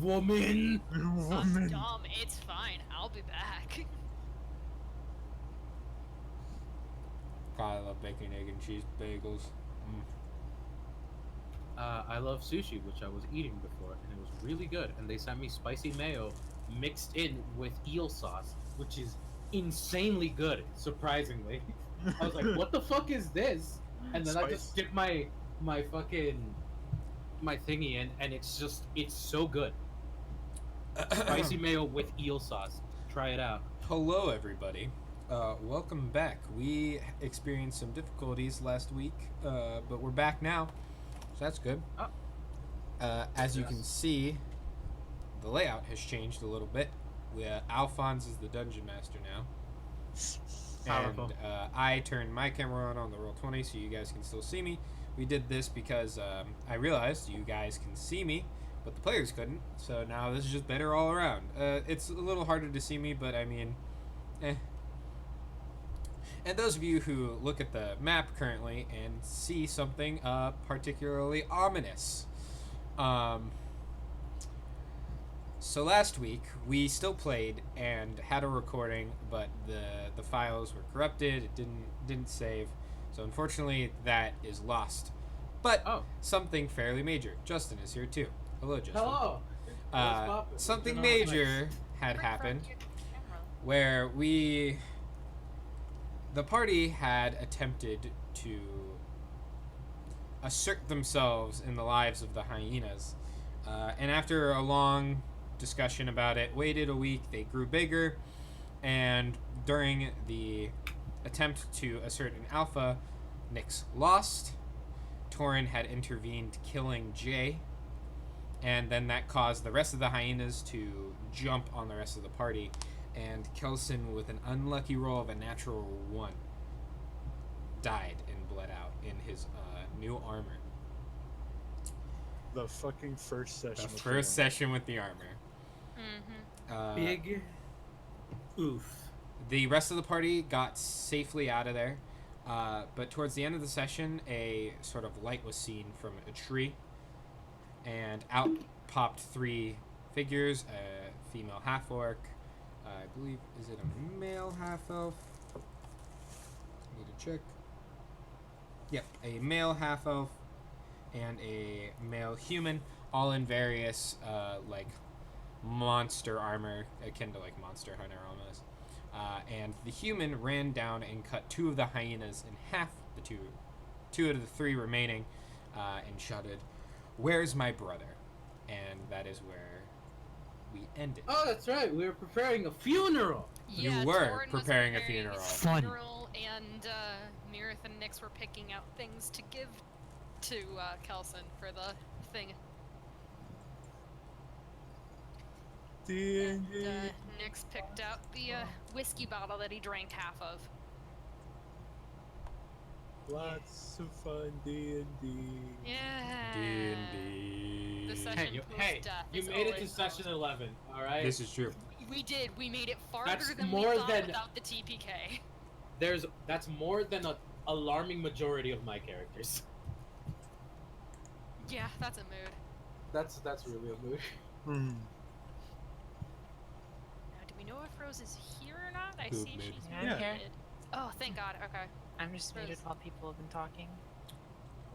Woman! I'm dumb. It's fine. I'll be back. God, I love bacon, egg, and cheese bagels. I love sushi, which I was eating before, and it was really good. And they sent me spicy mayo mixed in with eel sauce, which is insanely good, surprisingly. I was like, what the fuck is this? And then I just dipped my fucking my thingy in, and it's so good. Spicy mayo with eel sauce. Try it out. Hello, everybody. Welcome back. We experienced some difficulties last week, but we're back now, so that's good. As you can see, the layout has changed a little bit. Alphonse is the dungeon master now. Powerful. And I turned my camera on the Roll20 so you guys can still see me. We did this because I realized you guys can see me, but the players couldn't, so now this is just better all around. It's a little harder to see me, but I mean, eh. And those of you who look at the map currently and see something particularly ominous. So last week, we still played and had a recording, but the files were corrupted, it didn't save, so unfortunately that is lost. But something fairly major. Justin is here too. Hello, Justin. Hello. Something major had happened where the party had attempted to assert themselves in the lives of the hyenas. And after a long discussion about it, waited a week, they grew bigger, and during the attempt to assert an alpha, Nyx lost. Torin had intervened, killing Jay, and then that caused the rest of the hyenas to jump on the rest of the party, and Kelson, with an unlucky roll of a natural 1, died and bled out in his new armor. The fucking first session. The first session with the armor. Big oof. The rest of the party got safely out of there, but towards the end of the session, a sort of light was seen from a tree, and out popped 3 figures, a female half-orc, I believe, is it a male half-elf? Need to check. Yep, a male half-elf and a male human, all in various, like, monster armor, akin to, like, Monster Hunter almost. And the human ran down and cut 2 of the hyenas in half, the two out of the 3 remaining, and shouted, "Where's my brother?" And that is where we ended. Oh, that's right. We were preparing a funeral. Yeah, You were Torin was preparing a preparing funeral. Fun. And Mirith and Nyx were picking out things to give to Kelson for the thing. And Nyx picked out the whiskey bottle that he drank half of. Lots of fun, D&D. Yeah. D&D. The session post-death you is made it to always session 11, alright? This is true. We did. We made it farther That's than more we thought than- without the TPK. That's more than an alarming majority of my characters. Yeah, that's a mood. That's really a mood. Now, do we know if Rose is here or not? I Who, see maybe? she's Yeah. muted. Oh, thank God. Okay. I'm just muted while people have been talking.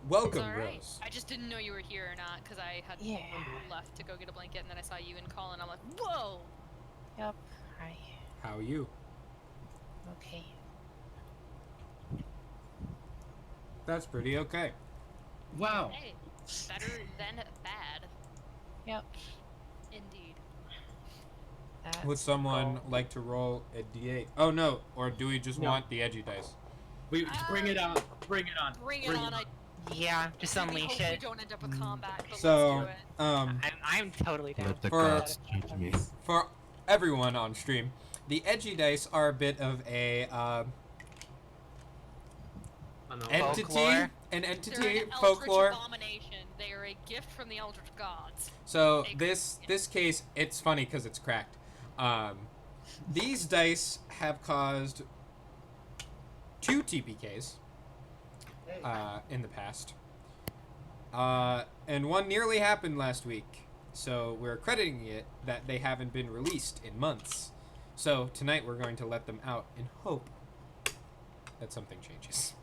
Welcome, It's alright. Rose. I just didn't know you were here or not because I had Yeah. left to go get a blanket and then I saw you and Colin. I'm like, whoa. Yep. Hi. How are you? Okay. That's pretty okay. Wow. Hey, better than bad. Yep. Indeed. That's Would someone cool. like to roll a d8? Oh no, or do we just No. want the edgy dice? We bring it on. Bring it on. Bring it on. I Yeah, just really unleash hope we it. don't end up with combat, but So, let's do it. I'm totally down. Let the For- gods judge me. for everyone on stream, the edgy dice are a bit of a entity, Folklore. an They're entity, an eldritch folklore. abomination. They are a gift from the eldritch gods. So They- this case, it's funny because it's cracked. These dice have caused 2 TPKs in the past, and one nearly happened last week. So we're crediting it that they haven't been released in months. So tonight we're going to let them out in hope that something changes.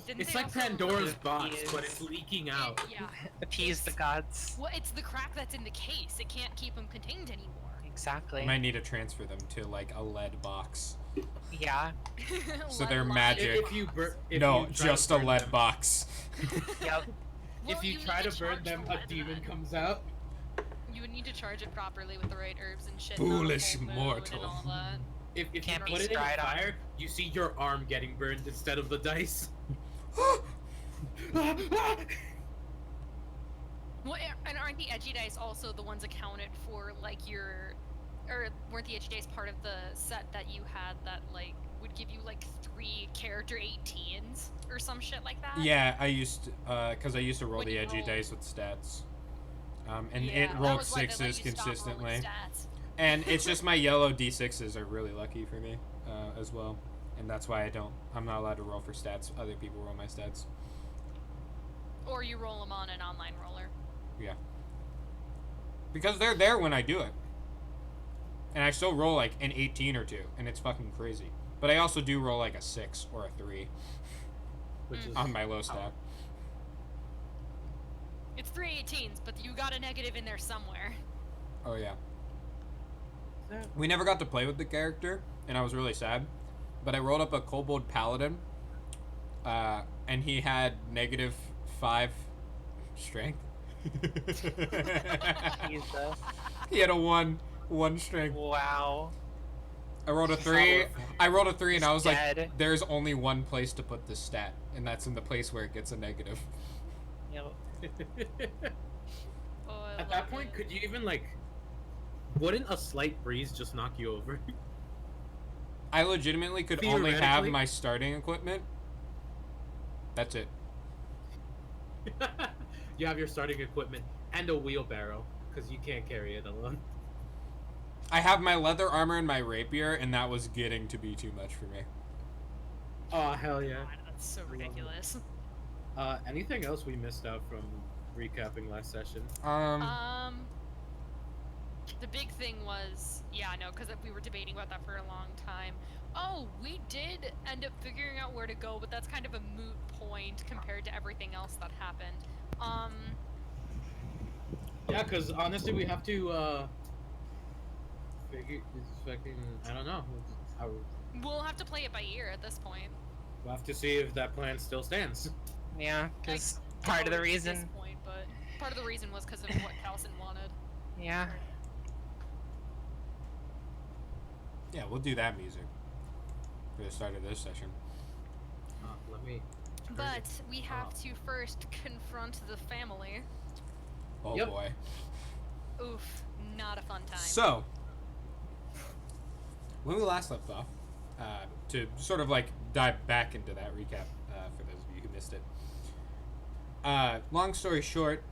Didn't It's they like also Pandora's release- box, Yes. but it's leaking out. Yeah. Appease the gods. Well, it's the crack that's in the case. It can't keep them contained anymore. Exactly. I might need to transfer them to like a lead box. Yeah. So Lead they're line. magic. If you burn, if No, you try just to a burn lead them, box. Yep. Well, If you need try to burn charge them, the a lead demon then. comes out. You would need to charge it properly with the right herbs and shit. Foolish not a full moon mortal. And all that. If you Can't be put it in stride on. fire, you see your arm getting burned instead of the dice. Well, and aren't the edgy dice also the ones accounted for, like, your... Or weren't the edgy dice part of the set that you had that, like, would give you, like, 3 character 18s? Or some shit like that? Yeah, I used to, because I used to roll When the you edgy roll- dice with stats. And Yeah, it that rolled was why they let sixes you stop rolling consistently. stats. And it's just my yellow d6s are really lucky for me as well. And that's why I'm not allowed to roll for stats. Other people roll my stats. Or you roll them on an online roller. Yeah. Because they're there when I do it. And I still roll like an 18 or 2. And it's fucking crazy. But I also do roll like a 6 or a 3 Which is on my low stat. It's 3 18s, but you got a negative in there somewhere. Oh, yeah. We never got to play with the character. And I was really sad. But I rolled up a Kobold Paladin. And he had -5 strength. Jesus. He had a one strength. Wow. I rolled a 3. I rolled a 3 and I was Dead. like, there's only one place to put this stat, and that's in the place where it gets a negative. Yep. Oh, I At love that point, it. could you even like? Wouldn't a slight breeze just knock you over? I legitimately could only have Theoretically? my starting equipment. That's it. You have your starting equipment and a wheelbarrow because you can't carry it alone. I have my leather armor and my rapier, and that was getting to be too much for me. Oh hell yeah! God, that's so love it. ridiculous. Anything else we missed out from recapping last session? The big thing was, yeah, no, because we were debating about that for a long time. Oh, we did end up figuring out where to go, but that's kind of a moot point compared to everything else that happened. Yeah, because honestly, we have to figure. Fucking, I don't know. We'll have to play it by ear at this point. We'll have to see if that plan still stands. Yeah, because Like, part of the always at reason. this point, but part of the reason was because of what Calson wanted. Yeah. Yeah, we'll do that music for the start of this session. Let me. But we have to first confront the family. Oh Yep. boy. Oof, not a fun time. So, when we last left off, to sort of like dive back into that recap for those of you who missed it. Long story short,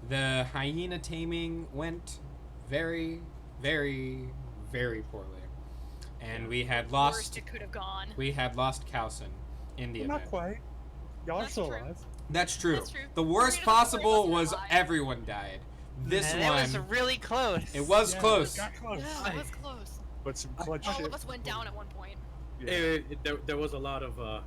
the hyena taming went very, very, very poorly, and we had Worst lost. it could have gone. We had lost Calson in the Not event. quite. Y'all are That's still true. alive. That's true. That's true. The worst Marina possible wasn't was alive. everyone died. This and one, it was really close. it was Yeah, close. Got close. Yeah, it was close. But some clutch All shit. of us went down at one point. Yeah. There was a lot of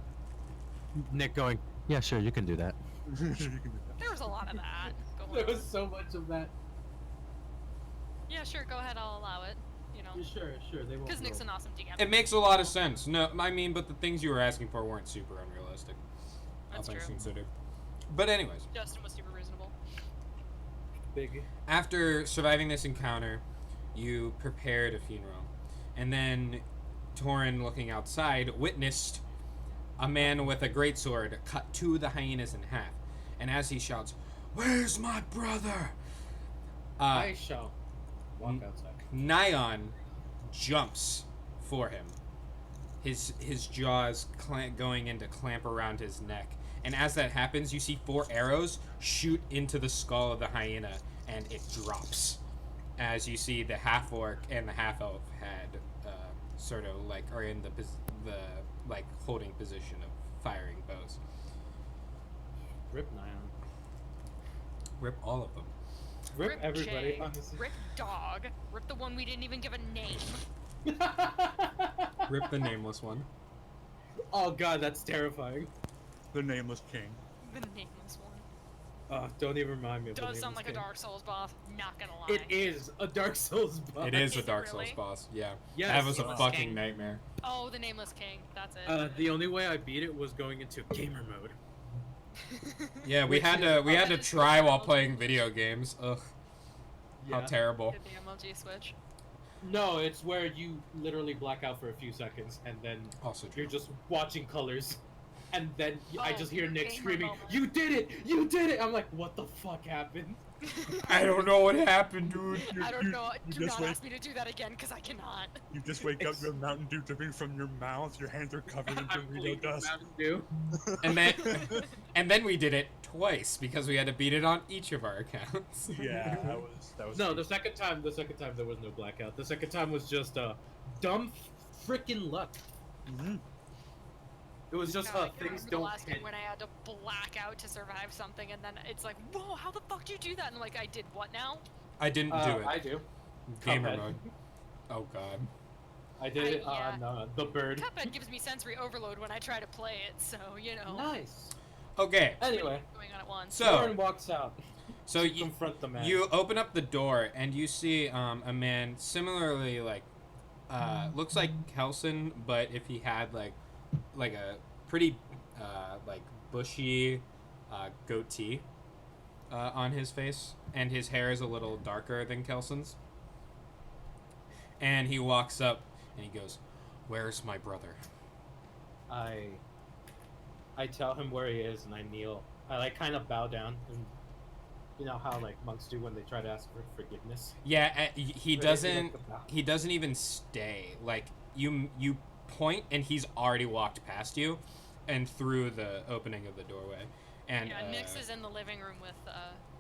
Nick going, yeah, sure, you can do that. There was a lot of that going there on. was so much of that. Yeah, sure, go ahead, I'll allow it. You know, Sure, they won't. because Nick's an awesome DM. It makes a lot of sense. No, I mean, but the things you were asking for weren't super unrealistic. All That's things true. considered. But anyways, Justin was super reasonable. big. after surviving this encounter, you prepared a funeral. And then Torin, looking outside, witnessed a man with a greatsword cut 2 of the hyenas in half. And as he shouts, "Where's my brother?" I shall walk outside. Nyon jumps for him. His jaws going in to clamp around his neck. And as that happens, you see 4 arrows shoot into the skull of the hyena, and it drops. As you see the half-orc and the half-elf head sort of like are in the like holding position of firing bows. Rip Nyan. Rip all of them. Rip everybody, Jay, honestly. Rip Dog, Rip the one we didn't even give a name. Rip the nameless one. Oh god, that's terrifying. The nameless king. The nameless one. Don't even remind me of the Does sound Nameless like King. a Dark Souls boss, not gonna lie. It is a Dark Souls boss. It is a Is it Dark really? Souls boss. Yeah. Yes. That was a Nameless fucking King. nightmare. Oh, the Nameless King, that's it. The only way I beat it was going into gamer mode. Yeah, we Which had is- to That is so try while wild. playing video games. Ugh. How terrible. Hit the MLG switch. No, it's where you literally black out for a few seconds and then Also you're true. just watching colors. And then I Oh, just hear your Nick gamer screaming, moment. "You did it! You did it!" I'm like, what the fuck happened? I don't know what happened, dude. I don't know. you Do just not wait. ask me to do that again, because I cannot. You just wake up, It's- your Mountain Dew dripping from your mouth, your hands are covered in I'm Dorito bleeding dust. Mountain Dew. And then we did it twice because we had to beat it on each of our accounts. Yeah, that was. No, the second time there was no blackout. The second time was just dumb freaking luck. Mhm. It was just I can't things remember the don't last hit. time when I had to black out to survive something, and then it's like, whoa, how the fuck do you do that? And I'm like, I did what now? I didn't do it. I do. Gamer Cuphead. mode. Oh god. I did it yeah. on the bird. Cuphead gives me sensory overload when I try to play it, so you know. Nice. Okay. Anyway, Going on at once. So Lauren walks out. so to you confront the man. you open up the door and you see a man similarly like looks like Kelson, but if he had like a pretty like bushy goatee on his face, and his hair is a little darker than Kelson's. And he walks up and he goes, "Where's my brother?" I tell him where he is and I kneel. I like kind of bow down, and you know how like monks do when they try to ask for forgiveness. Yeah, he Right, doesn't. like the bow. He doesn't even stay. Like you point, and he's already walked past you, and through the opening of the doorway. And Yeah, Nyx is in the living room with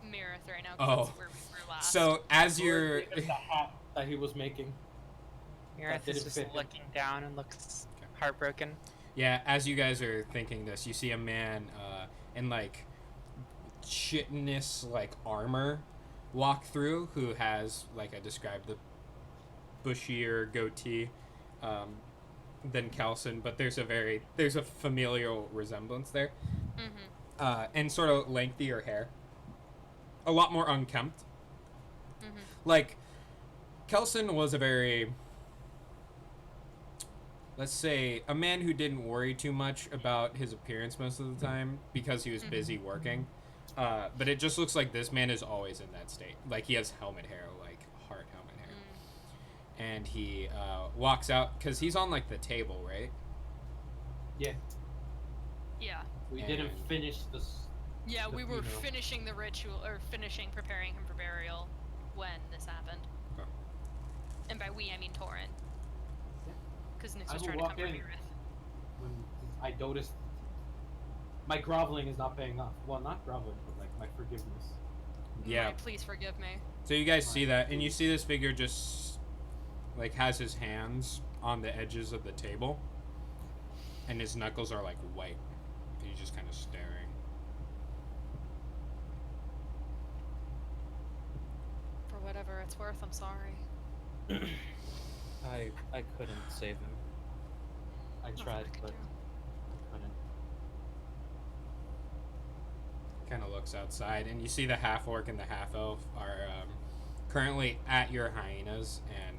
Mirith right now. Oh. 'Cause that's where we were last. so as you're. Gave him the hat that he was making. Mirith didn't is just fit him. looking down and looks heartbroken. Yeah, as you guys are thinking this, you see a man in like chitinous like armor walk through, who has, like I described, the bushier goatee than Kelson, but there's a familial resemblance there, and sort of lengthier hair, a lot more unkempt. Like Kelson was a very, let's say, a man who didn't worry too much about his appearance most of the time because he was busy working. But it just looks like this man is always in that state. Like he has helmet hair, like heart helmet hair. And he walks out because he's on like the table, right? Yeah, Yeah. we didn't And- finish this. Yeah, we were funeral. finishing the ritual, or preparing him for burial when this happened. Okay. And by we, I mean Torin. Because Nyx I was will trying to walk come for in. Mirith. When I noticed my groveling is not paying off. Well, not groveling, but like my forgiveness. Yeah. Like, please forgive me. So you guys see that, and you see this figure just like has his hands on the edges of the table, and his knuckles are like white. He's just kind of staring. For whatever it's worth, I'm sorry. I couldn't save him. I Nothing tried, I could but do. I couldn't. Kind of looks outside, and you see the half orc and the half elf are currently at your hyenas, and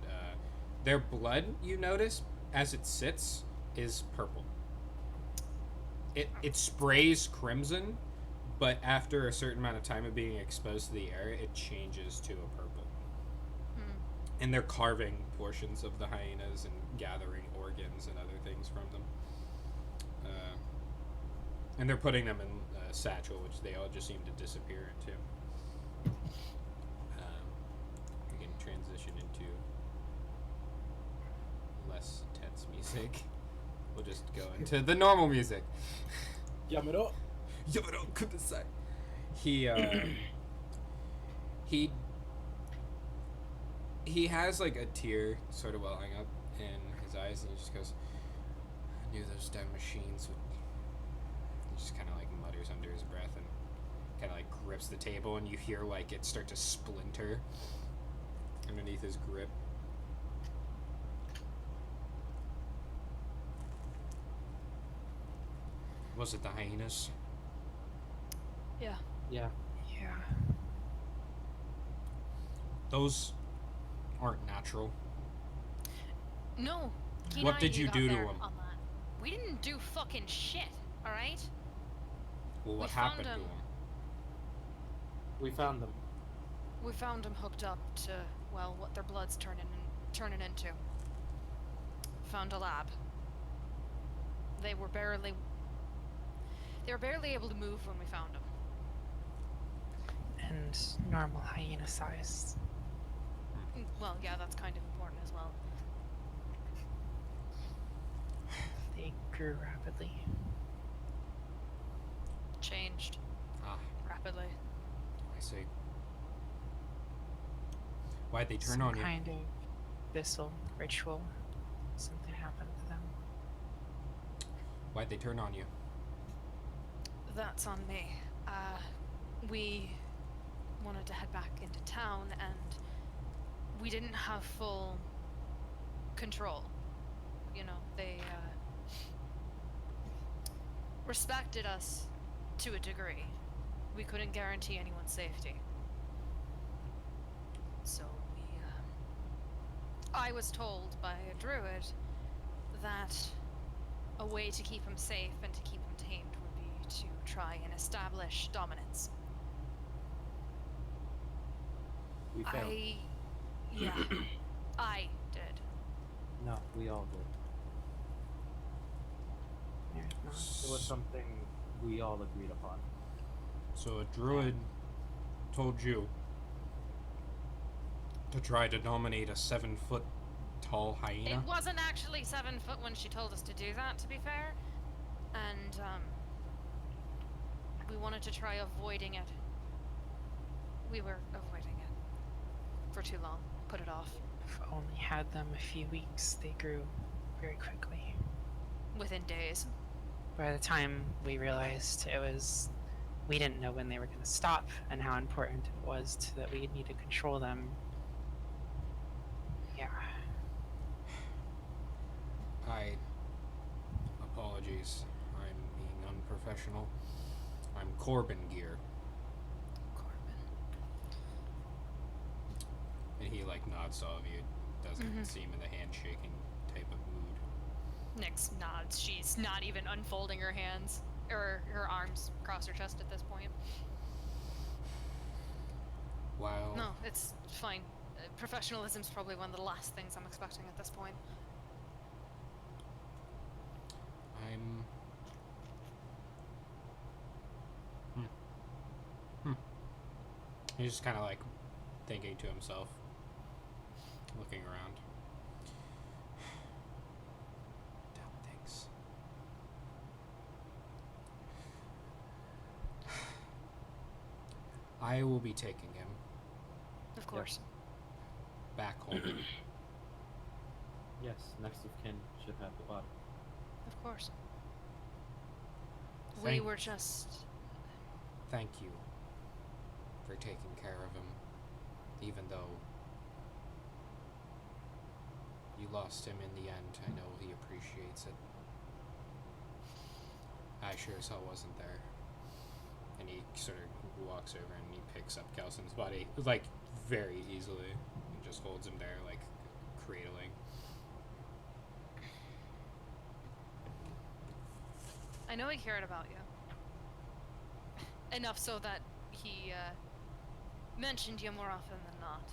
their blood, you notice, as it sits, is purple. It sprays crimson, but after a certain amount of time of being exposed to the air, it changes to a purple. And they're carving portions of the hyenas and gathering organs and other things from them. And they're putting them in a satchel, which they all just seem to disappear into. We can transition into less tense music. We'll just go into the normal music. Yamero. Yamero kudasai. He has like a tear sort of welling up in his eyes, and he just goes, "I knew those damn machines would." He just kind of like mutters under his breath and kind of like grips the table, and you hear like it start to splinter underneath his grip. Was it the hyenas? Yeah. Yeah. Yeah. Those aren't natural. No. Keen What eye did you got do to there 'em? on that. We didn't do fucking shit, alright? Well, what We found happened to him. him? We found them. We found them hooked up to, well, what their blood's turning into. Found a lab. They were barely able to move when we found them. And normal hyena size. Well, yeah, that's kind of important as well. They grew rapidly. Changed Ah, rapidly. I see. Why'd they turn Some on you? kind of abyssal ritual. Something happened to them. Why'd they turn on you? That's on me. We wanted to head back into town, and we didn't have full control. You know, they respected us to a degree. We couldn't guarantee anyone's safety. So I was told by a druid that a way to keep him safe and to keep him tamed would be to try and establish dominance. We failed. Yeah, I did. No, we all did. There's not. It was something we all agreed upon. So a druid told you to try to dominate a 7-foot tall hyena? It wasn't actually 7 foot when she told us to do that, to be fair. And, we wanted to try avoiding it. We were avoiding it for too long. Put it off. If only had them a few weeks, they grew very quickly. Within days. By the time we realized we didn't know when they were going to stop and how important it was that we need to control them. Yeah. Apologies. I'm being unprofessional. I'm Corbin Gear. Corbin. And he like nods to all of you. Doesn't seem in the handshaking type of mood. Nyx nods. She's not even unfolding her hands or her arms across her chest at this point. While No, it's fine. Professionalism's probably one of the last things I'm expecting at this point. I'm He's just kind of like thinking to himself, looking around. Dumb things. I will be taking him Of course. back home. Yes, next of kin should have the body. Of course. We Thank- were just... Thank you for taking care of him, even though you lost him in the end. I know he appreciates it. I sure as hell wasn't there. And he sort of walks over and he picks up Kelson's body, like, very easily, and just holds him there, like, cradling. I know he cared about you. Enough so that he mentioned you more often than not.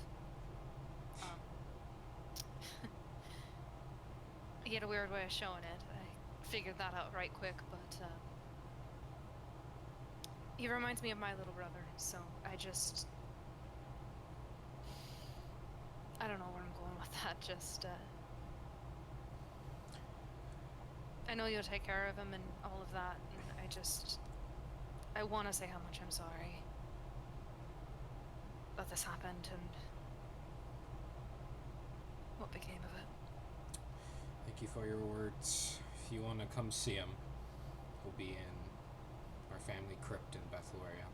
He had a weird way of showing it. I figured that out right quick, but he reminds me of my little brother, so I don't know where I'm going with that, just I know you'll take care of him and all of that, and I want to say how much I'm sorry that this happened and what became of it. Thank you for your words. If you want to come see him, he'll be in our family crypt in Bethloria.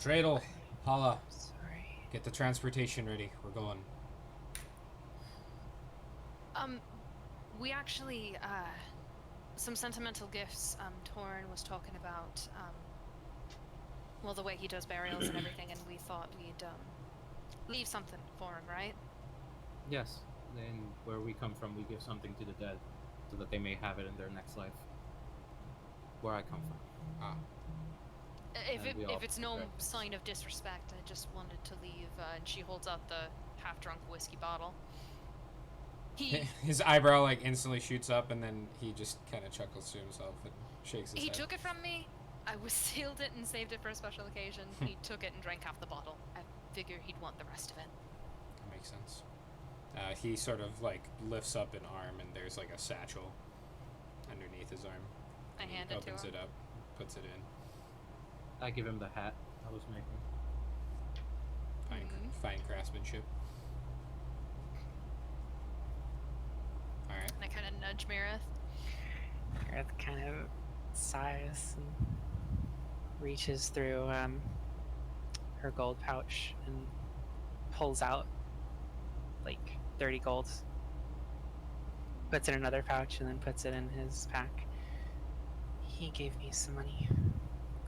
Dreidel, Hala, Sorry. get the transportation ready. We're going. We actually, some sentimental gifts, Torrin was talking about, well, the way he does burials and everything, and we thought we'd, leave something for him, right? Yes. And where we come from, we give something to the dead, so that they may have it in their next life. Where I come from. Ah, If it's no respect this. sign of disrespect, I just wanted to leave, and she holds out the half-drunk whiskey bottle. his eyebrow like instantly shoots up, and then he just kind of chuckles to himself and shakes his He head. took it from me. I was sealed it and saved it for a special occasion. He took it and drank half the bottle. I figure he'd want the rest of it. That makes sense. He sort of like lifts up an arm, and there's like a satchel underneath his arm. I And he hand it to opens him. it up, puts it in. I give him the hat I was making. Fine craftsmanship. All right. And I kind of nudge Marith. Gareth kind of sighs and reaches through her gold pouch and pulls out like 30 gold. Puts it in another pouch and then puts it in his pack. He gave me some money,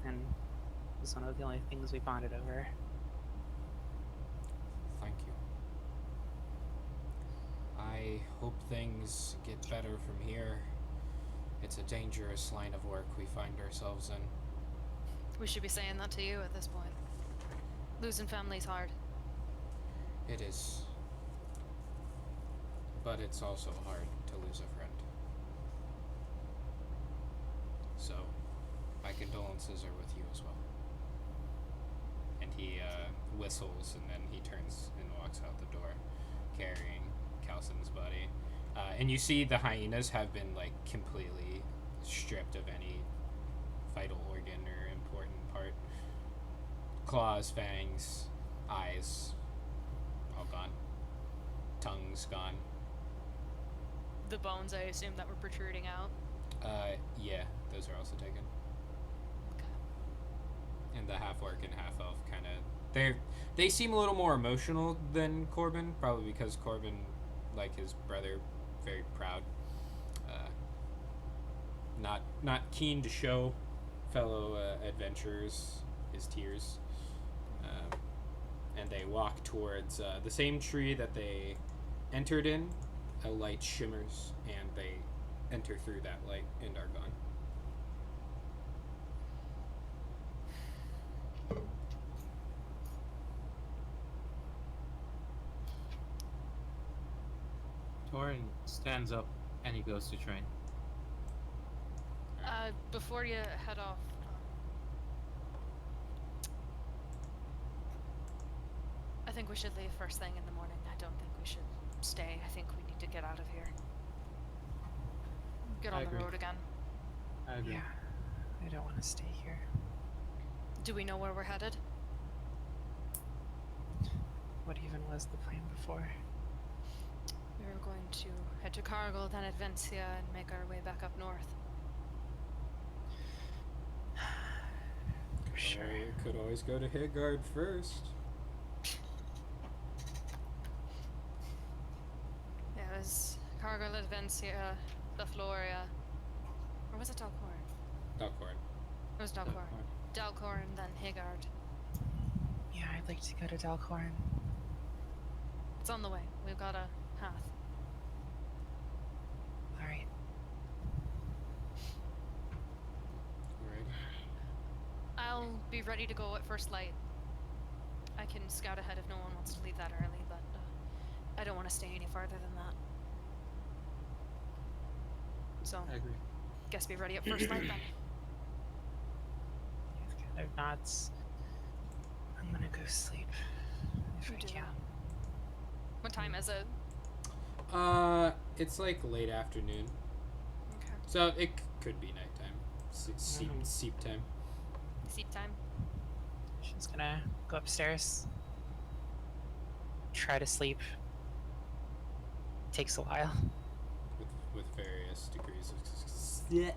and it was one of the only things we bonded over. Thank you. I hope things get better from here. It's a dangerous line of work we find ourselves in. We should be saying that to you at this point. Losing family's hard. It is. But it's also hard to lose a friend. So, my condolences are with you as well. And he whistles, and then he turns and walks out the door, carrying Calson's body. And you see the hyenas have been like completely stripped of any vital organ or important part. Claws, fangs, eyes, all gone. Tongues gone. The bones, I assume, that were protruding out. Yeah, those are also taken. Okay. And the half orc and half elf kind of they seem a little more emotional than Corbin, probably because Corbin, like his brother, very proud. Not keen to show fellow adventurers his tears. And they walk towards the same tree that they entered in. A light shimmers, and they enter through that light and are gone. Torrin stands up and he goes to train. Before you head off, I think we should leave first thing in the morning. I don't think we should stay. I think we need to get out of here. Get I on the agree. road again. I agree. Yeah, I don't want to stay here. Do we know where we're headed? What even was the plan before? We were going to head to Kargle, then Advencia, and make our way back up north. Sure. Could always go to Higard first. Yeah, it was Kargle, Advencia, Sollaria. Or was it Dalcorn? Dalcorn. It was Dalcorn. Dalcorn, then Higard. Yeah, I'd like to go to Dalcorn. It's on the way. We've got a path. Alright. Alright. I'll be ready to go at first light. I can scout ahead if no one wants to leave that early, but I don't want to stay any farther than that. So, I agree. guess be ready at first light then. He kind of nods. I'm gonna go sleep. If You I do can. that. What time is it? It's like late afternoon, Okay. so it could be nighttime. Seep time. Sleep time. She's gonna go upstairs. Try to sleep. Takes a while. With various degrees of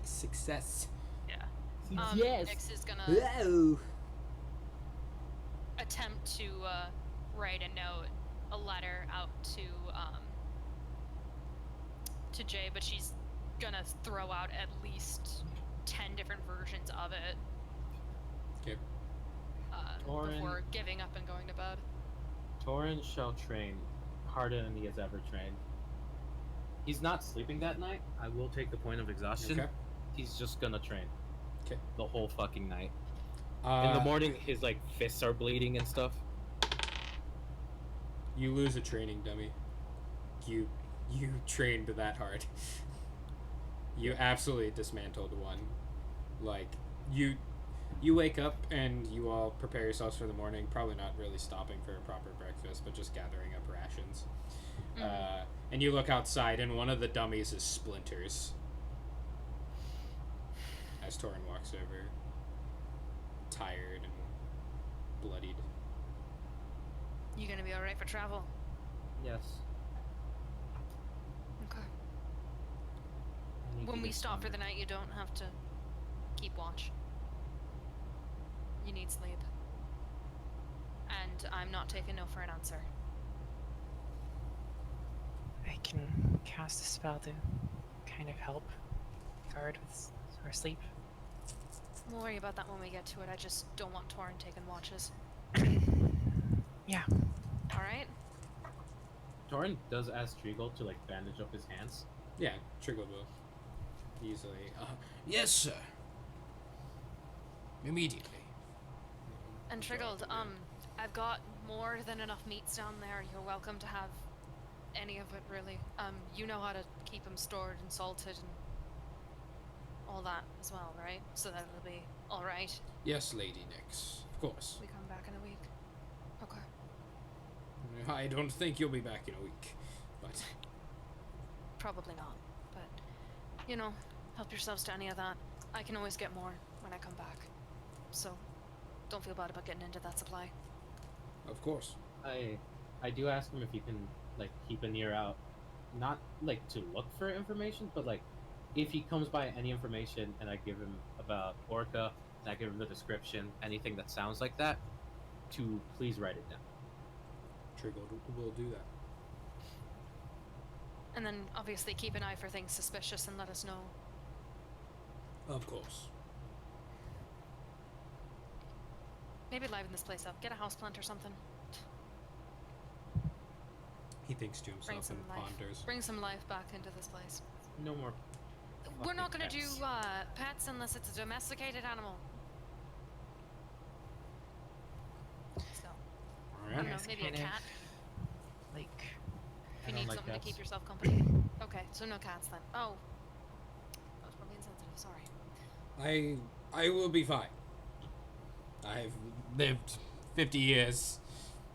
success. Yeah. Yes. Nyx is gonna Whoa. attempt to write a note, a letter out to Jay, but she's gonna throw out at least 10 different versions of it. Okay. Torin- Before giving up and going to bed. Torin shall train harder than he has ever trained. He's not sleeping that night. I will take the point of exhaustion. Okay. He's just gonna train. Okay. The whole fucking night. In the morning, his like fists are bleeding and stuff. You lose a training dummy. You trained that hard. You absolutely dismantled one. Like you wake up and you all prepare yourselves for the morning. Probably not really stopping for a proper breakfast, but just gathering up rations. And you look outside, and one of the dummies is Splinters. As Torin walks over, tired and bloodied. You gonna be alright for travel? Yes. Okay. I need to When we get stop for stronger. the night, you don't have to keep watch. You need sleep. And I'm not taking no for an answer. I can cast a spell to kind of help guard with our sleep. We'll worry about that when we get to it. I just don't want Torin taking watches. Yeah. Alright? Torin does ask Treagle to like bandage up his hands. Yeah, Triggle will. Easily. Yes, sir. Immediately. And Triggled, I've got more than enough meats down there. You're welcome to have any of it, really. You know how to keep them stored and salted and all that as well, right? So that it'll be alright. Yes, Lady Nyx. Of course. We come back in a week. Okay. I don't think you'll be back in a week, but Probably not. But, you know, help yourselves to any of that. I can always get more when I come back. So, don't feel bad about getting into that supply. of course. I do ask him if he can like keep an ear out, not like to look for information, but like if he comes by any information and I give him about Orca, and I give him the description, anything that sounds like that, to please write it down. Triggle will do that. And then, obviously, keep an eye for things suspicious and let us know. Of course. Maybe liven this place up. Get a houseplant or something. He thinks to Bring himself some and life. ponders. Bring some life back into this place. No more. We're not fucking gonna do pets. pets unless it's a domesticated animal. So, I don't know, Alright. maybe a kind of cat Like, if I you don't need like something cats. to keep yourself company. Okay, so no cats then. Oh. That was probably insensitive, sorry. I will be fine. I've lived 50 years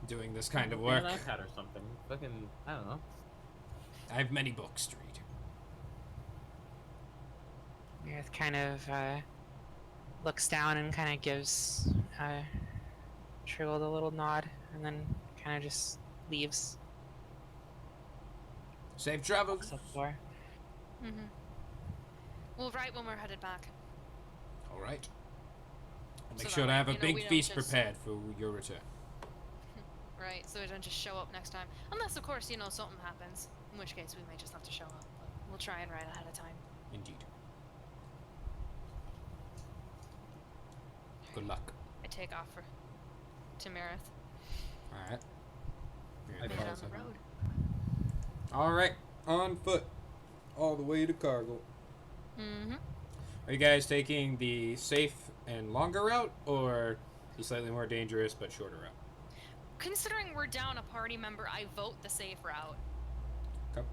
doing this kind of Get work. an iPad or something. Fucking, I don't know. I have many books to read. Meredith kind of looks down and kind of gives Triggle a little nod, and then kind of just leaves. Safe travels. Walks up the door. Mm-hmm. We'll write when we're headed back. All right. I'll make So sure that to way, have a you know, we big don't feast just- prepared for your return. Right, so we don't just show up next time. Unless, of course, you know, something happens. In which case, we may just have to show up. But we'll try and write ahead of time. Indeed. Good luck. I take off to Marith. All right. I Way follow down the someone. road. All right. On foot, all the way to Kargle. Mm-hmm. Are you guys taking the safe and longer route, or the slightly more dangerous but shorter route? Considering we're down a party member, I vote the safe route. Okay.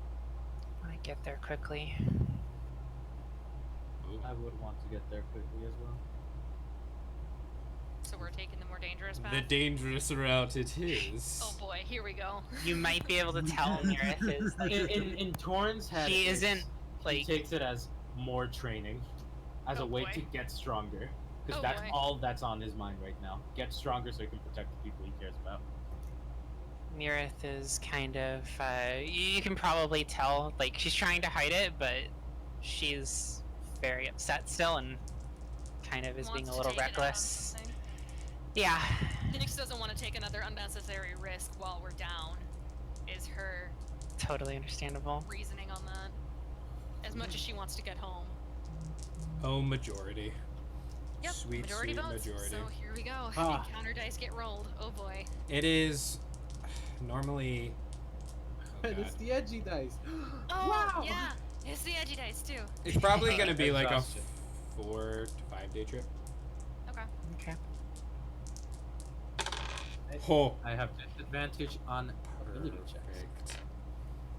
I get there quickly. I would want to get there quickly as well. So we're taking the more dangerous path. The dangerous route it is. Oh boy, here we go. You might be able to tell Meredith is like In Torrin's head, she it's- isn't he like takes it as more training, as Oh a way boy. to get stronger, because Oh that's boy. all that's on his mind right now. Get stronger so he can protect the people he cares about. Meredith is kind of you can probably tell like she's trying to hide it, but she's very upset still and kind of is being Wants a to little take it out on reckless. something. Yeah, Nix doesn't want to take another unnecessary risk while we're down, is her Totally understandable. reasoning on that. As much as she wants to get home. Oh, majority. Yep, Sweet, majority sweet votes. majority. So here we go. Ah. Encounter dice get rolled. Oh boy. It is normally. Oh, And God. it's the edgy dice. Oh, Wow. yeah. It's the edgy dice too. It's probably gonna be like a Exhaustion. 4 to 5 day trip. Okay. Okay. Oh, I have disadvantage on ability checks. perfect.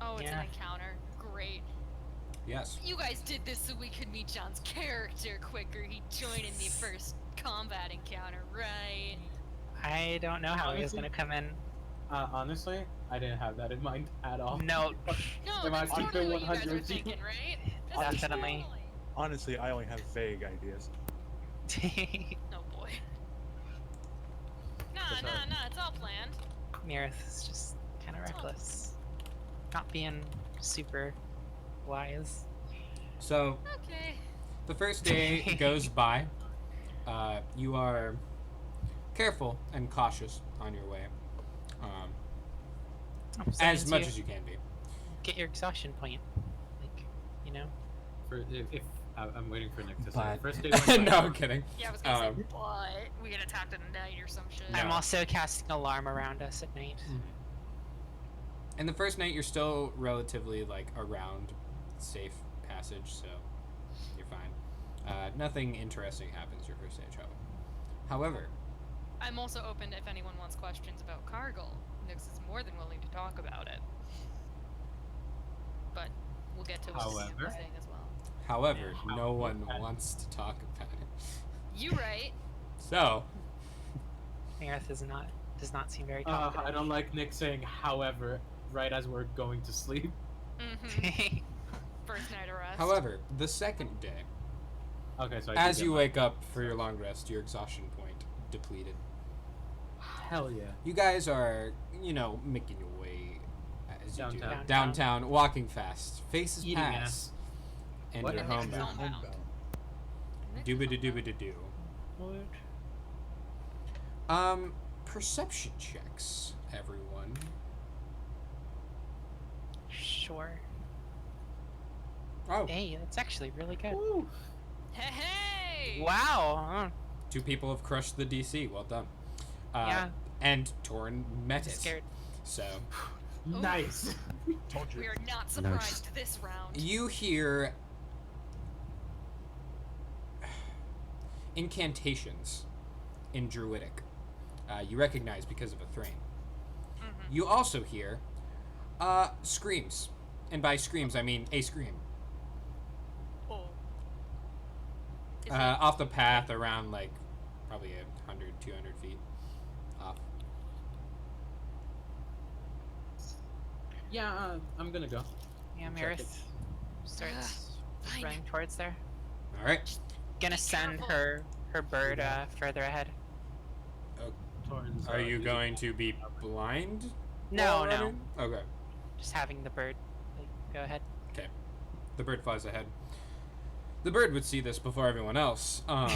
Oh, it's Yeah. an encounter. Great. Yes. You guys did this so we could meet John's character quicker. He joined in the first combat encounter, right? I don't know how he was Honestly- gonna come in. Honestly, I didn't have that in mind at all. No, No, Am I that's keeping totally what you guys 100 were with you? thinking, right? That's Definitely. totally- Honestly, I only have vague ideas. Oh boy. Nah, That's nah, it's all planned. Mirith is just kind of reckless. Not being super wise. So Okay. the first day goes by. You are careful and cautious on your way, So as means much you as you can be. get your exhaustion point. Like, you know. For if I'm waiting for Nick to say. But First day went by. no, I'm kidding. Yeah, I was gonna Um, say, but we get attacked at night or some shit. No. I'm also casting alarm around us at night. And the first night, you're still relatively like around safe passage, so you're fine. Nothing interesting happens your first day of travel. However, I'm also open if anyone wants questions about Kargle. Nix is more than willing to talk about it. But we'll get to what Sam However- was saying as well. no one wants to talk about it. You right. So, Mirith does not seem very confident. I don't like Nick saying "however" right as we're going to sleep. Mm-hmm. First night of rest. however, the second day, Okay, so as you wake up for your long rest, your exhaustion point depleted. hell yeah. You guys are, making your way as you do Downtown. downtown, walking fast, faces Eating pass, ass. and What? you're And Nick's homebound. homebound. Nix is Doobity-doobity-doo. Perception checks, everyone. Sure. Oh, Hey, that's actually really good. Woo. Hey! Wow. 2 people have crushed the DC. Well done. Yeah. And Torn met it. Scared. So, Nice. Told you. We are not surprised this round. you hear incantations in Druidic. You recognize because of a Thrain. Mhm. You also hear screams. And by screams, I mean a scream. Oh. Is Off the path around, like, probably 100, 200 feet off. Yeah, I'm gonna go. Yeah, Check it. Mirith starts Fine. running towards there. All right. Gonna Be send careful. her bird further ahead. Torrens, Are you using- going to be blind? No, while no. running? Okay. Just having the bird like, go ahead. The bird flies ahead. The bird would see this before everyone else. what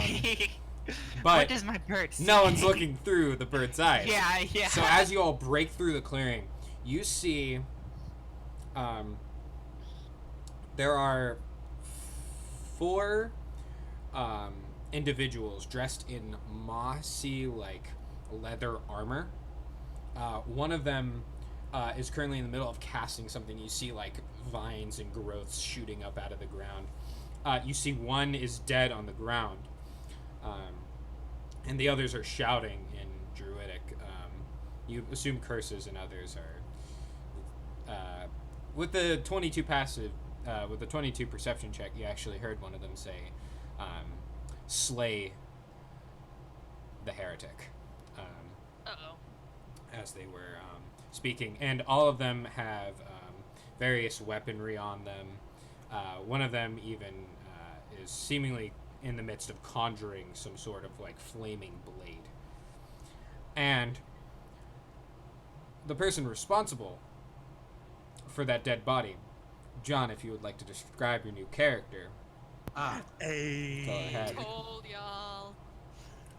But does my bird see? no one's looking through the bird's eyes. Yeah. So as you all break through the clearing, you see there are 4 individuals dressed in mossy, like, leather armor. One of them is currently in the middle of casting something. You see, like, vines and growths shooting up out of the ground. You see one is dead on the ground. And the others are shouting in Druidic. You assume curses, and others are... with the 22 passive... with the 22 perception check, you actually heard one of them say, slay the heretic, Uh-oh. as they were speaking. And all of them have various weaponry on them. One of them even is seemingly in the midst of conjuring some sort of, like, flaming blade. And the person responsible for that dead body, John, if you would like to describe your new character, Ah, go ahead. Told y'all.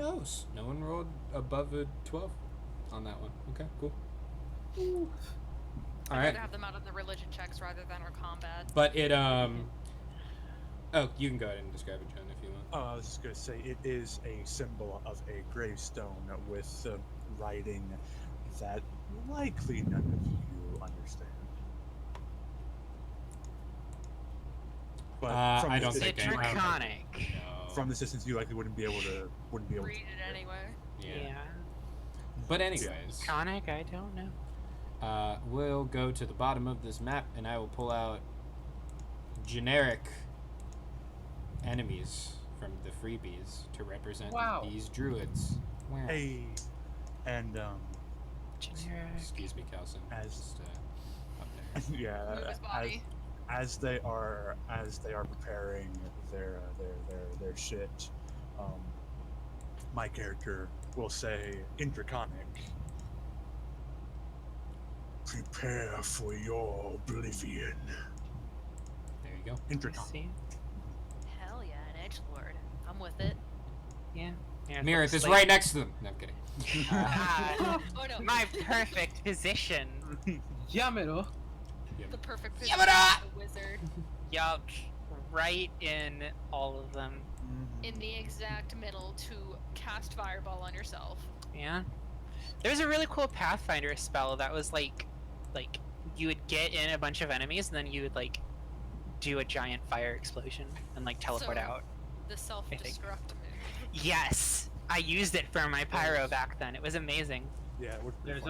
knows? No one rolled above a 12 on that one. Okay, cool. All I'd right. rather have them out on the religion checks rather than our combat. But it Oh, you can go ahead and describe it, John, if you want. I was just gonna say it is a symbol of a gravestone with writing that likely none of you understand. But I don't Is think it I- draconic? No. from this distance, you likely wouldn't be able to Read it anyway. Yeah. But anyways, Draconic? I don't know. we'll go to the bottom of this map, and I will pull out generic enemies from the freebies to represent Wow. these druids. Wow. Hey, and Generic. Excuse me, Kelson. As- Just, up there. Move yeah, his body. as they are preparing their shit, my character will say in Draconic, "Prepare for your oblivion." There you go. In Let's Draconic. see. Hell yeah, an edgelord. I'm with it. Yeah. Mirith is like- right next to them. No, I'm kidding. Ah, Oh no. my perfect position. Yamero. The perfect Yeah, position but, of the wizard. Yup. Right in all of them. In the exact middle to cast fireball on yourself. Yeah. There's a really cool Pathfinder spell that was like you would get in a bunch of enemies and then you would like do a giant fire explosion and like teleport So- out. The self-destruct move. Yes, I used it for my pyro back then. It was amazing. Yeah, it worked pretty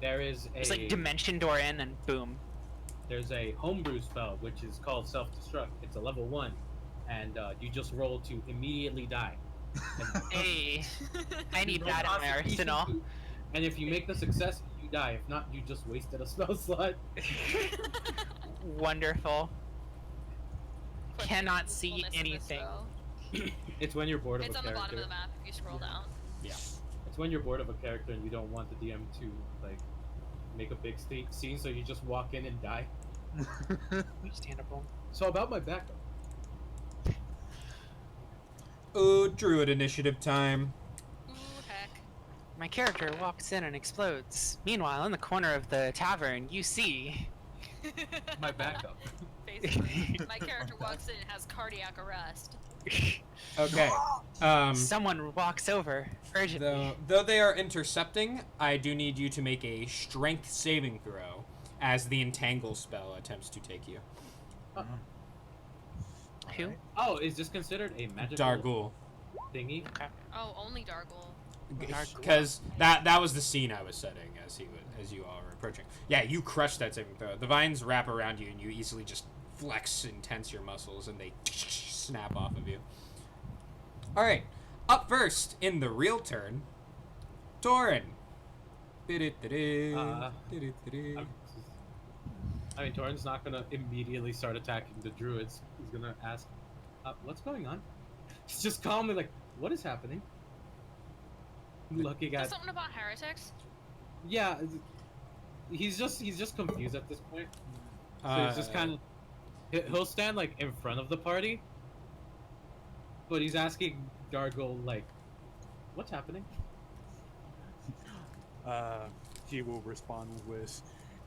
There is a It's like dimension door in and boom. there's a homebrew spell which is called self-destruct. It's a level 1, and you just roll to immediately die. And Hey, I need roll that in my Constitution arsenal. 2, and if you make the success, you die. If not, you just wasted a spell slot. Wonderful. Question Cannot the see usefulness of this anything. spell. It's when you're bored of It's a on the character. bottom of the map if you scroll down. It's when you're bored of a character and you don't want the DM to like make a big scene, so you just walk in and die. Understandable. So about my backup. Oh, druid initiative time. Ooh, heck. My character walks in and explodes. Meanwhile, in the corner of the tavern, you see. My backup. Basically, my character walks in and has cardiac arrest. Okay. Someone walks over urgently. Though they are intercepting, I do need you to make a strength saving throw as the entangle spell attempts to take you. Who? Oh, is this considered a magical Dargul. thingy? Oh, only Dargle. Because that was the scene I was setting as you all were approaching. Yeah, you crush that saving throw. The vines wrap around you and you easily just flex and tense your muscles and they snap off of you. Alright, up first in the real turn, Torin. I mean, Torin's not gonna immediately start attacking the druids. He's gonna ask, "What's going on?" He's just calmly like, "What is happening?" Looking There's at, something about heretics. yeah, he's just confused at this point. So he's just kind of, he'll stand like in front of the party, but he's asking Dargul like, "What's happening?" He will respond with,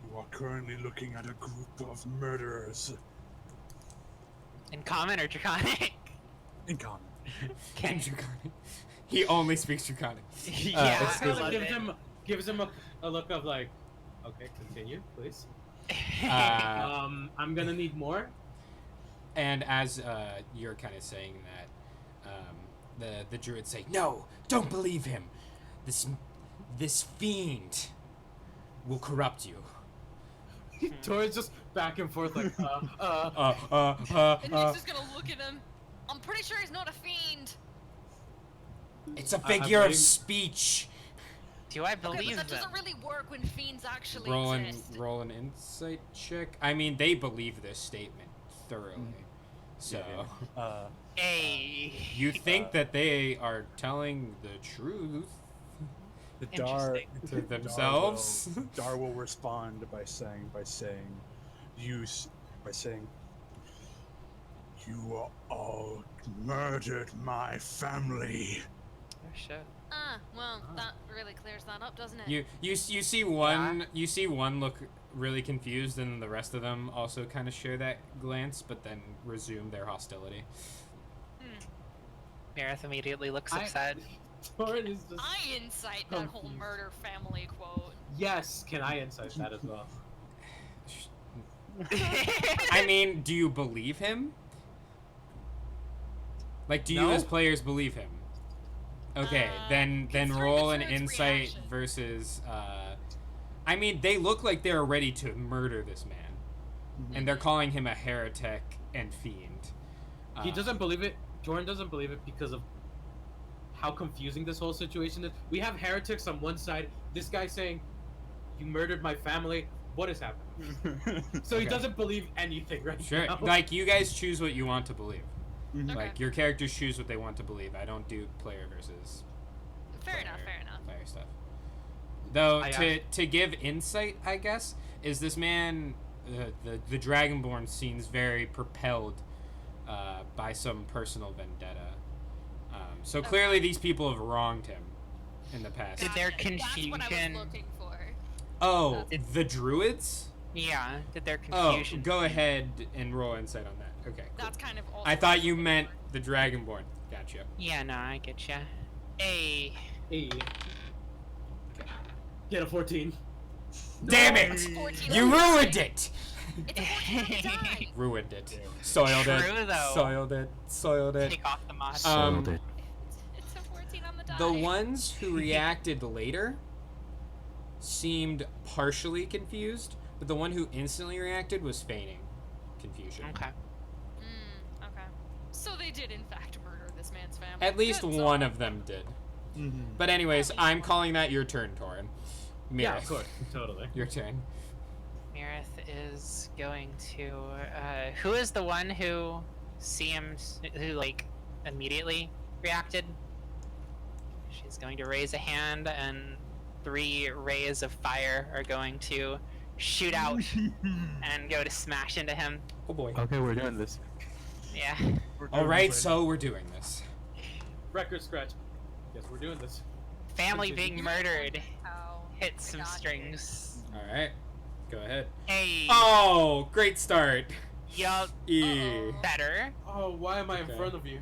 "You are currently looking at a group of murderers." In common or draconic? In common. Okay. Draconic. He only speaks Draconic. Yeah, it's I good. love Gives him a look of like, "Okay, continue, please." it. I'm gonna need more. And as you're kind of saying that, the druids say, "No, don't believe him. This fiend will corrupt you." Torin's just back and forth like, And Nick's just gonna look at him. I'm pretty sure he's not a fiend. It's a I'm figure of waiting- speech. Do I Okay, but believe that them? doesn't really work when fiends actually Roll exist. an insight check. I mean, they believe this statement thoroughly. So, Hey. you think that they are telling the truth The Dar Interesting. to themselves? Dar will respond by saying, You all murdered my family. Oh shit. Well, Ah. that really clears that up, doesn't it? You see one look really confused, and the rest of them also kind of share that glance, but then resume their hostility. Meredith immediately looks I- upset. Torin is just. I incite that whole confused. murder family quote. Yes, can I incite that as well? I mean, do you believe him? Like, do you No. as players believe him? Okay, then concerned roll with an Torin's insight reaction. versus. I mean, they look like they're ready to murder this man, and they're calling him a heretic and fiend. He doesn't believe it. Jordan doesn't believe it because of how confusing this whole situation is. We have heretics on one side. This guy saying, "You murdered my family." What is happening? So he Okay. doesn't believe anything right Sure, now. like you guys choose what you want to believe. Okay. Like your characters choose what they want to believe. I don't do player versus Fair enough, fair enough. player stuff. Though I to give insight, I guess, is this man, the Dragonborn seems very propelled by some personal vendetta. So clearly these people have wronged him in the past. Did their Got it. That's what I confusion- was looking for. Oh, the druids? Yeah, did their Oh, confusion. go ahead and roll insight on that. Okay, cool. That's kind of all. I thought you meant the Dragonborn. Gotcha. Yeah, no, I get ya. Hey. Hey. Get a 14. Damn It's it! 14 You on the ruined die. it! It's a 14 on the die. Ruined it. Soiled True, it. though. Soiled it. Soiled it. Take off the mod. Um, Soiled it. It's a 14 on the die. The ones who reacted later seemed partially confused, but the one who instantly reacted was feigning confusion. Okay. Okay. So they did, in fact, murder this man's family. At least Good, so- one of them did. But anyways, I'm calling that your turn, Torin. Yeah, Mirith, of course, totally. your turn. Meredith is going to. Who is the one who who like immediately reacted? She's going to raise a hand, and 3 rays of fire are going to shoot out and go to smash into him. Oh boy. Okay, we're doing this. Yeah. All right, so we're doing this. Record scratch. Yes, we're doing this. Family Continue. being murdered Ow. hit I some got you. strings. All right, go ahead. Hey. Oh, great start. Yup. E. Better. Oh, why am I in Okay. front of you?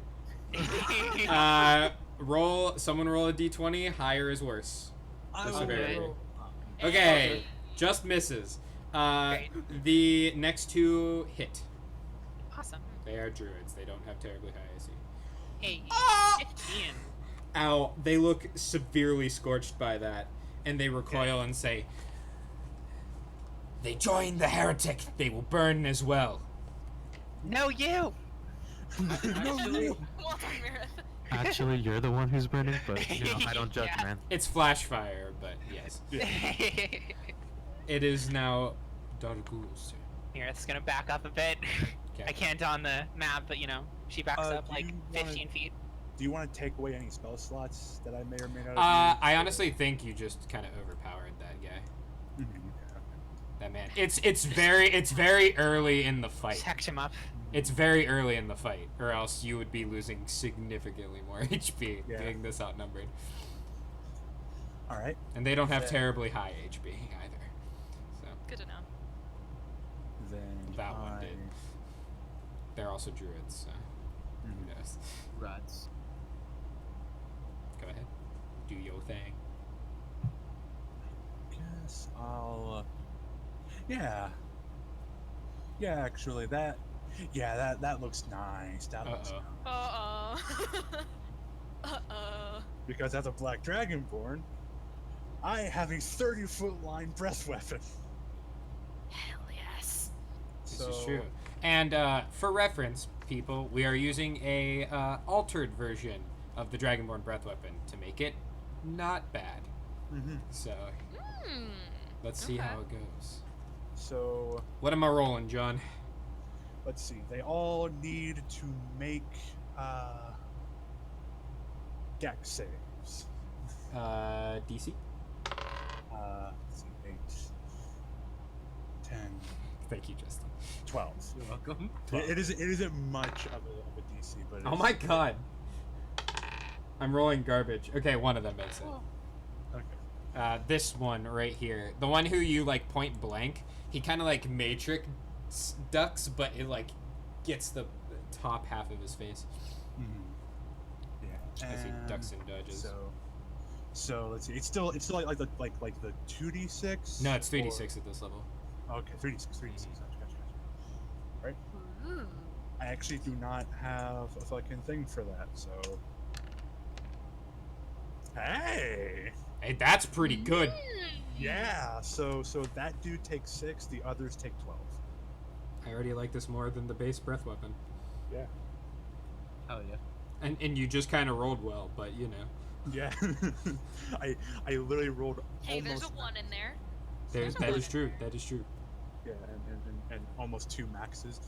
Someone roll a d20. Higher is worse. I The will severity. roll. Okay, just misses. Great. The next 2 hit. Awesome. They are druids. They don't have terribly high AC. Hey. Ah! 15. Ow, they look severely scorched by that, and they recoil and say, "They joined the heretic. They will burn as well." No, you. Actually, Well done, Meredith. Actually, you're the one who's burning, but you know, I don't judge, Yeah. man. It's flash fire, but yes. It is now Dargul's turn. Meredith's gonna back up a bit. Okay. I can't on the map, but you know, she backs up do like you wanna- 15 feet. Do you want to take away any spell slots that I may or may not have I used? honestly think you just kind of overpowered that guy. Mhm. That man. It's very early in the fight. Checked him up. It's very early in the fight, or else you would be losing significantly more HP Yeah. being this outnumbered. All right. And they don't have Yeah. terribly high HP either. So Good to know. Then That one did. they're also druids, so who Mhm. knows? rats. Go ahead. Do your thing. Guess I'll. Yeah. Yeah, actually, that. Yeah, that looks nice. That looks Uh-oh. nice. Uh-oh. Because as a Black Dragonborn, I have a 30-foot line breath weapon. Hell yes. This is true. And for reference, people, we are using a altered version of the Dragonborn breath weapon to make it not bad. Mm-hmm. So Hmm. let's see Okay. how it goes. So What am I rolling, John? let's see. They all need to make dex saves. DC. Let's see, 8, 10. Thank you, Justin. 12. You're welcome. It isn't much of a DC, but Oh my god. I'm rolling garbage. Okay, one of them makes it. Okay. This one right here. The one who you, like, point blank, he kind of, like, matrix ducks, but it, like, gets the top half of his face Yeah. as he ducks and dodges. So let's see. It's still like the 2d6. No, it's 3d6 at this level. Okay, 3d6. Gotcha. Right. Ooh. I actually do not have a fucking thing for that. So. Hey. Hey, that's pretty good. Yeah. So that dude takes 6. The others take 12. I already like this more than the base breath weapon. Yeah. Hell yeah. And you just kind of rolled well, but you know. Yeah. I literally rolled. Hey, there's a almost 1 in there. That is true. That is true. Yeah, and almost 2 maxes.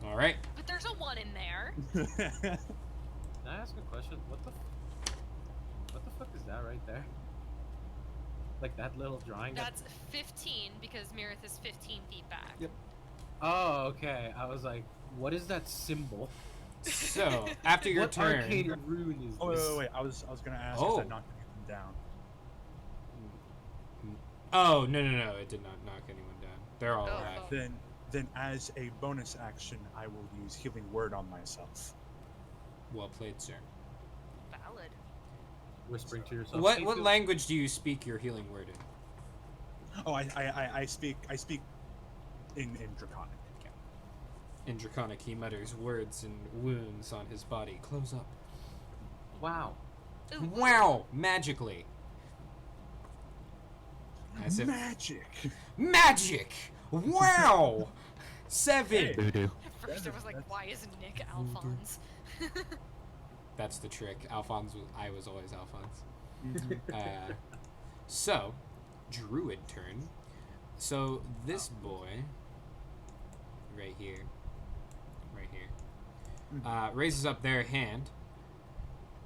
All right. But there's a 1 in there. Can I ask a question? What the fuck is that right there? Like that little drawing? That's 15 because Mirith is 15 feet back. Yep. Oh, okay. I was like, what is that symbol? So after your what turn, arcane rune is Oh this? wait. I was gonna ask Oh. if that knocked anything down. oh no, it did not knock anyone down. They're all Oh, alive. oh. Then as a bonus action, I will use healing word on myself. Well played, sir. Valid. Whispering to yourself. What "Hey, what Phil." language do you speak your healing word in? Oh, I speak in Draconic. In Draconic, he mutters words and wounds on his body. Close up. Wow. Ooh, Wow! Magically. As if Magic. magic. Wow. 7. Hey. Voodoo. At first I was like, why isn't Nick Alphonse? That's the trick. I was always Alphonse. Mhm. So, druid turn. So this boy, right here, raises up their hand,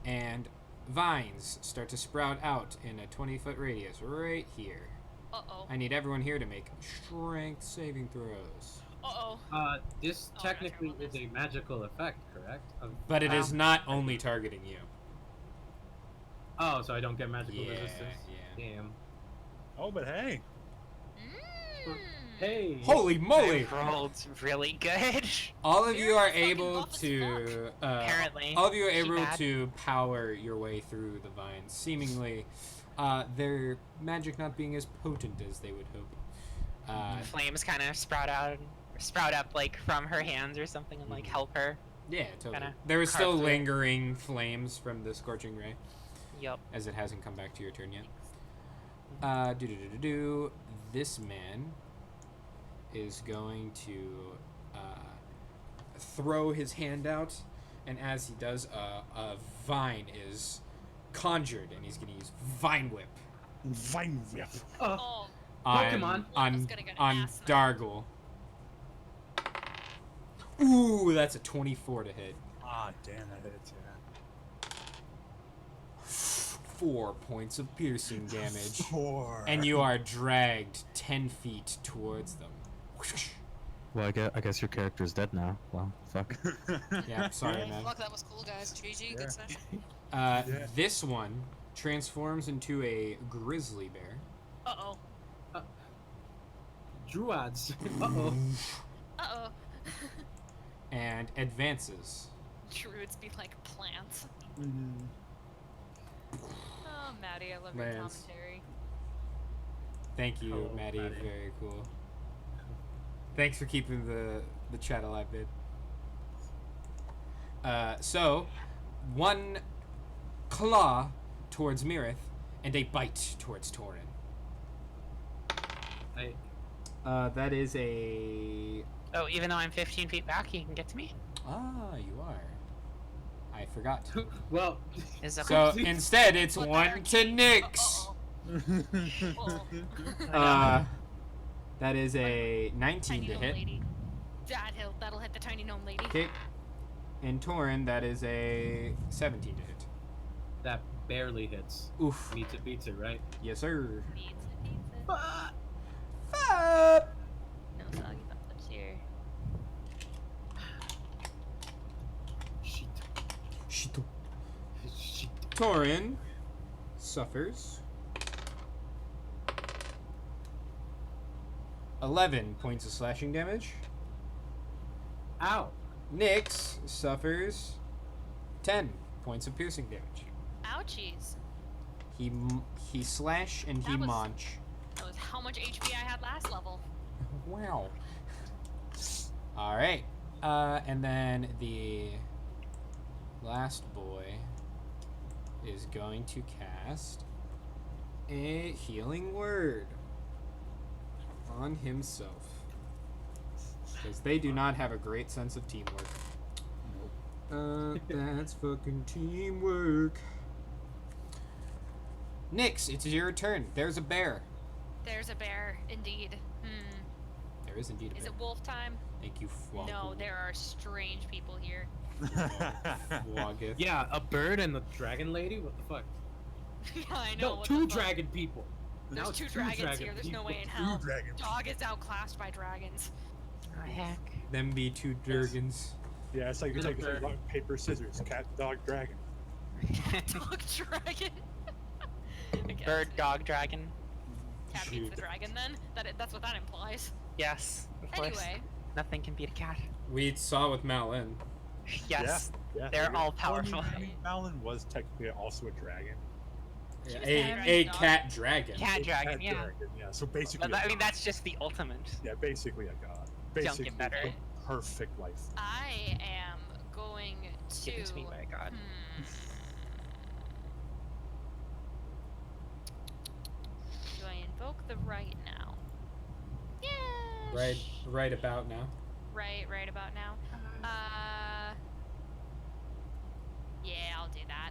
and vines start to sprout out in a 20-foot radius right here. Uh-oh. I need everyone here to make strength saving throws. Uh-oh. This Oh, I got technically terrible is a magical effect, correct? But it is not only targeting you. Oh, so I don't get magical Yeah, resistance. yeah. Damn. Oh, but hey. Mm. Hey. Holy moly! I rolled really good. All of you You're are fucking able buff as to Apparently. all of you are She able bad. to power your way through the vines, seemingly their magic not being as potent as they would hope. Flames kind of sprout up like from her hands or something and like help her. Yeah, totally. Kinda There is still carve through. lingering flames from the scorching ray, Yup. as it hasn't come back to your turn yet. This man is going to throw his hand out, and as he does, a vine is conjured, and he's going to use Vine Whip Vine whip. Oh. Pokemon. One was on gonna get an on ass smack. Dargle. Ooh, that's a 24 to hit. Ah, damn, that hits, yeah. 4 points of piercing damage. 4. And you are dragged 10 feet towards them. Well, I guess your character is dead now. Well, fuck. Yeah, sorry, man. Fuck, that was cool, guys. GG, Yeah. good session. Yeah. This one transforms into a grizzly bear. Uh-oh. Druids. Uh-oh. Uh-oh. And advances. Druids be like plants. Mhm. Oh, Maddie, I love your Lands. commentary. Thank you, Hello, Maddie. Maddie. Very cool. Thanks for keeping the chat alive, babe. So, one claw towards Mirith, and a bite towards Torin. That is a... Oh, even though I'm 15 feet back, he can get to me. Ah, you are. I forgot. Well, Is okay. So instead, it's But one to Nyx. Uh-oh. That is a 19 Tiny to gnome hit. lady. That'll hit the tiny gnome lady. Okay. And Torin, that is a 17 to hit. that barely hits. Oof. Beats it, right? Yes, sir. Beats it. Fuck. No soggy buttons here. Shito. Torin suffers 11 points of slashing damage. Ow. Nyx suffers 10 points of piercing damage. Ouchies. He slash and he That was- munch. That was how much HP I had last level. Wow. All right. And then the last boy is going to cast a healing word on himself. Because they do not have a great sense of teamwork. That's fucking teamwork. Nyx, it's your turn. There's a bear. There's a bear, indeed. There is indeed a bear. Is it wolf time? Thank you, Flog. No, there are strange people here. Flogith. Yeah, a bird and the dragon lady? What the fuck? Yeah, I know. No, what two the fuck? dragon people. There's Now it's two dragons dragon here. There's no people. way in hell. dragon Dog is outclassed by dragons. Oh, heck. Them be two dragons. Yeah, it's like you Little take bird. rock, paper, scissors, cat, dog, dragon. Dog dragon. I guess. Bird, dog, dragon. Cat beats the dragon then? That's what that implies. Yes, of course. Anyway, Nothing can beat a cat. We saw with Malin. Yes. Yeah, They're all Well, powerful. I mean, Malin was technically also a dragon. She was A a cat dragon dragon. Cat dragon, Cat yeah. dragon, yeah. So basically, I mean, that's just the ultimate. yeah, basically a god. Don't Basically, get better. the perfect life. I am going to. Given to me by God. Do I invoke the right now? Yeah. Right about now. Right about now. Yeah, I'll do that.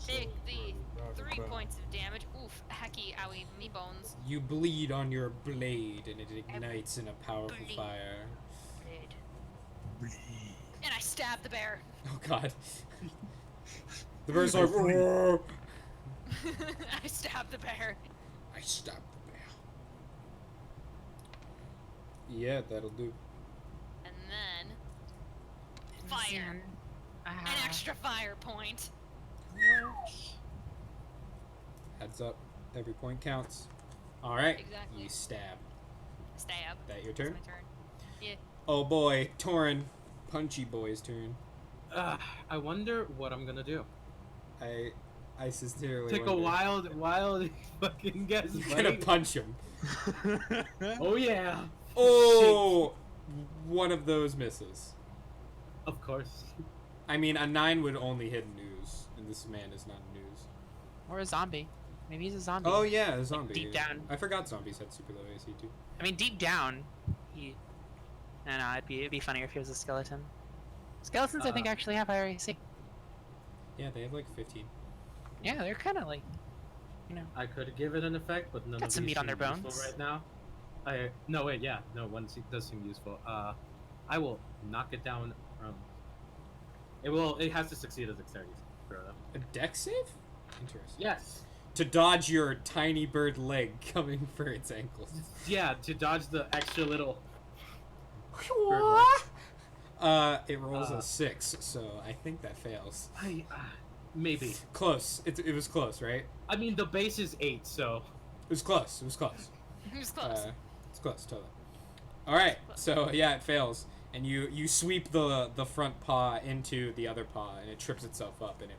Take the 3 points of damage. Oof, hecky, owie, me bones. You bleed on your blade and it ignites in a powerful bleed. fire. Blade. And I stab the bear. Oh god. The bird's like, "Roar." I stab the bear. I stopped the bear. Yeah, that'll do. And then fire. An Ah. extra fire point. Heads up. Every point counts. Alright. Exactly. You stab. Stab. That your It's turn? my turn. Yeah. Oh boy. Torin. Punchy boy's turn. I wonder what I'm gonna do. I sincerely Take a wonder. wild fucking guess. You're gonna buddy. punch him. Oh yeah. Oh! One of those misses. Of course. I mean, a 9 would only hit news, and this man is not news. Or a zombie. Maybe he's a zombie. Oh yeah, a zombie. deep down. I forgot zombies had super low AC too. I mean, deep down, he. I don't know. It'd be funnier if he was a skeleton. Skeletons, I think, actually have higher AC. Yeah, they have like 15. Yeah, they're kind of like, you know. I could give it an effect, but none Got of some these meat on seem their useful bones. right now. No wait, yeah, no one does seem useful. I will knock it down from. It has to succeed a dexterity throw though. A dex save? Interesting. Yes. To dodge your tiny bird leg coming for its ankles. Yeah, to dodge the extra little. It rolls a 6, so I think that fails. Maybe. Close. It was close, right? I mean, the base is 8, so. It was close. It was close. It was close. It's close, totally. All right, so yeah, it fails, and you sweep the front paw into the other paw, and it trips itself up, and it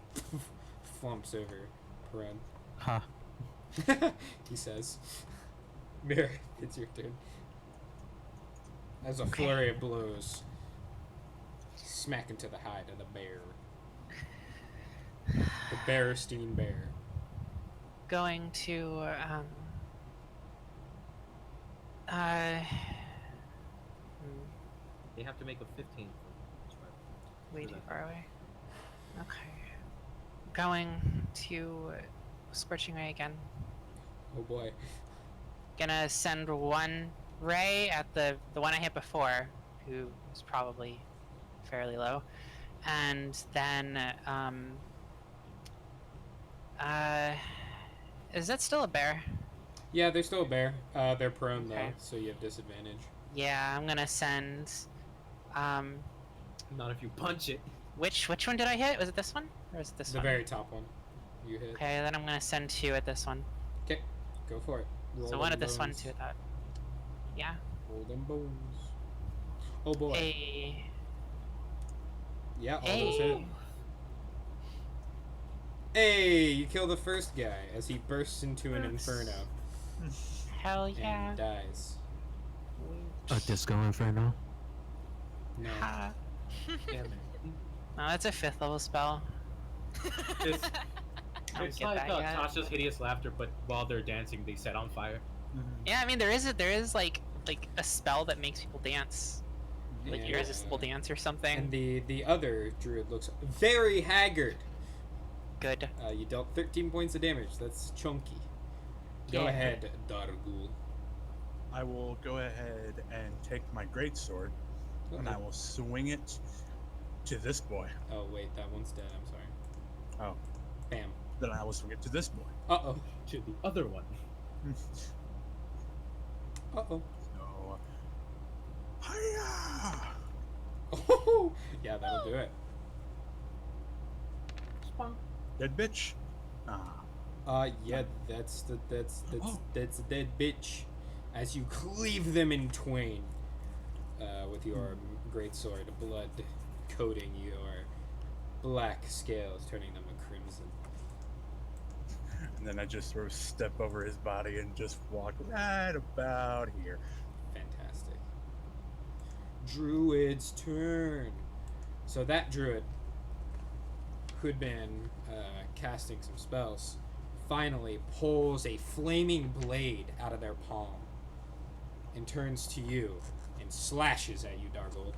flumps over Perun. Huh. He says, "Mirror, it's your turn." As a flurry of blows smack into the hide of the bear, the Bearstein bear. Going to They have to make a 15. way too far away. Okay. Going to Scorching Ray again. Oh boy. Gonna send one ray at the one I hit before, who was probably fairly low, and then is that still a bear? Yeah, they're still a bear. They're prone though, Okay. so you have disadvantage. Yeah, I'm gonna send Not if you punch it. Which one did I hit? Was it this one? Or was it this The one? very top one. You hit. Okay, then I'm gonna send 2 at this one. Okay, go for it. Roll So 1 them at this one, bones. 2 at that. Yeah. Roll them bones. Oh boy. Hey. Yeah, all Hey. those hit. Hey, you kill the first guy as he bursts into an inferno Hell yeah. and dies. A disco inferno. No. Ha. Damn it. No, that's a 5th level spell. It's, I don't it's get like that yet. Tasha's hideous laughter, but while they're dancing, they set on fire. Yeah, I mean there is like a spell that makes people dance, like And, irresistible dance or something. And the other druid looks very haggard. Good. You dealt 13 points of damage. That's chunky. Go Yeah. ahead, Dargul. I will go ahead and take my greatsword, and I will swing it to this boy. Oh wait, that one's dead. I'm sorry. Oh. Bam. Then I will swing it to this boy. Uh-oh. To the other one. Uh-oh. So, hiya! Oh, yeah, that'll do it. Dead bitch. Yeah, that's Oh. a dead bitch. As you cleave them in twain, with your greatsword, blood coating your black scales, turning them a crimson. And then I just sort of step over his body and just walk right about here. Fantastic. Druid's turn. So that druid, who'd been casting some spells, finally pulls a flaming blade out of their palm and turns to you and slashes at you, Dargold.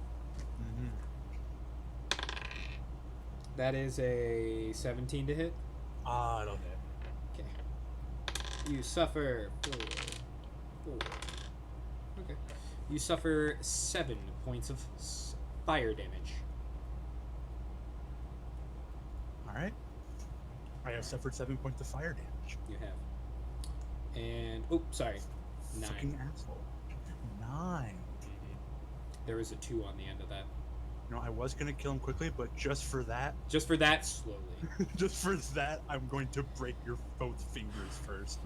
That is a 17 to hit. I don't know. Okay. You suffer 4. Okay. You suffer 7 points of fire damage. Alright. I have suffered 7 points of fire damage. You have. And, oh, sorry. 9. Fucking asshole. 9. There was a 2 on the end of that. You know, I was gonna kill him quickly, but just for that, Just for that, slowly. just for that, I'm going to break your both fingers first.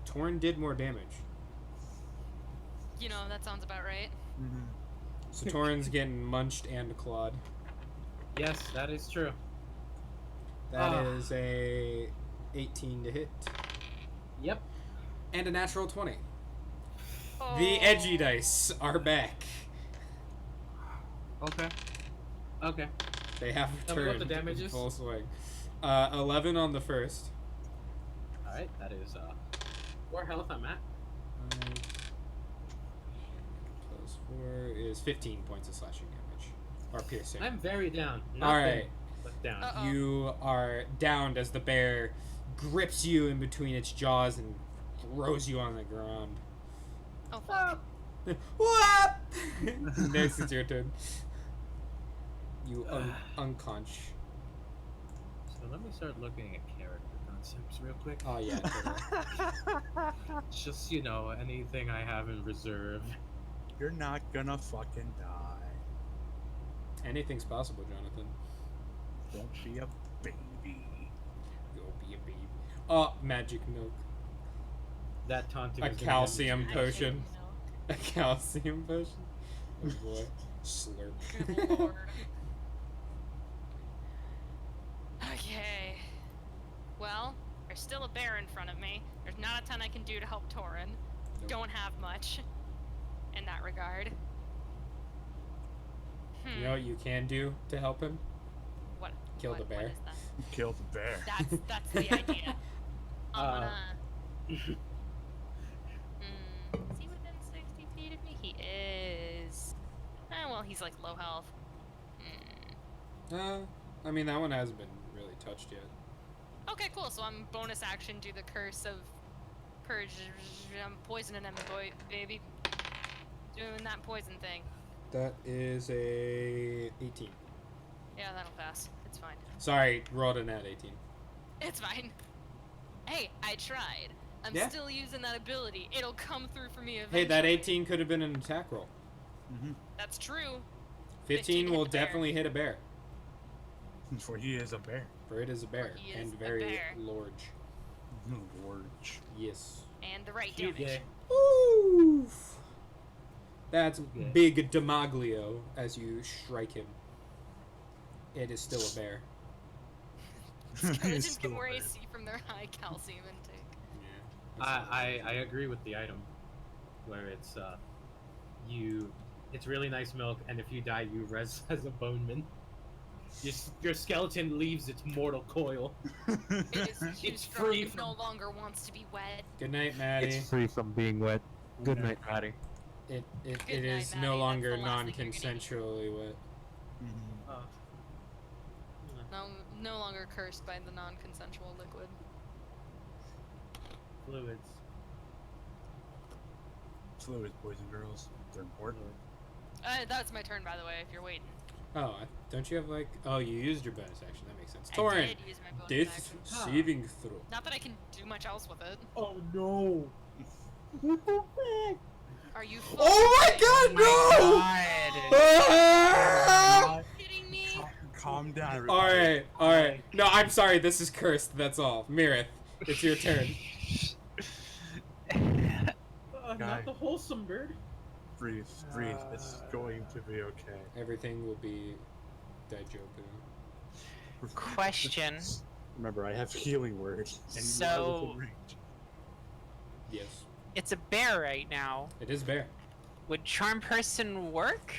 Torn did more damage. You know, that sounds about right. So Torn's getting munched and clawed. Yes, that is true. That is a 18 to hit. Yep. And a natural 20. Oh. The edgy dice are back. Okay. Okay. They have Tell me what returned the damage in is. full swing. 11 on the first. Alright, that is 4 health I'm at. 5 plus 4 is 15 points of slashing damage. Or piercing. I'm very down. Not Alright. big, but down. Uh-oh. You are downed as the bear grips you in between its jaws and throws you on the ground. Oh fuck. What? Next, it's your turn. You unconch. So let me start looking at character concepts real quick. Oh yeah. Totally. Just, you know, anything I have in reserve. You're not gonna fucking die. Anything's possible, Jonathan. Don't be a baby. Go be a baby. Oh, magic milk. That taunting A is gonna calcium I potion. know. A calcium potion. Oh boy. Slurp. Good lord. Okay. Well, there's still a bear in front of me. There's not a ton I can do to help Torin. Nope. Don't have much in that regard. You know what you can do to help him? What? Kill the what bear. is that? Kill the bear. That's the idea. I'm gonna. Is he within 60 feet of me? He is. Well, he's like low health. I mean, that one hasn't been really touched yet. Okay, cool. So I'm bonus action do the curse of purge. I'm poisoning him, boy, baby. Doing that poison thing. That is a 18. Yeah, that'll pass. It's fine. Sorry, rolled a nat 18. It's fine. Hey, I tried. I'm Yeah. still using that ability. It'll come through for me eventually. Hey, that 18 could have been an attack roll. Mm-hmm. That's true. 15 hit will the bear. definitely hit a bear. For he is a bear. For it is a bear. he is And a very bear. large. Large. Yes. And the right Cute damage. gay. Oof. That's Okay. big Demaglio as you strike him. It is still a bear. Skeletons get Still more a bear. AC from their high calcium intake. Yeah. I agree with the item, where it's it's really nice milk, and if you die, you res as a boneman. Your skeleton leaves its mortal coil. It is too It's strong. free It no from- longer wants to be wed. Good night, Maddie. Free from being wet. Good Yeah. night, Maddie. It Good is night, Maddie. no That's longer the last thing you're gonna eat. non-consensually wet. Mhm. No longer cursed by the non-consensual liquid. Fluids. Fluids, boys and girls. They're important. That's my turn, by the way. If you're waiting. Oh, don't you have like? Oh, you used your bonus action. That makes sense. I Torin, did use my bonus death action. saving throw. Not that I can do much else with it. Oh no! Are you? Oh my God, no! God. Kidding me? Calm down, All everybody. right, all right. No, I'm sorry. This is cursed. That's all. Mirith, it's your turn. Guy. Not the wholesome bird. Breathe, breathe. It's going to be okay. Everything will be Daijobu. Question. Remember, I have healing word. And you are So- within range. Yes, It's a bear right now. it is bear. Would Charm Person work?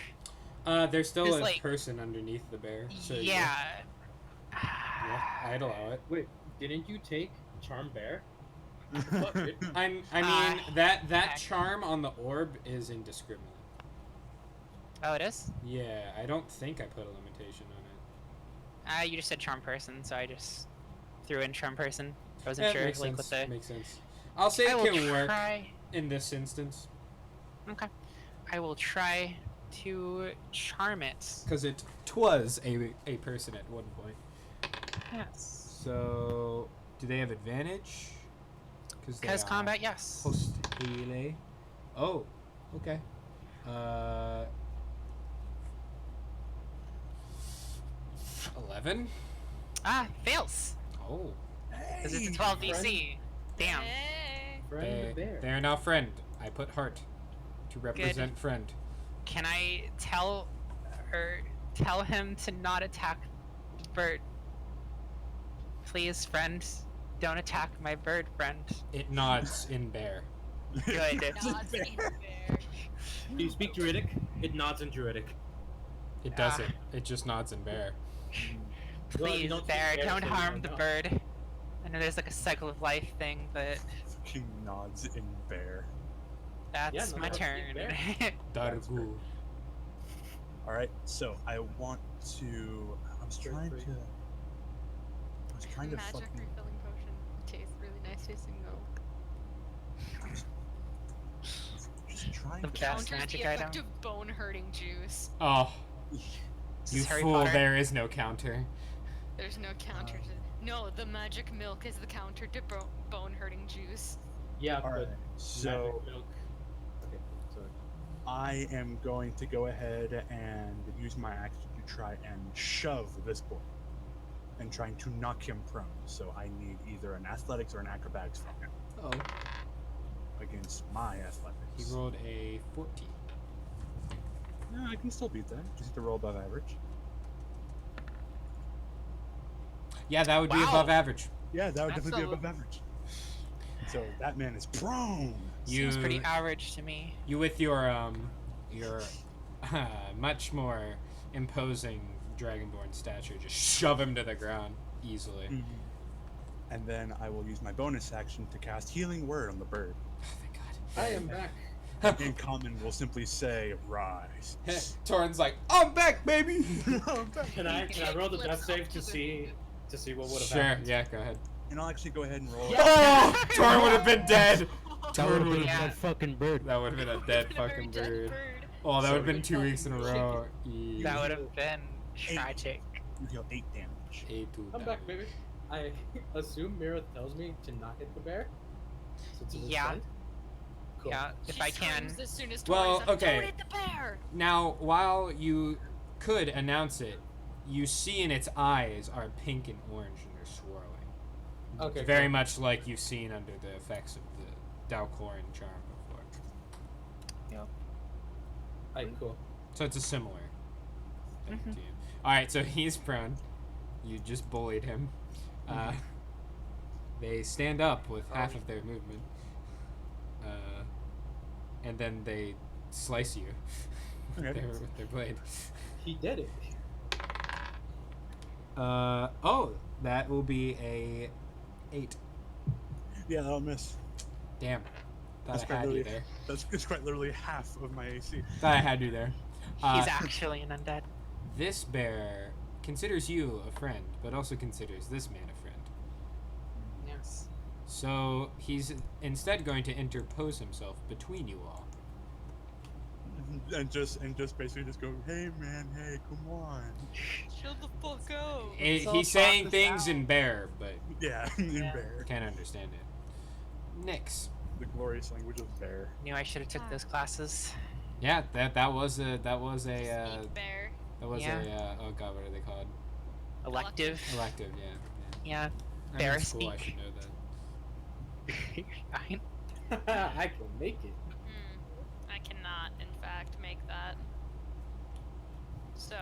There's still There's, a like- person underneath the bear. So Yeah. yeah, I'd allow it. Wait, didn't you take Charm Bear? Fuck, dude. I mean Ah, that okay. charm on the orb is indiscriminate. Oh, it is? Yeah, I don't think I put a limitation on it. You just said Charm Person, so I just threw in Charm Person. I wasn't Yeah, sure, makes like, sense. what the... Makes sense. I'll say I it will can work try... in this instance Okay. I will try to charm it. because it was a person at one point. Yes. So, do they have advantage? Because combat, yes. Post melee. Oh, okay. 11. Fails. Oh, Because it's a 12 DC. Damn. Hey. Friend bear. they are now friend. I put heart to represent friend. Can I tell him to not attack bird? Please, friend, don't attack my bird friend. It nods in bear. Good. Nods in bear. Do you speak Druidic? It nods in Druidic. It Ah. doesn't. It just nods in bear. Well, you Please, don't bear, speak bear, don't so you harm don't the know. bird. I know there's like a cycle of life thing, but Fucking nods in bear. that's no, my that's turn. Dargu. Alright, so I want to. I was Straight trying free. to. I was trying to Magic fucking. refilling potion. Tastes really nice tasting milk. Just trying The to. best Counters magic the item. effect of bone hurting juice. Oh, This you is Harry fool! Potter. There is no counter. There's no counter to. No, the magic milk is the counter to bone hurting juice. Yeah, Alright, but so magic milk. Okay, sorry. I am going to go ahead and use my action to try and shove this boy. And trying to knock him prone. So I need either an athletics or an acrobatics from him Oh, against my he athletics. rolled a 14. No, I can still beat that. Just have to roll above average. Yeah, that would be Wow. above average. Yeah, that would That's definitely be a- above average. So that man is prone. Seems pretty average to me. You with your much more imposing dragonborn stature, just shove him to the ground easily. Mm-hmm. And then I will use my bonus action to cast Healing Word on the bird. Oh, thank I am back. God. In common, we'll simply say, "Rise." Torin's like, I'm back, baby. Can I roll the death save to see what would have Sure, happened? yeah, go ahead. And I'll actually go ahead and roll. Oh, Torin would have been dead. That would have been Yeah. a dead fucking bird. That would have been a dead fucking bird. Oh, that So would have been we- 2 weeks in a row. That would have been tragic. You deal 8 damage. I'm back, baby. I assume Mira tells me to not hit the bear. Since it was Yeah. friend. Cool. Yeah, if She I can. screams as soon as Well, Tori's like, okay. Don't hit the bear! Now, while you could announce it, you see in its eyes are pink and orange and they're swirling. Okay. Very cool. much like you've seen under the effects of the Dalcorin charm before. Yep. Alright, cool. So it's a similar thing to you. Alright, so he's prone. You just bullied him. They stand up with half of their movement. And then they slice you Okay. with their blade. He did it. Oh, that will be a 8. Yeah, I'll miss. Damn. That's Thought I quite had you literally, there. it's quite literally half of my AC. Thought I had you there. He's actually an undead. This bear considers you a friend, but also considers this man a friend. Yes. So he's instead going to interpose himself between you all. And just basically just go, hey man, hey, come on. Chill the fuck out. He's saying things in bear, but Yeah, in Yeah. bear. can't understand it. Nyx. The glorious language of bear. Knew I should have took those classes. Yeah, that was a Speak bear. Yeah. oh god, what are they called? Elective. Elective, yeah. Yeah. I'm Bear in school, I speak. should know that. I can make it. I cannot, in fact, make that. So,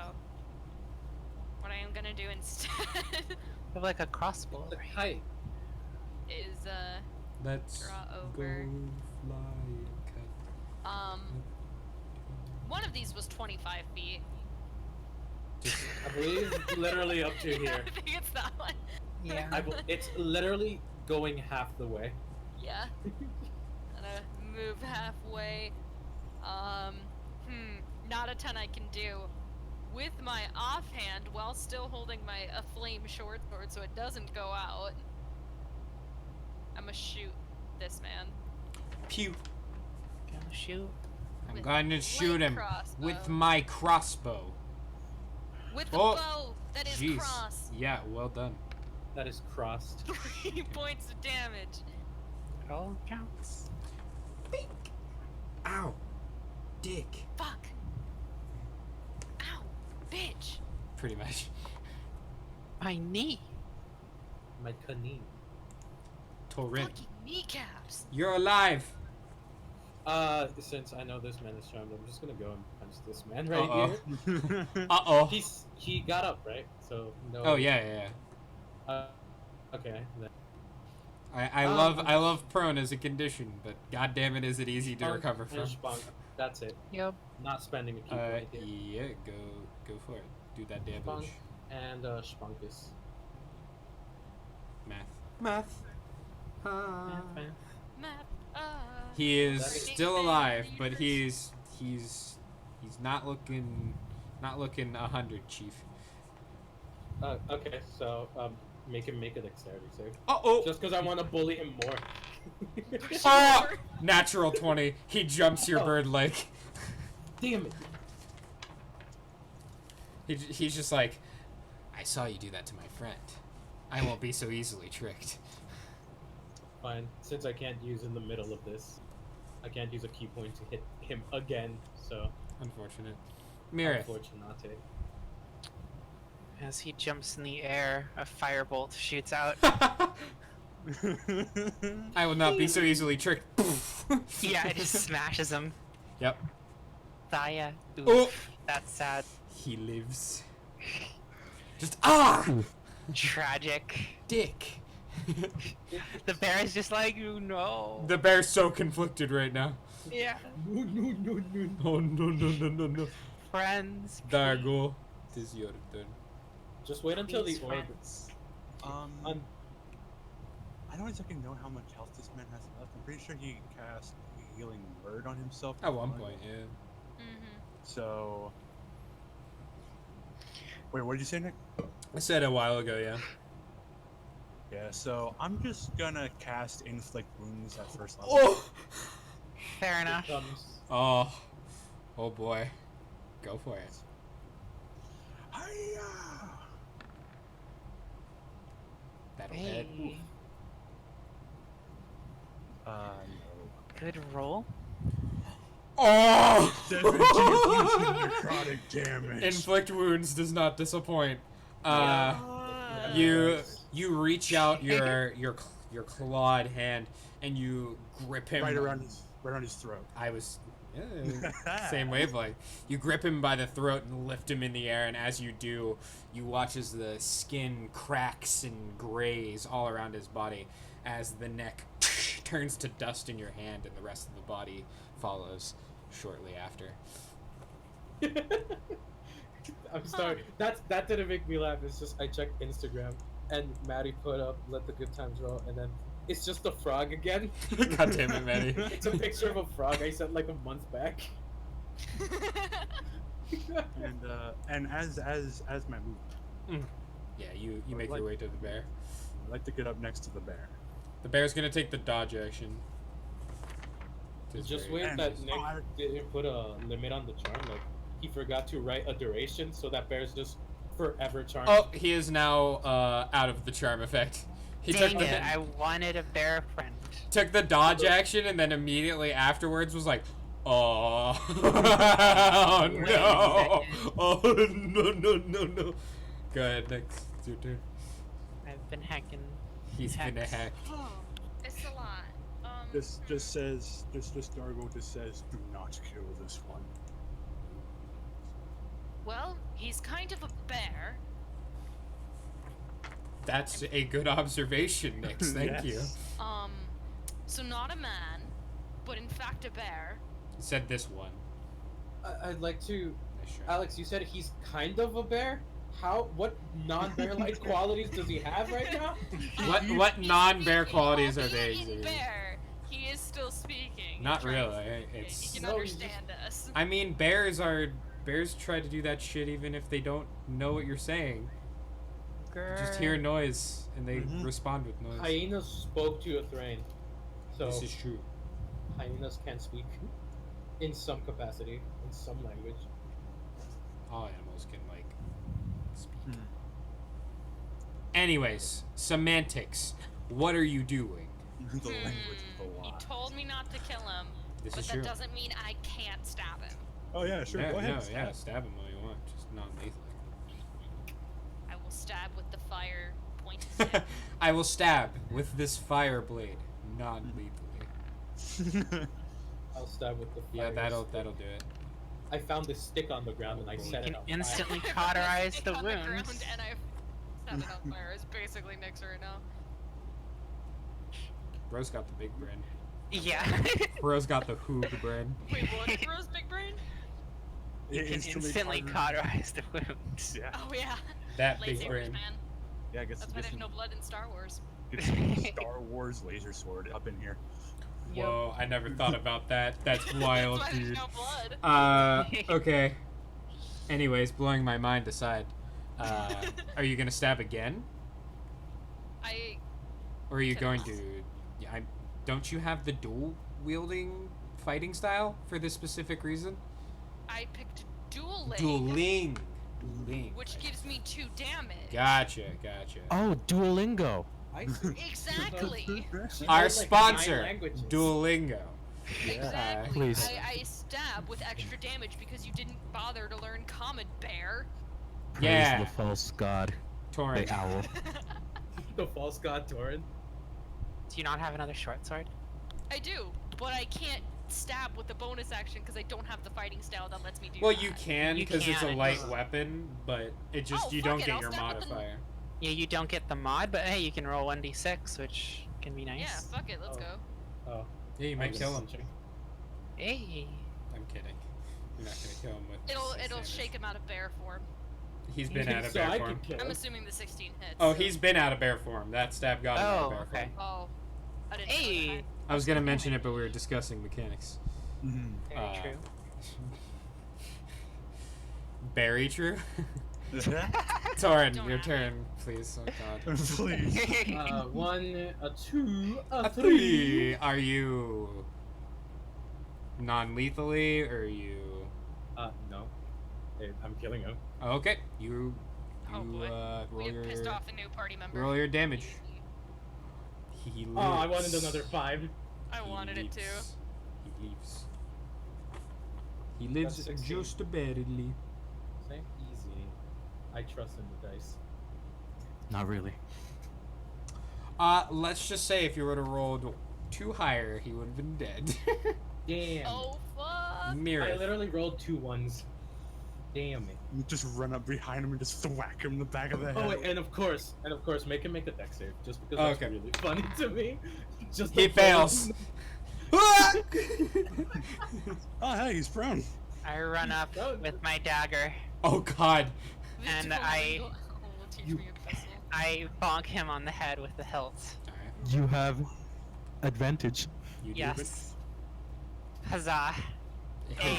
what I am gonna do instead Have like a crossbow. The Right? kite. is Let's Draw go over. fly a kite. one of these was 25 feet. I believe it's literally up to here. I think it's that one. Yeah. It's literally going half the way. Yeah. Gonna move halfway. Not a ton I can do. With my offhand, while still holding my a flame short sword so it doesn't go out, I'ma shoot this man. Pew. Gonna shoot. I'm With going to light shoot him crossbow. with my crossbow. With the Oh, bow that is Jeez. crossed. Yeah, well done. That is crossed. 3 points of damage. It all counts. Ow. Dick. Fuck. Ow. Bitch. Pretty much. My knee. My knee. Torrent. Fucking kneecaps. You're alive. Since I know this man is charmed, I'm just gonna go and punch this man right Uh-oh. here. Uh-oh. He got up, right? So no. Oh, yeah. Okay. Then. I love prone as a condition, but god damn it, is it easy to Spunk recover and from. Spunk. That's it. Yep. Not spending a key point here. Yeah, go for it. Do that damage. Spunk and Spunkus. Math. Map. He is That is- still alive, but he's not looking 100, Chief. Okay, so make him make a dexterity save. Uh-oh! Just because I want to bully him more. Oh! Natural 20. He jumps your bird leg. Damn it! He's just like, I saw you do that to my friend. I won't be so easily tricked. Fine. Since I can't use in the middle of this, I can't use a key point to hit him again. So Unfortunate. Mirith. unfortunate. As he jumps in the air, a firebolt shoots out. I will not be so easily tricked. Yeah, it just smashes him. Yep. Thaya. Oof. Oh. That's sad. He lives. Just Tragic. dick. The bear is just like, oh no. The bear's so conflicted right now. Yeah. No. Oh no. Friends. Dargo, it is your turn. Just wait until the Please, orb. friends. I don't exactly know how much health this man has left. I'm pretty sure he cast healing word on himself. At one before. point, yeah. So, wait, what did you say, Nick? I said a while ago, yeah. Yeah, so I'm just gonna cast inflict wounds at first level. Oh! Fair enough. Comes. Oh boy. Go for it. Hiya! That'll hit. Hey. No. Good roll. Oh! 17 points of necrotic damage. Inflict wounds does not disappoint. Yeah. You reach out your clawed hand and you grip him right around his throat. I was same wavelength. You grip him by the throat and lift him in the air, and as you do, you watch as the skin cracks and grays all around his body as the neck turns to dust in your hand and the rest of the body follows shortly after. I'm sorry. That didn't make me laugh. It's just I checked Instagram and Maddie put up "Let the Good Times Roll" and then it's just a frog again. God damn it, Manny. It's a picture of a frog I sent like a month back. And as my move, Yeah, you make your way to the bear. I'd like to get up next to the bear. The bear's gonna take the dodge action. Just very- wait And- that Nick didn't put a limit on the charm. Like he forgot to write a duration, so that bear's just forever charmed. Oh, he is now out of the charm effect. He Dang took the it, I wanted a bear friend. took the dodge action and then immediately afterwards was like, oh, oh no, oh no. Go ahead, next. It's your turn. I've been hacking. He's been a hacks. hack. It's a lot. Just Dargo just says, "Do not kill this one." Well, he's kind of a bear. That's a good observation, Nix. Thank you. Yes. So not a man, but in fact a bear. He said this one. I'd like to. Nice try. Alex, you said he's kind of a bear. What non-bear-like qualities does he have right now? What non-bear Speaking, qualities are albeit they in exhibiting? bear, he is still speaking. Not He's trying to really. communicate. It's- He No, can he's just- understand us. I mean, bears try to do that shit even if they don't know what you're saying. They just hear noise and they Mhm. respond with noise. Hyenas spoke to a thrain, so This is true. hyenas can speak in some capacity, in some language. All animals can like speak. Hmm. Anyways, semantics. What are you doing? The language of the He law. told me not to kill him, This but is that true. doesn't mean I can't stab him. Oh yeah, sure. Yeah, Go ahead. no, stab. yeah, stab him all you want, just non-lethally. I will stab with the fire pointy stick. I will stab with this fire blade, non-lethally. I'll stab with the fire. Yeah, that'll stick. do it. I found this stick on the ground and I You set can it on instantly I cauterize stick the on ground wounds. and I stab it on fire. It's basically Nick's right now. Bro's got the big brain. Yeah. Bro's got the hoog brain. Wait, what is Rose Big Brain? You can instantly cauterize the wounds. Yeah. Oh yeah. That big Lightsabers, brain. man. Yeah, I guess That's why there's no blood in Star Wars. get some Star Wars laser sword up in here. Whoa, I never thought about that. That's wild, That's why there's dude. no blood. Okay. Anyways, blowing my mind aside. Are you gonna stab again? Or are you Could going also. to... Yeah, don't you have the dual wielding fighting style for this specific reason? I picked dueling, Dueling. which gives me 2 damage. Gotcha. Oh, Duolingo. I see. Exactly. She Our knows, like, 9 sponsor, languages. Duolingo. Exactly. Please. I stab with extra damage because you didn't bother to learn Common Bear. Praise Yeah. the false god, Torrent. the owl. The false god Torin. Do you not have another short sword? I do, but I can't stab with the bonus action because I don't have the fighting style that lets me do Well, that. you can You because it's a can. light weapon, but it just Oh, you fuck don't it, get I'll your stab with the- modifier. Yeah, you don't get the mod, but hey, you can roll 1d6, which can be nice. Yeah, fuck it, let's Oh. go. Oh, Yeah, you I might was kill him. checking. Hey. I'm kidding. You're not gonna kill him with. It'll 6 damage. shake him out of bear form. He's been out of so bear I form. can kill I'm him. assuming the 16 hits. Oh, so- he's been out of bear form. That stab got him out of Oh, bear okay. form. Oh, I didn't know Hey. that. I was gonna mention it, but we were discussing mechanics. Mhm. Very true. Very true. Torin, Don't your ask. turn, please. Oh God. Please. 1, a 2, a A 3. 3. Are you non-lethally, or are you? No. I'm killing him. Okay, you. Oh, boy. Roll We your have pissed off a new party member. roll your damage. He leaves. Oh, I wanted another 5. I wanted it too. He leaves. He lives That's 16. just barely. Same easy. I trust in the dice. Not really. Let's just say if you would have rolled 2 higher, he would have been dead. Damn. Oh fuck! I Mirith. literally rolled 2 1s. Damn it. You just run up behind him and just thwack him in the back of the head. Oh wait, and of course, make him make a dex save, just because that's Okay. really funny to me. Just He the fails. Oh, hey, he's prone. I run up Oh. with my dagger. Oh god. And I bonk him on the head with the hilt. Alright. You have advantage. You do Yes. Huzzah. it. Hey.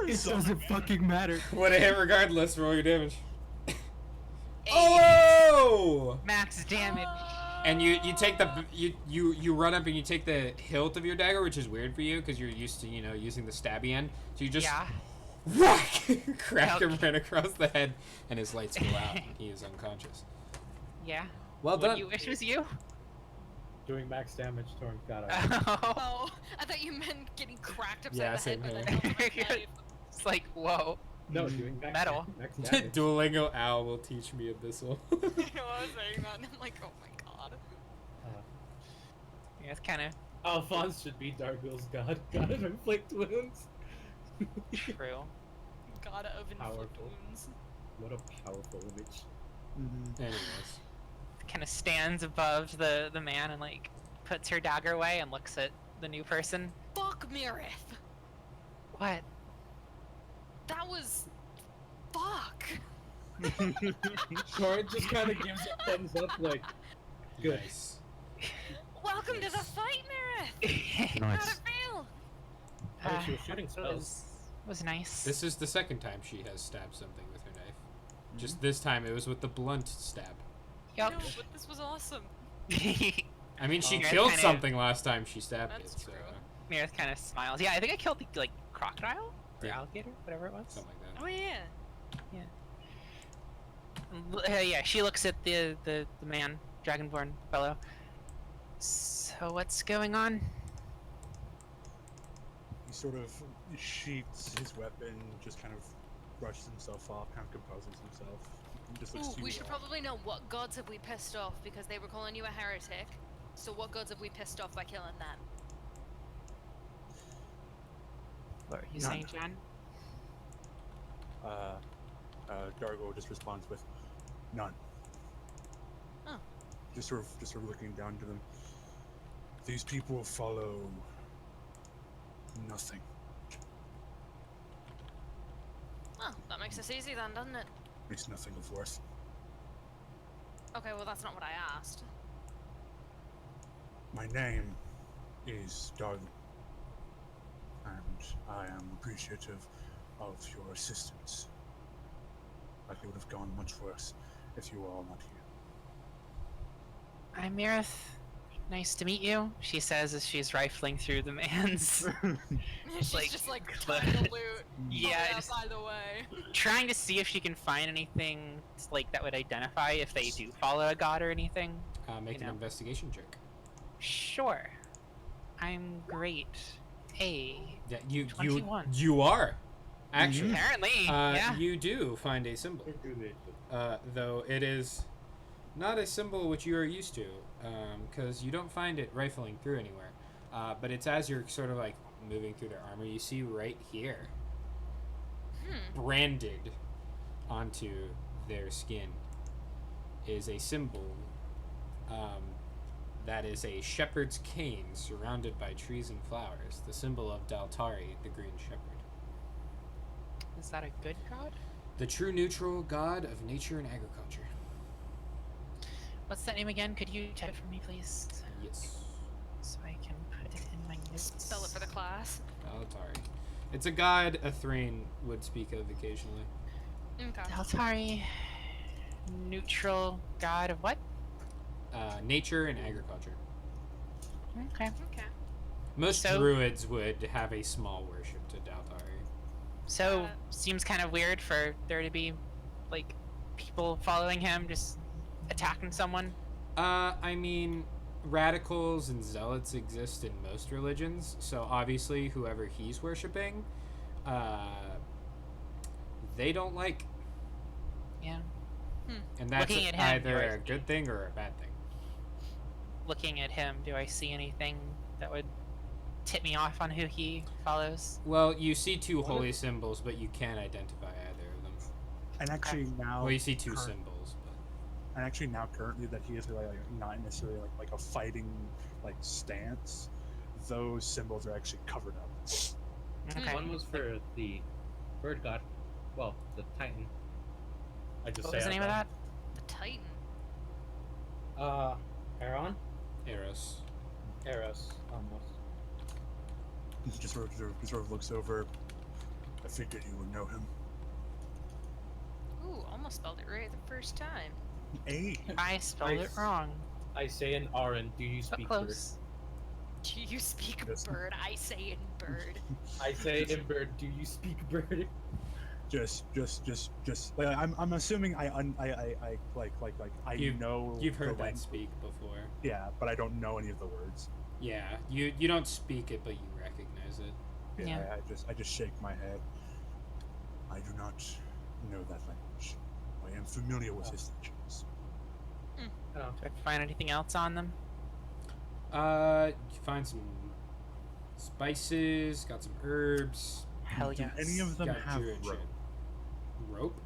It doesn't fucking matter. What a hit regardless, roll your damage. Hey. Oh! Max damage. And you take the you run up and you take the hilt of your dagger, which is weird for you because you're used to using the stabby end. So you just Yeah. whack, crack him right across the head, and his lights go out. And he is unconscious. Yeah. Well What done. you wish was you? Doing max damage to him. God, Oh, I thought you meant getting cracked upside Yeah, the same head here. with a hilt of a knife. It's like, whoa. no, doing max, Metal. max damage. Duolingo Owl will teach me abyssal. I know, I was saying that, and I'm like, oh my god. Yeah, it's kind of Alphonse should be Dargul's god. God of inflict wounds. true. God of inflict Powerful. wounds. What a powerful image. Anyways, Kind of stands above the man and like puts her dagger away and looks at the new person. Fuck Mirith. What? That was. Fuck. Corin just kind of gives a thumbs up, like, good. nice. Welcome to the fight, Mirith. How'd Nice. it feel? Oh, she was shooting it spells. was nice. This is the second time she has stabbed something with her knife. Just this time it was with the blunt stab. Yup. No, but this was awesome. I mean, she Yeah, killed kinda- something last time she stabbed That's it, so true. Mirith kind of smiles. Yeah, I think I killed the like crocodile or Yeah. alligator, whatever it was. something like that. Oh yeah. Yeah, she looks at the man, dragonborn fellow. So what's going on? He sort of sheaths his weapon, just kind of brushes himself off, kind of composes himself. And just looks Ooh, to we you should all. probably know what gods have we pissed off because they were calling you a heretic. So what gods have we pissed off by killing them? What were you None. saying, John? Dargo just responds with, "None." Oh. Just sort of looking down to them. These people follow nothing. Oh, that makes us easy then, doesn't it? It's nothing of worth. Okay, well that's not what I asked. My name is Dargo, and I am appreciative of your assistance. Likely would have gone much worse if you were all not here. I'm Mirith. Nice to meet you, she says as she's rifling through the man's. She's Like, just like clip. trying to loot. Yeah, Oh, just by the way. trying to see if she can find anything like that would identify if they do follow a god or anything. Make You an know. investigation check. Sure. I'm great. Hey. Yeah, 21. you are. Actually, Apparently, yeah. you do find a symbol. Though it is not a symbol which you are used to, because you don't find it rifling through anywhere. But it's as you're sort of like moving through their armor, you see right here, branded onto their skin, is a symbol that is a shepherd's cane surrounded by trees and flowers, the symbol of Daltari, the Green Shepherd. Is that a good god? The true neutral god of nature and agriculture. What's that name again? Could you type for me, please? Yes. So I can put it in my notes. Spell it for the class. Daltari. It's a god a Thrain would speak of occasionally. Okay. Daltari, neutral god of what? Nature and agriculture. Okay. Okay. Most So- druids would have a small worship to Daltari. So, seems kind of weird for there to be, like, people following him, just attacking someone. I mean, radicals and zealots exist in most religions, so obviously whoever he's worshipping they don't like, Yeah. and that's Looking at him, either do I a good thing or a bad thing. Looking at him, do I see anything that would tip me off on who he follows? Well, you see two One of holy the- symbols, but you can't identify either of them. And actually now, Well, you see two cur- symbols, but and actually now currently that he is like not necessarily like a fighting like stance, those symbols are actually covered up. Okay. One was for the bird god. Well, the Titan. I just What say was the out name of loud. that? The Titan. Aaron? Eros. Eros, almost. He just sort of looks over. I figured you would know him. Ooh, almost spelled it right the first time. Hey, I spelled it Nice. wrong. I say in Aaron, do you But speak bird? close. Do you speak Yes. bird? I say in bird. I say in bird, do you speak bird? just like I'm assuming I You've- know You've the heard that language. speak before. Yeah, but I don't know any of the words. Yeah, you don't speak it, but you recognize it. Yeah, I just shake my head. I do not know that language. I am familiar with his teachings. Oh, Do I find anything else on them? You find some spices, got some herbs, Hell Do yes. any of them got have druid shit. rope? Rope?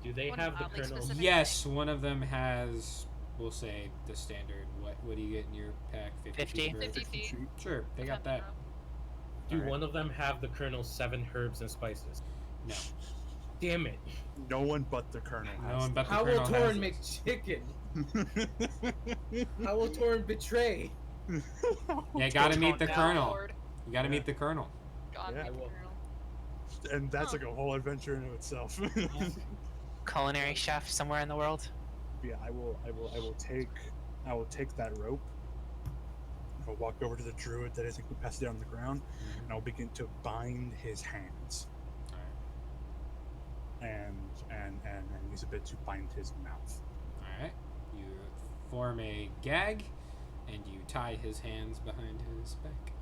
do they One have the oddly kernel? specific- Yes, one of them has, we'll say, the standard. What do you get in your pack? 50 50. feet of herbs? 50 feet. Sure, they got that. Do Alright. one of them have the kernel's 7 herbs and spices? No. Damn it! No one but the colonel No has. one but the How will colonel has Torin it. make chicken? How will Torin betray? Yeah, gotta meet the Now, colonel. Lord. You gotta Yeah. meet the colonel. God, Yeah. meet I the will. colonel. And that's Huh. like a whole adventure in itself. Culinary chef somewhere in the world. Yeah, I will take that rope. I'll walk over to the druid that I think we passed down on the ground, and I'll begin to bind his hands and use a bit to bind his mouth. Alright. You form a gag, and you tie his hands behind his back.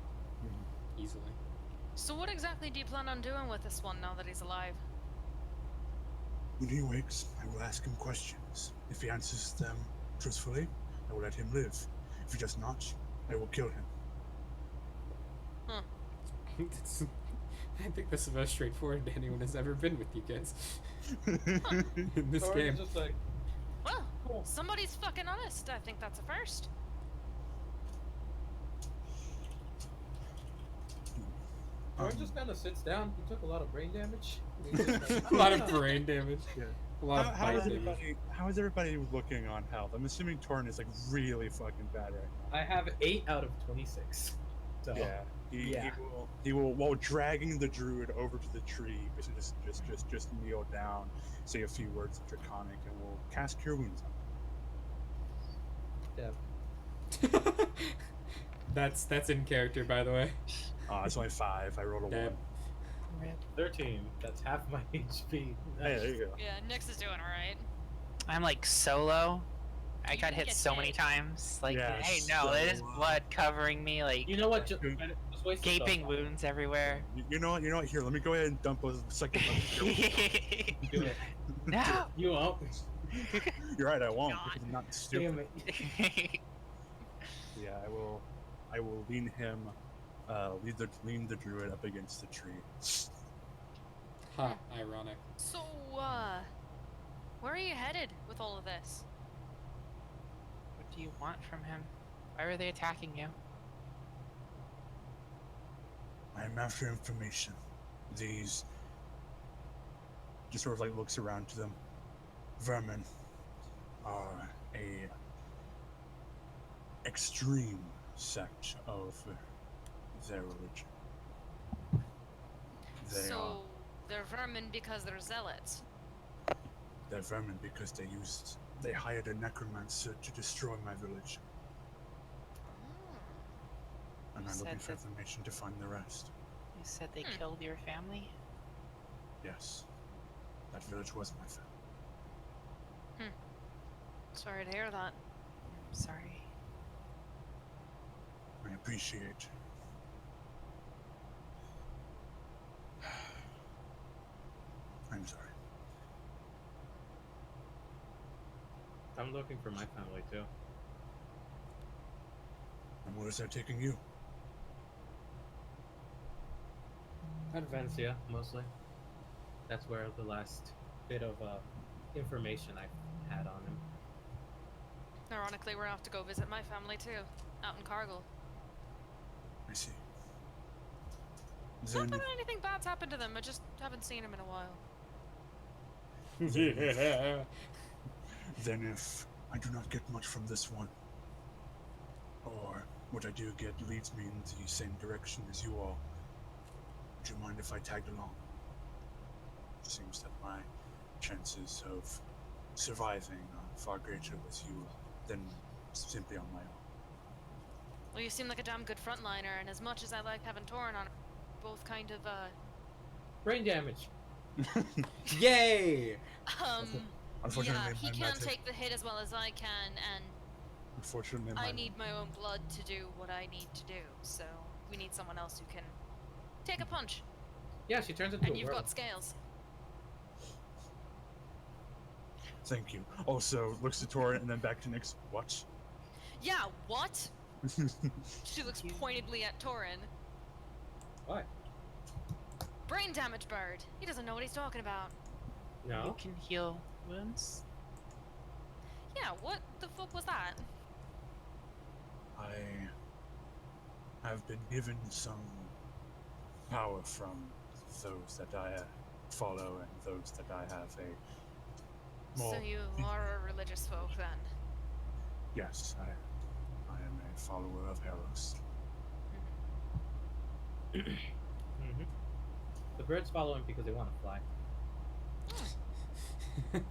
Easily. So what exactly do you plan on doing with this one now that he's alive? When he wakes, I will ask him questions. If he answers them truthfully, I will let him live. If he does not, I will kill him. That's- I think that's the most straightforward anyone has ever been with you guys in this Torin game. is just like, Well, cool. somebody's fucking honest. I think that's a first. Torin just kind of sits down. He took a lot of brain damage. He's just like, A lot of brain damage. Yeah. A lot of How bite is damage. everybody looking on health? I'm assuming Torn is like really fucking bad right now. I have 8 out of 26. So Yeah. Yeah. He will while dragging the druid over to the tree, basically just kneel down, say a few words of draconic, and will cast Cure Wounds on him. yeah. That's in character, by the way. It's only 5. I rolled a Damn. 1. Rip. 13. That's half my HP. Hey, there you go. Yeah, Nyx is doing alright. I'm like solo. I got You hit get so many hit. times. Like, Yeah, hey, no, there's so, blood covering me. Like, You know what? Just waste the gaping stuff. wounds everywhere. You know what? Here, let me go ahead and dump a second. level Cure Wounds. Do it. No. You won't. You're right, I won't God. because I'm not stupid. Damn it. Yeah, I will lean him, lean the druid up against the tree. Huh, ironic. So, where are you headed with all of this? What do you want from him? Why are they attacking you? I am after information. These just sort of like looks around to them. Vermin are a extreme sect of their religion. So, they're vermin because they're zealots. They're vermin because they hired a necromancer to destroy my village. And I'm You looking said for that- information to find the rest. You said they Hmm. killed your family? Yes. That village was my family. Sorry to hear that. I'm sorry. I appreciate I'm looking for my family too. And where is that taking you? Advancia, mostly. That's where the last bit of information I had on him. Ironically, we're off to go visit my family too, out in Kargle. I see. It's not Then, that anything bad's happened to them. I just haven't seen them in a while. then if I do not get much from this one, or what I do get leads me in the same direction as you all, would you mind if I tagged along? It seems that my chances of surviving are far greater with you than simply on my own. Well, you seem like a damn good frontliner, and as much as I like having Torin on, both kind of Brain damage. Yay! Unfortunately, yeah, he my can't magic- take the hit as well as I can, and Unfortunately, I need my own blood to do what I need to do. So we need someone else who can take a punch, Yeah, she turns into and a you've werewolf. got scales. Thank you. Also, looks to Tor and then back to Nyx. What? Yeah, what? She looks pointedly at Torin. What? Brain damage bird. He doesn't know what he's talking about. You No. can heal wounds. Yeah, what the fuck was that? I have been given some power from those that I follow and those that I have a more. So you are a religious folk then? Yes, I am a follower of Eros. Mm-hmm. The birds follow him because they want to fly.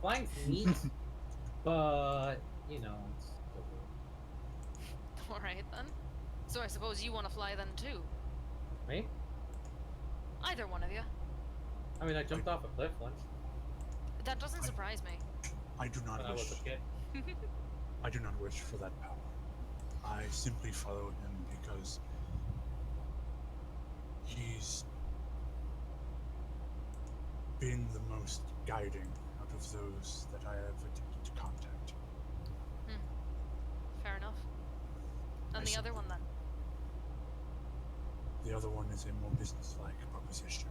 Flying's neat, but you know, it's still weird. Alright then. So I suppose you want to fly then too? Me? Either one of you. I mean, I jumped off a cliff once That doesn't surprise me. I do when not I wish. was a kid. I do not wish for that power. I simply follow him because he's been the most guiding out of those that I have attempted to contact. Fair enough. And I the other one then? The other one is a more business-like proposition.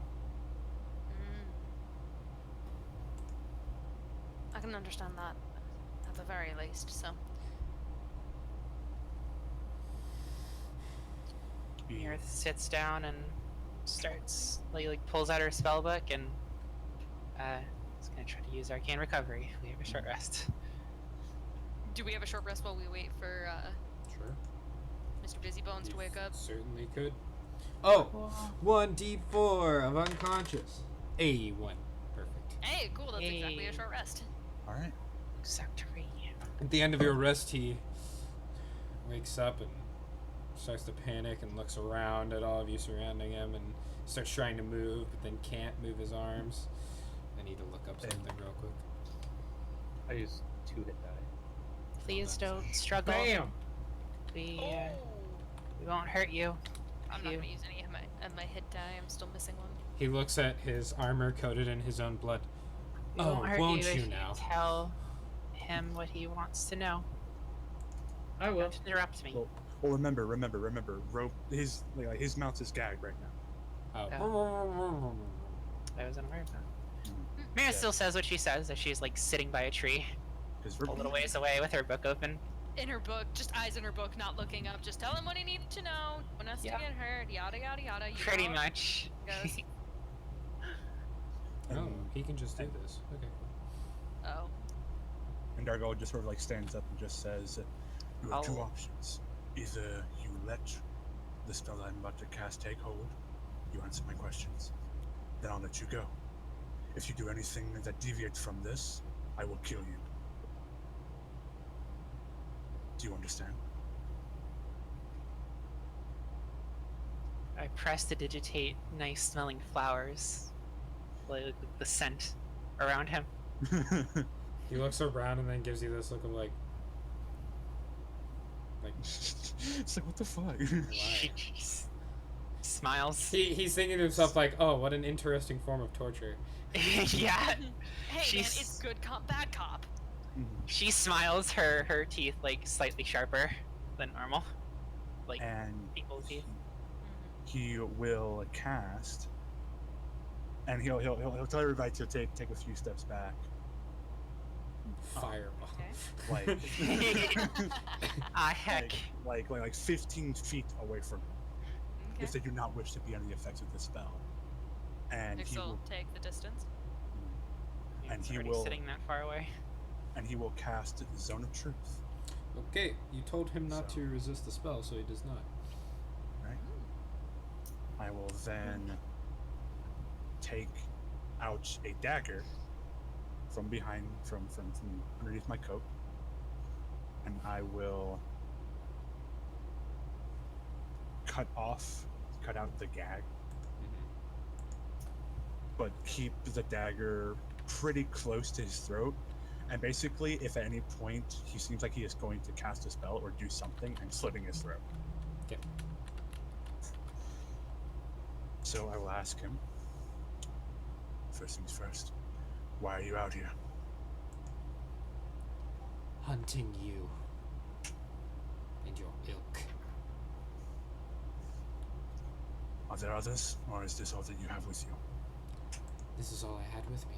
I can understand that, at the very least, so. He- Earth sits down and starts like pulls out her spell book and is gonna try to use arcane recovery. We have a short rest. Do we have a short rest while we wait for Sure. Mr. Busybones to wake up? Certainly could. Oh, 1d4 of unconscious. A1. Perfect. Hey, cool, that's exactly Hey. a short rest. All right. Exactly. At the end of your rest, he wakes up and starts to panic and looks around at all of you surrounding him and starts trying to move, but then can't move his arms. I need to look up something real quick. I used 2 hit die. Please Hold on. don't struggle. Bam! We won't hurt you. I'm not You- gonna use any of my hit die, I'm still missing one. He looks at his armor coated in his own blood. We Oh, won't hurt won't you you if now? tell him what he wants to know. I will. Don't interrupt me. Well, remember. Rope. His mouth is gagged right now. Oh. I was unaware of that. Mira still says what she says as she's like sitting by a tree, Because a little ways away with her book open. In her book, just eyes in her book, not looking up, just tell him what he needs to know, when us Yeah. to get hurt, yada yada yada. You Pretty know much. how it goes. Oh, he can just do this. Okay. Oh. And Dargo just sort of like stands up and just says, "You have 2 Oh. options. Either you let the spell I'm about to cast take hold, you answer my questions, then I'll let you go. If you do anything that deviates from this, I will kill you. Do you understand?" I press to digitate nice smelling flowers, like the scent around him. He looks around and then gives you this look of like It's like, what the fuck? why? Smiles. He's thinking to himself like, oh, what an interesting form of torture. Yeah. Hey man, She's- it's good cop, bad cop. She smiles, her teeth like slightly sharper than normal, like And people's teeth. he will cast, and he'll tell everybody to take a few steps back, Fireball. Okay. like Ah, heck. like 15 feet away from him, Okay. if they do not wish to be under the effects of the spell. And Nix he will will, take the distance. and It's he already will- sitting that far away. and he will cast Zone of Truth. Okay, you told him not So- to resist the spell, so he does not. Right. I will then take out a dagger from behind, from underneath my coat, and I will cut out the gag, but keep the dagger pretty close to his throat. And basically, if at any point he seems like he is going to cast a spell or do something, I'm slitting his throat. Okay. So I will ask him, first things first, why are you out here? Hunting you and your ilk. Are there others, or is this all that you have with you? This is all I had with me.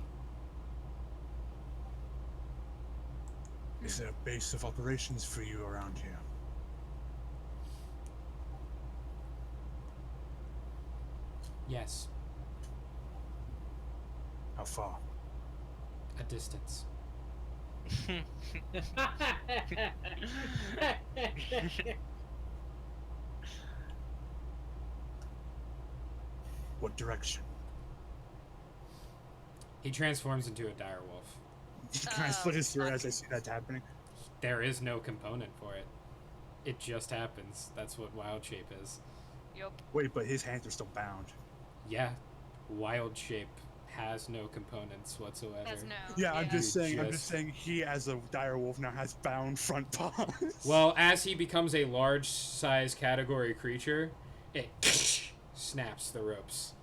Is there a base of operations for you around here? Yes, How far? a distance. What direction? He transforms into a dire wolf. Can I split his throat fuck. as I see that happening? There is no component for it. It just happens. That's what wild shape is. Yup. Wait, but his hands are still bound. Yeah, wild shape has no components whatsoever. Has no. Yeah, I'm just You saying. I'm just- just saying. He, as a dire wolf, now has bound front paws. Well, as he becomes a large size category creature, it snaps the ropes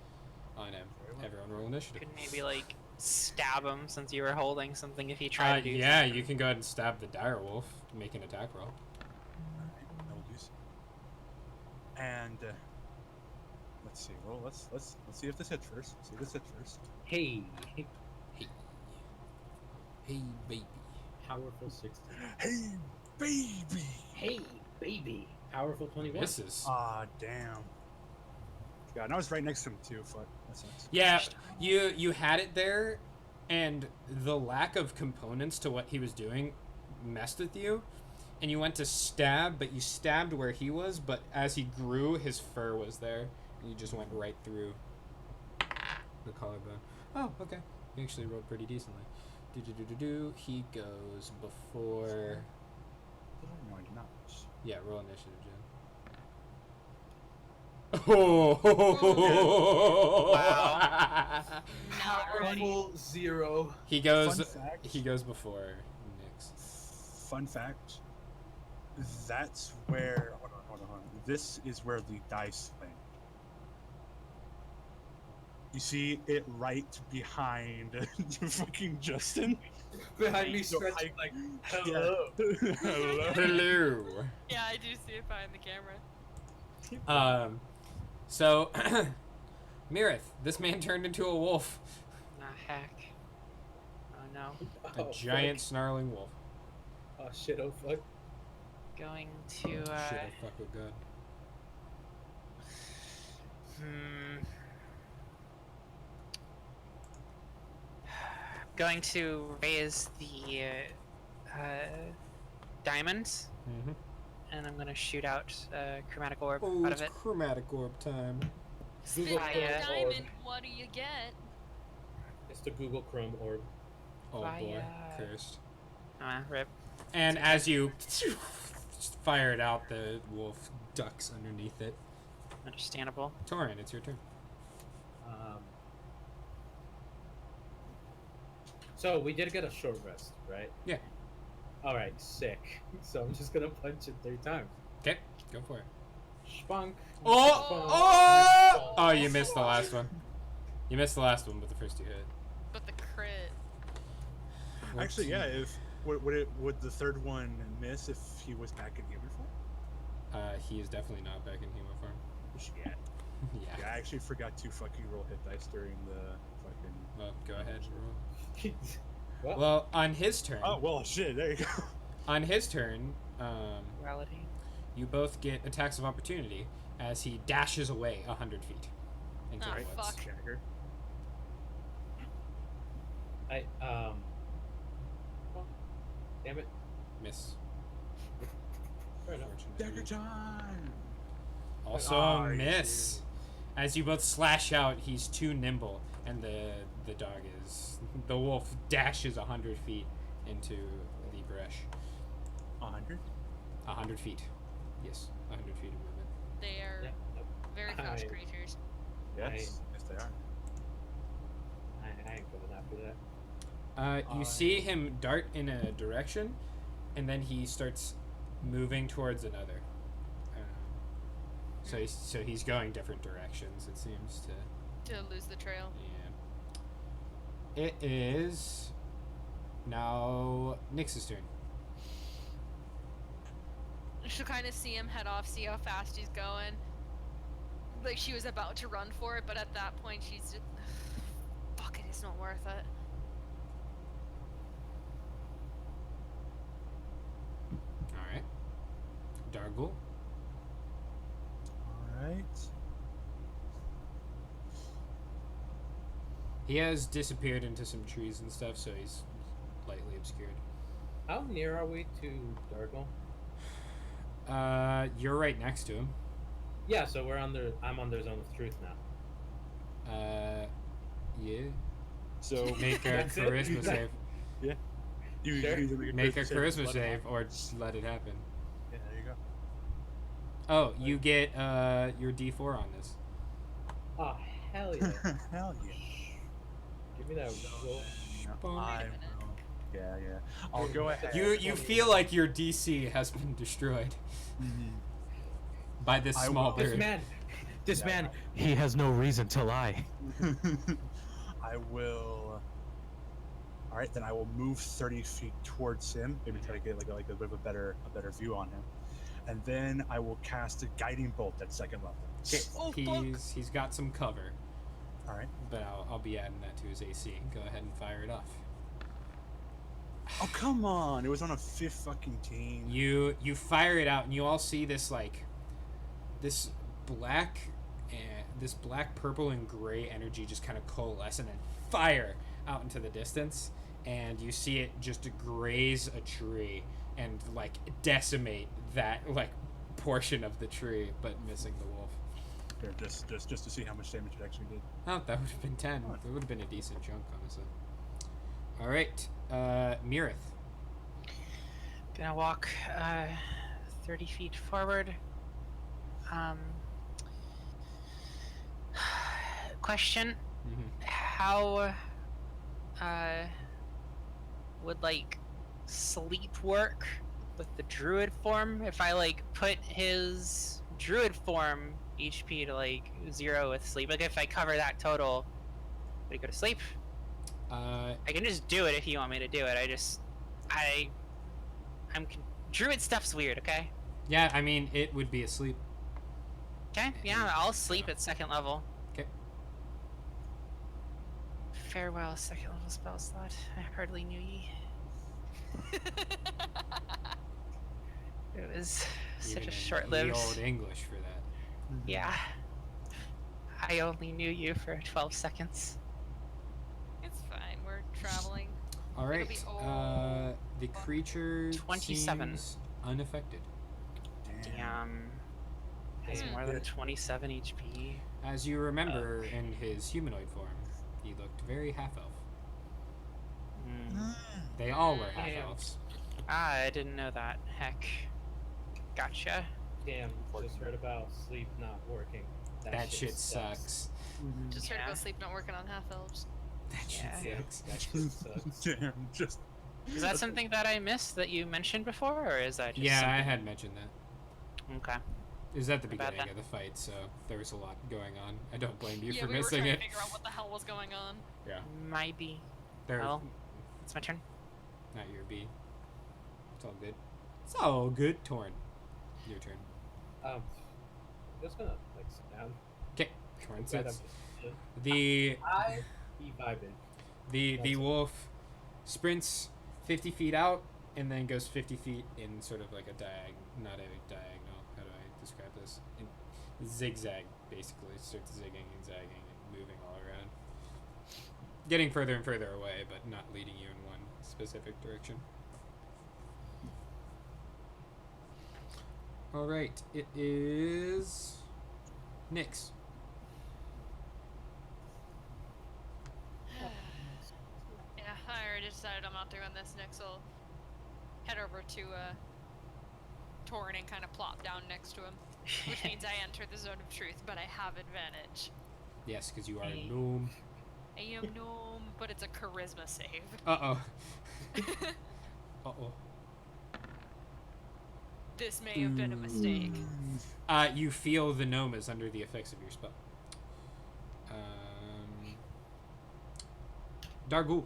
on him. Everyone roll initiative. Could maybe like stab him since you were holding something if he tried to do Yeah, something. you can go ahead and stab the dire wolf. Make an attack roll. Alright, I will do so. And let's see. Well, let's see if this hits first. Let's see if this hits first. Hey, Hey, baby. powerful 16. Hey, baby! Hey, baby. Powerful 21. Misses. Ah, damn. God, and I was right next to him too. Fuck, that sucks. Yeah, you had it there, and the lack of components to what he was doing messed with you, and you went to stab, but you stabbed where he was, but as he grew, his fur was there, and you just went right through the collarbone. Oh, okay. You actually rolled pretty decently. He goes before... No, I did not. Yeah, roll initiative, Jen. Oh! Not ready. Powerful 0. He goes. Fun fact. He goes before Nyx. Fun fact. That's where. Hold on. This is where the dice land. You see it right behind fucking Justin. Behind me So stretching I- like, hello. Hello. Hello. Yeah, I do see it behind the camera. So, Mirith, this man turned into a wolf, Ah, heck. Oh no. a Oh, giant fuck. snarling wolf. Oh shit, oh fuck. Going to Shit, I fuck with God. Going to raise the diamond, Mm-hmm. and I'm gonna shoot out a chromatic orb Oh, out it's of it. chromatic orb time. Spin Google the Chrome diamond, orb. what do you get? It's the Google Chrome orb. Oh boy, Fire. cursed. Rip. And as you fire it out, the wolf ducks underneath it. Understandable. Torin, it's your turn. So we did get a short rest, right? Yeah. All right, sick. So I'm just gonna punch it 3 times. Okay, go for it. Spunk. Oh! spunk, Oh! Oh, spunk. you missed the last one. You missed the last one, but the first 2 hit. But the crit. Actually, yeah. If would the third one miss if he was back in human form? He is definitely not back in human form. Shit. Yeah. Yeah, I actually forgot to fucking roll hit dice during the fucking. Well, go ahead and roll. Well, Well, on his turn. Oh well, shit. There you go. On his turn, Morality. you both get attacks of opportunity as he dashes away 100 feet into Oh, the woods. fuck. Jagger. well, damn it. Miss. Fair enough. Dagger time. Also Oh, are you miss. serious? As you both slash out, he's too nimble, and the dog is. The wolf dashes 100 feet into the brush. 100. 100 feet. Yes, 100 feet of movement. They are Yeah, nope. very fast I- creatures. Yes. Yes, they are. I ain't going after that. You see him dart in a direction, and then he starts moving towards another. So he's going different directions. It seems to. To lose the trail. Yeah. It is now Nyx's turn. She'll kind of see him head off, see how fast he's going. Like she was about to run for it, but at that point she's just, fuck it, it's not worth it. All right. Dargul. All right. He has disappeared into some trees and stuff, so he's lightly obscured. How near are we to Dargle? You're right next to him. Yeah, so I'm under zone of truth now. Yeah. So Make a That's it? charisma save. yeah. You Sure. you Make a save charisma and let it save, happen. or just let it happen. Yeah, there you go. Oh, you get your D4 on this. Oh, hell yeah. Hell yeah. Give me that roll. I will. Yeah, yeah. I'll go ahead. You feel like your DC has been destroyed Mhm. by this I small will. This bird. man, This Yeah, man, he has no reason to lie. I will. All right, then I will move 30 feet towards him. Maybe try to get like a bit of a better view on him, and then I will cast a guiding bolt at second level. Okay, Oh, fuck. he's got some cover, All right. but I'll be adding that to his AC. Go ahead and fire it off. Oh come on! It was on a fifth fucking team. You fire it out, and you all see this this black, purple and gray energy just kind of coalesce and then fire out into the distance, and you see it just graze a tree and like decimate that like portion of the tree, but missing the wolf. Here, just to see how much damage it actually did. Oh, that would have been 10. Oh. That would have been a decent chunk, honestly. All right, Mirith. Gonna walk 30 feet forward. Question: Mm-hmm. How would like sleep work with the druid form? If I like put his druid form HP to like 0 with sleep, like if I cover that total, would he go to sleep? I can just do it if you want me to do it. Druid stuff's weird, okay? Yeah, I mean, it would be asleep. Okay, yeah, I'll sleep at second level. Okay. Farewell, second level spell slot. I hardly knew ye. It was such Even a in short-lived. ye old English for that. Yeah. I only knew you for 12 seconds. It's fine, we're traveling. All It'll right. be all The creature 27. seems unaffected. Damn. Has Damn. more than 27 HP. As you remember, in his humanoid form, he looked very half-elf. Hmm. They all were Yeah. half-elves. Ah, I didn't know that. Heck. Gotcha. Damn, just heard about sleep not working. That shit sucks. Just heard Yeah. about sleep not working on half elves. That shit Yeah. Yeah, sucks. that shit sucks. Damn, just. Is that something that I missed that you mentioned before, or is that just Yeah, I something- had mentioned that. Okay. It was at the How about beginning that? of the fight, so there was a lot going on. I don't blame you Yeah, for we were missing trying it. to figure out what the hell was going on. Yeah. Might be. There, Well, it's my turn. not your B. It's all good. It's all good. Torn. Your turn. I'm just gonna like sit down. Okay. Torn Glad sits. I'm- The I be vibing. the That's it. wolf sprints 50 feet out and then goes 50 feet in sort of like a not a diagonal. How do I describe this? In zigzag, basically. Starts zigging and zagging and moving all around. Getting further and further away, but not leading you in one specific direction. Alright, it is Nyx. Yeah, I already decided I'm not doing this. Next, I'll head over to Torn and kind of plop down next to him, which means I enter the zone of truth, but I have advantage. Yes, because you are a Hey. gnome. I am gnome, but it's a charisma save. Uh-oh. Uh-oh. This may have been a mistake. You feel the gnome is under the effects of your spell. Dargul.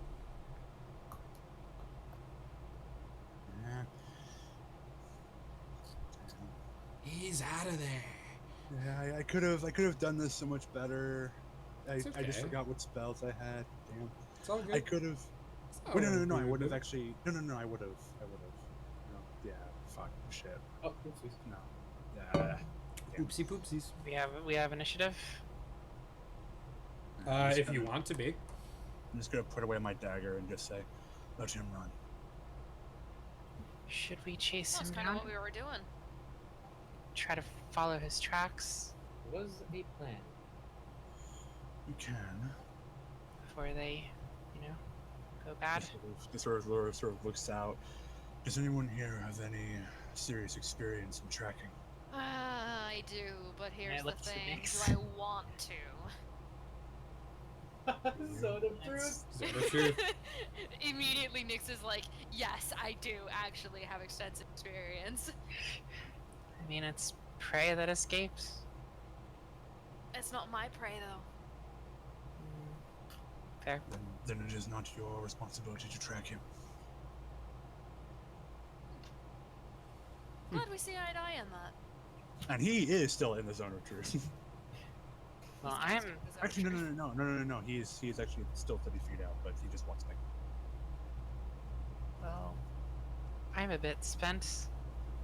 Yeah. He's out of there. Yeah, I could have done this so much better. I It's just okay. forgot what spells I had. Damn. It's all good. I could have. It's Wait, all no, I good. would have actually. No, I would have. No, yeah, fuck, shit. Oh, oopsies. No. Yeah. Damn. Oopsie poopsies. We have initiative. I'm just If you gonna- want to be. I'm just gonna put away my dagger and just say, let him run. Should we chase That's him kind of down? what we were doing. Try to follow his tracks Was a plan. You can. before they, go bad. This sort of looks out. Does anyone here have any serious experience in tracking? I do, but here's the look to thing. Nyx. Do I want to? Zone of truth. Zone of truth. Immediately, Nyx is like, yes, I do actually have extensive experience. I mean, it's prey that escapes. It's not my prey, though. Fair. Then it is not your responsibility to track him. Glad we see eye to eye on that. And he is still in the zone of truth. Well, He's I'm gonna stick with his own Actually, truth. no. He is actually still 30 feet out, but he just wants me. well. I'm a bit spent,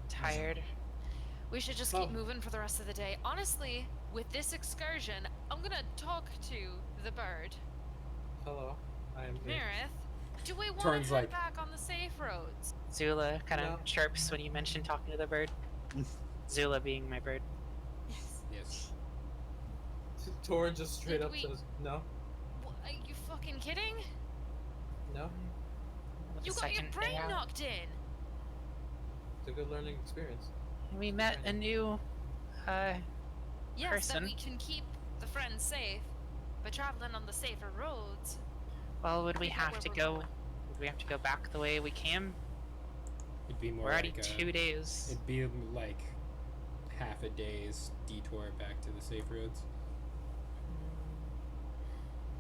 tired. We should just Oh. keep moving for the rest of the day. Honestly, with this excursion, I'm gonna talk to the bird. Hello. I am here. Marith, do we want Torn's to head like- back on the safe roads? Zula kind of No. chirps when you mention talking to the bird. Zula being my bird. Yes. Yes. Torn just straight Did up we- says no, Are you fucking kidding? no. With You the got your second day brain out. knocked in. It's a good learning experience. We met a new, Yes, Person. that we can keep the friends safe, but traveling on the safer roads. well, would we I think have where to we're go? going. Would we have to go back the way we came? It'd be more We're already like 2 days. It'd be like half a day's detour back to the safe roads.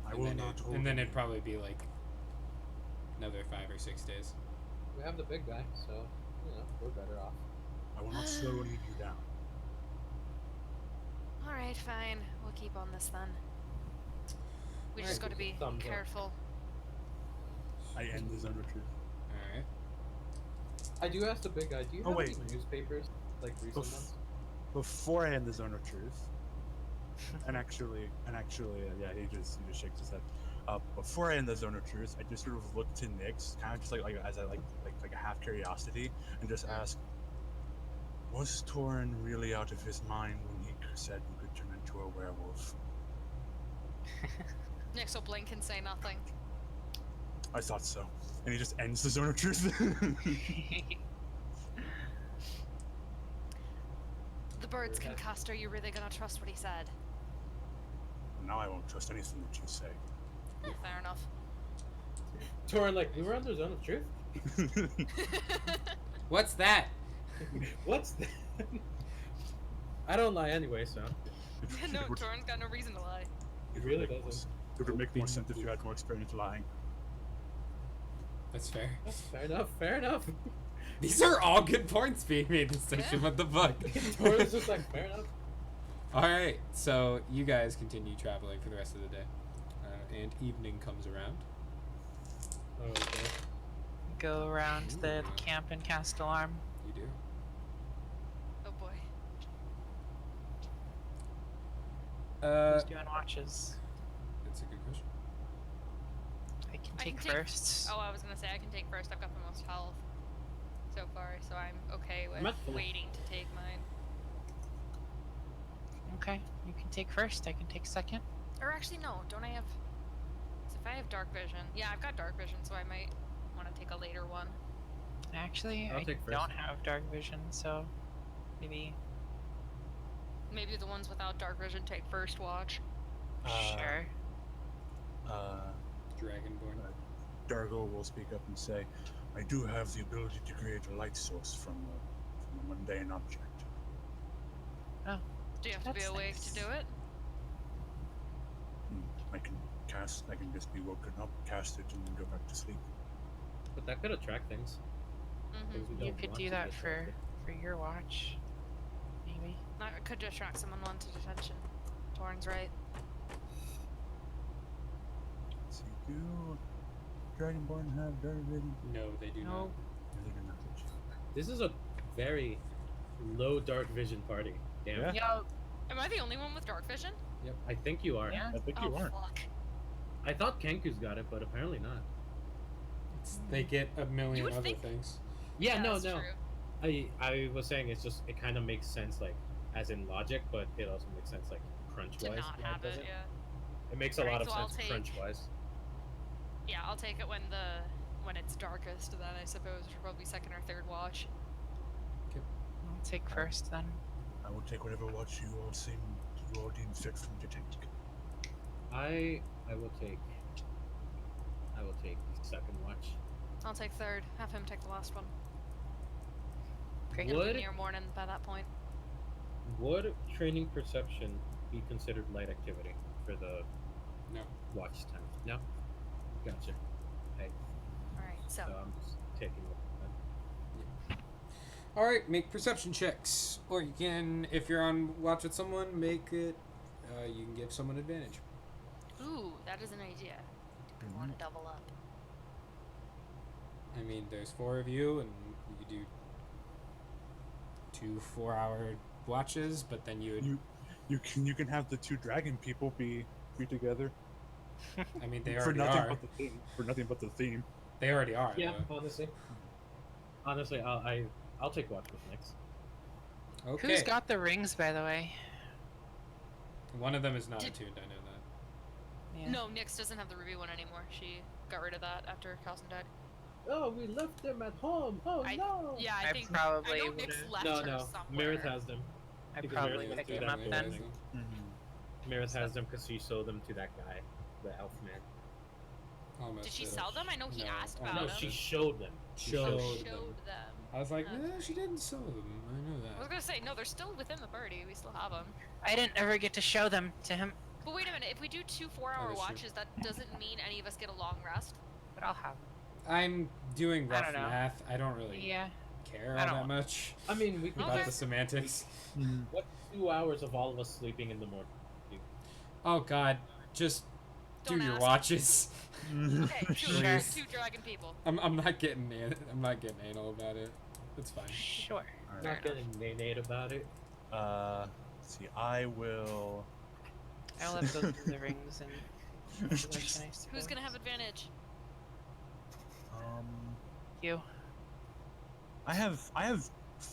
I And will then not hold And then you. it'd probably be like another 5 or 6 days. We have the big guy, so we're better off. I will not slow any of you down. Alright, fine. We'll keep on this then. We just Alright, gotta be thumbs up. careful. I end the zone of truth. Alright. I do ask the big guy. Do you Oh, have wait. any newspapers like recent Oof. ones? Before I end the zone of truth, and actually, yeah, he just shakes his head. Before I end the zone of truth, I just sort of look to Nyx, kind of just like as a half curiosity, and just ask, was Torin really out of his mind when he said we could turn into a werewolf? Nyx will blink and say nothing. I thought so. And he just ends the zone of truth. The bird's concussed. Are you really gonna trust what he said? Now I won't trust anything that you say. Fair enough. Torn, like, we were under zone of truth? What's that? What's that? I don't lie anyway, so. No, Torn's got no reason to lie. It really make more doesn't. s- It would make more sense if you had more experience lying. That's fair. Fair enough, fair enough. These are all good points being made this session. Yeah. What the fuck? Tori's just like, fair enough. All right, so you guys continue traveling for the rest of the day, and evening comes around. Okay. Go around the camp and cast alarm. You do. Oh boy. Who's doing watches? That's a good question. I can I take can take- first. Oh, I was gonna say I can take first. I've got the most health so far, so I'm okay with I'm at full. waiting to take mine. Okay, you can take first. I can take second. Or actually, no. Don't I have? 'Cause if I have dark vision, yeah, I've got dark vision, so I might want to take a later one. Actually, I'll I take first. don't have dark vision, so maybe Maybe the ones without dark vision take first watch. sure. Dragonborn. Kargle will speak up and say, "I do have the ability to create a light source from a mundane object. Do you have to be That's awake nice. to do it? I can cast. I can just be woken up, cast it, and then go back to sleep. But that could attract things. Mm-hmm. things we You don't could want do to that get for attracted. your watch. Maybe. That could attract someone wanted attention. Torn's right. So do Dragonborn have dark vision? No, they do No. not. No, they do not. This is a very low dark vision party. Damn. Yeah. Yo, Am I the only one with dark vision? I think you are. yeah. I think Oh you are. fuck. I thought Kenku's got it, but apparently not. They get a million would other think- things. Yeah, no, that's no. True. I was saying it's just it kind of makes sense like as in logic, but it also makes sense like crunch To wise. not have it, yeah. It makes a Alright, lot of so I'll sense take- crunch wise. Yeah, I'll take it when it's darkest. Then I suppose it'll probably second or third watch. I'll take first then. I will take whatever watch you all deem fit from the tank. I will take second watch. I'll take third. Have him take the last one. Great. It'll be Would near morning by that point. would training perception be considered light activity for the No. watch time? No. Gotcha. Hey, All right, so so I'm just taking it. All right, make perception checks, or you can, if you're on watch with someone, make it. You can give someone advantage. ooh, that is an idea. We want to double up. I mean, there's 4 of you, and you could do 2 4-hour watches, but then you would. You can have the 2 dragon people be together I mean, they for already nothing are. but the theme. For nothing but the theme. They already are. Yeah, though. honestly, I'll take watch with next. Okay. Who's got the rings, by the way? One of them is not Did- attuned. I know that. Yeah. No, Nyx doesn't have the ruby one anymore. She got rid of that after Calson died. Oh, we left them at home. Oh I- no. Yeah, I I think probably I know would've- Nyx left No, her no. somewhere. Mirith has them. I Because probably Mirith would have went picked through him that up whole then. thing. Mirith has them because she sold them to that guy, the elf man. Almost Did she did. sell them? I know he No, asked almost about No, them. she showed them. Showed Showed them. them. I was like, Okay. no, she didn't sell them. I know I was that. gonna say no, they're still within the party. We still have them. I didn't ever get to show them to him, But wait a minute. If we do 2 4-hour that's true. watches, that doesn't mean any of us get a long rest. but I'll have them. I'm doing I rough don't know. math. I don't really Yeah. care I all don't that want- much I mean, we can about Okay. the semantics. What 2 hours of all of us sleeping in the morning? Oh God, just Don't do your ask. watches. Okay, two, Sure. two dragon people. I'm not getting anal about it. It's fine. Sure. I'm Fair not getting nay about it. Let's see. I will. I'll let go through the rings and. Who's gonna have advantage? You? I have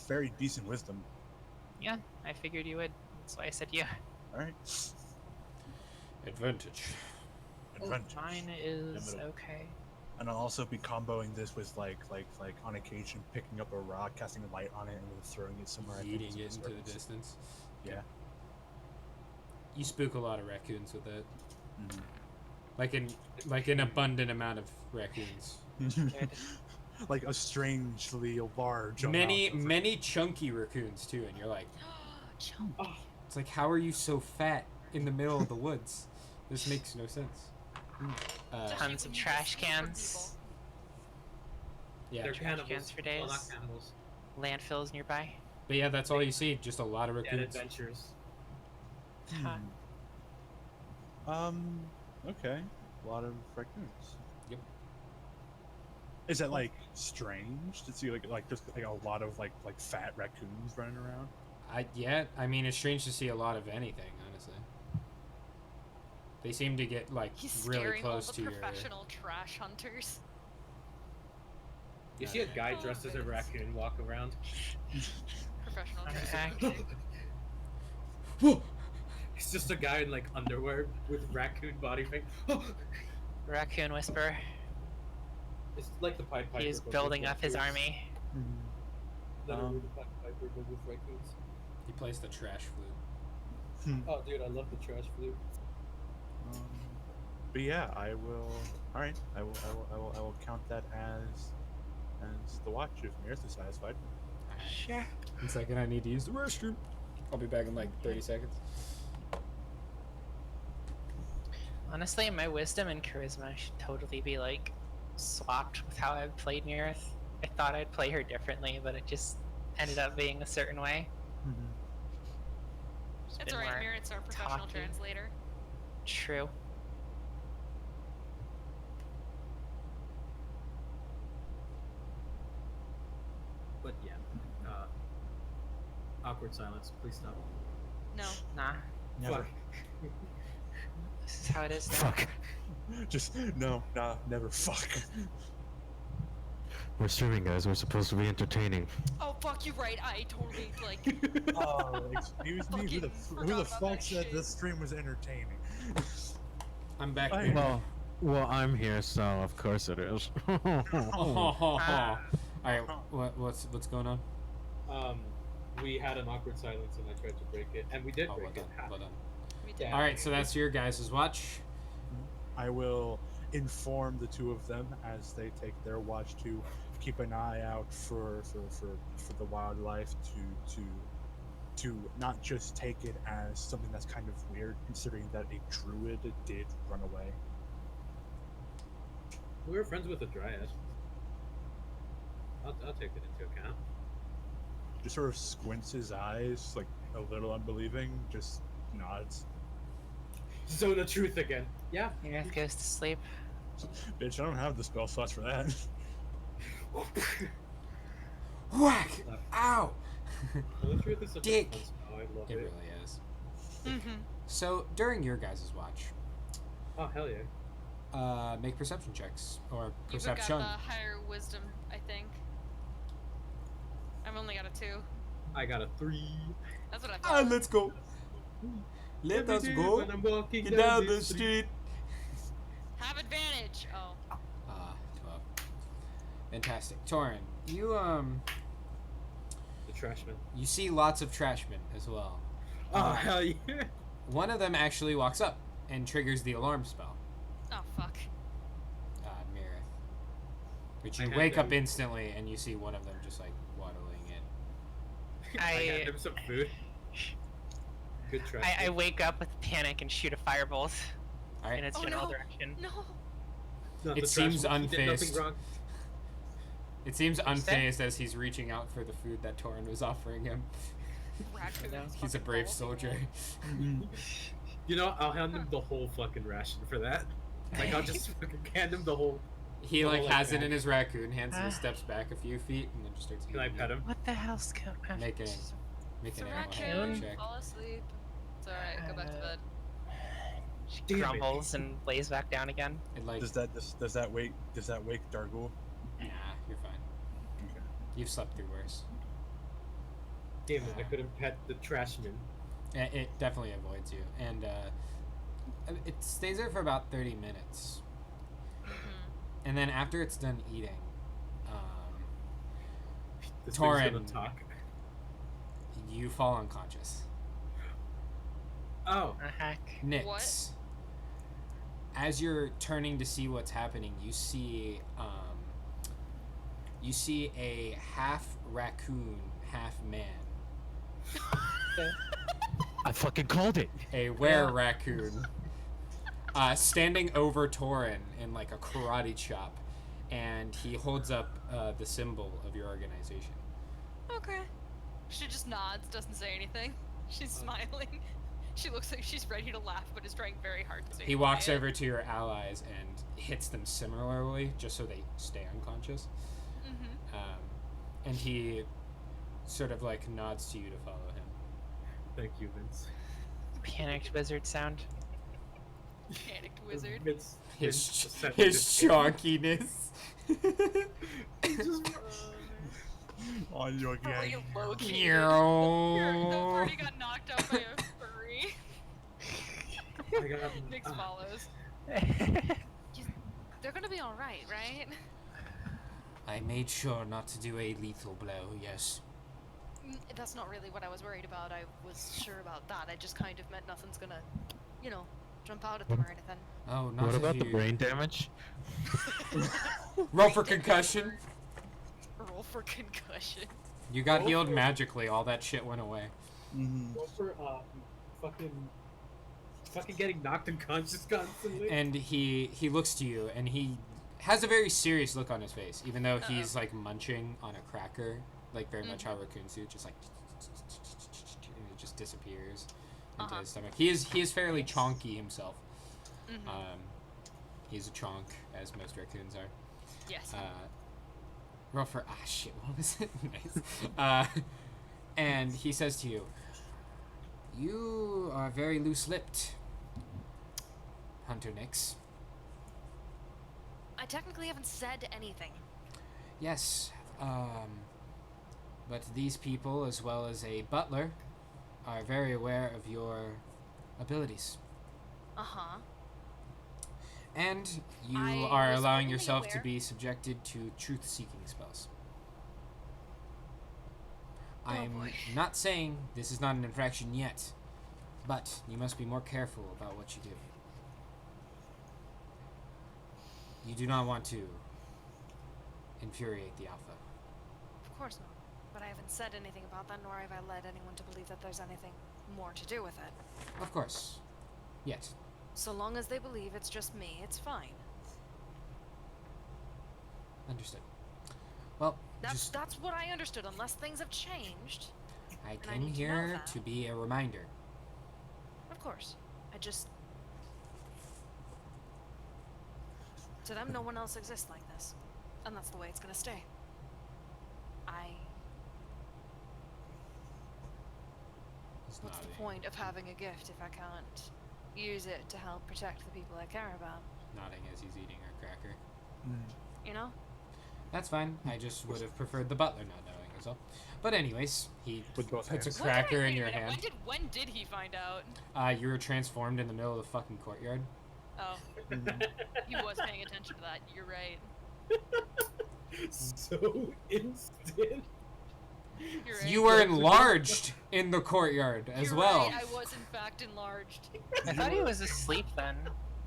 very decent wisdom. Yeah, I figured you would. That's why I said yeah. All right. Advantage. Advantage. Mine is Limited. okay. And I'll also be comboing this with like on occasion picking up a rock, casting a light on it, and then throwing it somewhere. I think Eating is it the into the surface. distance. Yeah. You spook a lot of raccoons with that. Mhm. Like an abundant amount of raccoons. Good. Like a strangely large. Many amount of- many chunky raccoons too, and you're like, Chump. it's like, how are you so fat in the middle of the woods? This makes no sense. Tons of trash cans. Yeah. They're Trash cannibals. cans for Well, not days. cannibals. Landfills nearby. But yeah, that's all you see. Just a lot of Dead raccoons. adventures. Huh. Okay. A lot of raccoons. Yep. Is it like strange to see like just like a lot of like fat raccoons running around? I mean, it's strange to see a lot of anything, honestly. They seem to get like He's really scaring all close the to your. professional trash hunters. You see a guy Oh, dressed as a goodness. raccoon walk around? Professional trash. Heck. It's just a guy in like underwear with raccoon body paint. Raccoon Whisperer. It's like the Pied Piper. He's but with building up his raccoons. army. Literally the Pied Piper, but with raccoons. He plays the trash flute. Oh, dude, I love the trash flute. But yeah, I will. All right, I will count that as the watch if Mirth is satisfied. Sure. 1 second, I need to use the restroom. I'll be back in like 30 seconds. Honestly, my wisdom and charisma should totally be like swapped with how I've played Mirth. I thought I'd play her differently, but it just ended up being a certain way. Just It's been alright, more Merit's our professional talky. translator. True. But yeah. Awkward silence. Please stop. No. Nah. Never. Fuck. This is how it is now. Fuck. Just no, nah, never. Fuck. We're streaming, guys. We're supposed to be entertaining. Oh fuck, you're right. I totally like. Oh, excuse me. Who the Fucking forgot about fuck that said shit. this stream was entertaining? I'm back. I- Mirth. Well, I'm here, so of course it is. Ah. Alright, what's going on? We had an awkward silence and I tried to break it, and we did Oh, break well it. done. Well done. We did. Yeah. Alright, so that's your guys' watch. I will inform the two of them as they take their watch to keep an eye out for the wildlife to not just take it as something that's kind of weird, considering that a druid did run away. We were friends with a dryad. I'll take it into account. Just sort of squints his eyes, like a little unbelieving, just nods. So the truth again. Yeah. Mirth goes to sleep. Bitch, I don't have the spell slots for that. Whack! Ow! Well, the truth is such Dick. a fun spell. I love It it. really is. Mm-hmm. So, during your guys' watch, Oh hell yeah. make perception checks. Or You've got perception. the higher wisdom, I think. I've only got a 2. I got a 3. That's what I thought. Let's go. Let Every us day go. when I'm walking Get down the street. Have advantage. Oh. 12. Fantastic. Torin, you The trashman. you see lots of trashmen as well. Oh hell yeah. One of them actually walks up and triggers the alarm spell. Oh fuck. Mirith. Which I you had wake up them. instantly and you see one of them just like waddling in. I I- got him some food. Good trash. I wake up with panic and shoot a firebolt Alright. in its Oh, general no. direction. No. Not It the seems trashman. He did nothing unfazed. wrong. It seems What'd you say? unfazed as he's reaching out for the food that Torin was offering him. Raccoons. He's a fucking brave ballsy. soldier. You know, I'll hand him the whole fucking ration for that. Like, I'll just fucking hand him the whole. He Oh, like like has it that. in his raccoon, hands it, Ah. steps back a few feet, and then just starts Can I eating pet it. him? What the hell's going on? Make an It's a animal raccoon. handling check. Fall asleep. It's alright. Go back to bed. She Damn it. grumbles and lays back down again. It like Does that wake Dargul? nah, you're fine. Okay. You've slept through worse. Damn it, I couldn't pet the trashman. It definitely avoids you, and it stays there for about 30 minutes, Mhm. and then after it's done eating, This thing's gonna Torin. talk. you fall unconscious. Oh, The heck? Nix. As you're turning to see what's happening, you see a half raccoon, half man, I fucking called it. a were raccoon, standing over Torin in like a karate chop, and he holds up the symbol of your organization. Okay. She just nods, doesn't say anything. She's smiling. She looks like she's ready to laugh, but is trying very hard to stay He walks quiet. over to your allies and hits them similarly, just so they stay unconscious. And he sort of like nods to you to follow him. Thank you, Vince. Panicked wizard sound. Panicked wizard. Vince His sent me his this- chonkiness. On your Probably gang. a low key. Meow. The party got knocked out by a furry. I got Nix follows. They're gonna be alright, right? I made sure not to do a lethal blow, yes. That's not really what I was worried about. I was sure about that. I just kind of meant nothing's gonna, jump out at them or anything. Oh, not What if about the you... brain damage? Roll for concussion. Roll for concussion. You got Roll healed for- magically. All that shit went away. Mm-hmm. Go for fucking getting knocked unconscious constantly. And he looks to you, and he has a very serious look on his face, even though he's like munching on a cracker, like very much how raccoons do, just like, and it just disappears into his stomach. He is fairly chonky himself. He's a chonk, as most raccoons are. Yes. Roll for shit. What was it? Nice. And he says to you, "You are very loose-lipped, Hunter Nix." I technically haven't said anything. Yes, but these people, as well as a butler, are very aware of your abilities. Uh-huh. And you I are was allowing only yourself to aware- be subjected to truth-seeking spells. Oh, I'm boy. not saying this is not an infraction yet, but you must be more careful about what you do. You do not want to infuriate the Alpha. Of course not. But I haven't said anything about that, nor have I led anyone to believe that there's anything more to do with it. Of course. Yet. So long as they believe it's just me, it's fine. Understood. Well, That's what I understood, unless things have changed. I I came need to know here that. to be a reminder. Of course. To them, no one else exists like this. And that's the way it's gonna stay. It's What's the nodding. point of having a gift if I can't use it to help protect the people I care about? Nodding as he's eating her cracker. You know? That's fine. I just would have preferred the butler not knowing as well. But anyways, he With both puts a hands. cracker Wait in a your minute, hand. When did he find out? You were transformed in the middle of the fucking courtyard. Oh, Mhm. he was paying attention to that. You're right. So instant. You're right. You were enlarged in the courtyard as You're well. Right, I was in fact enlarged. I thought he was asleep then.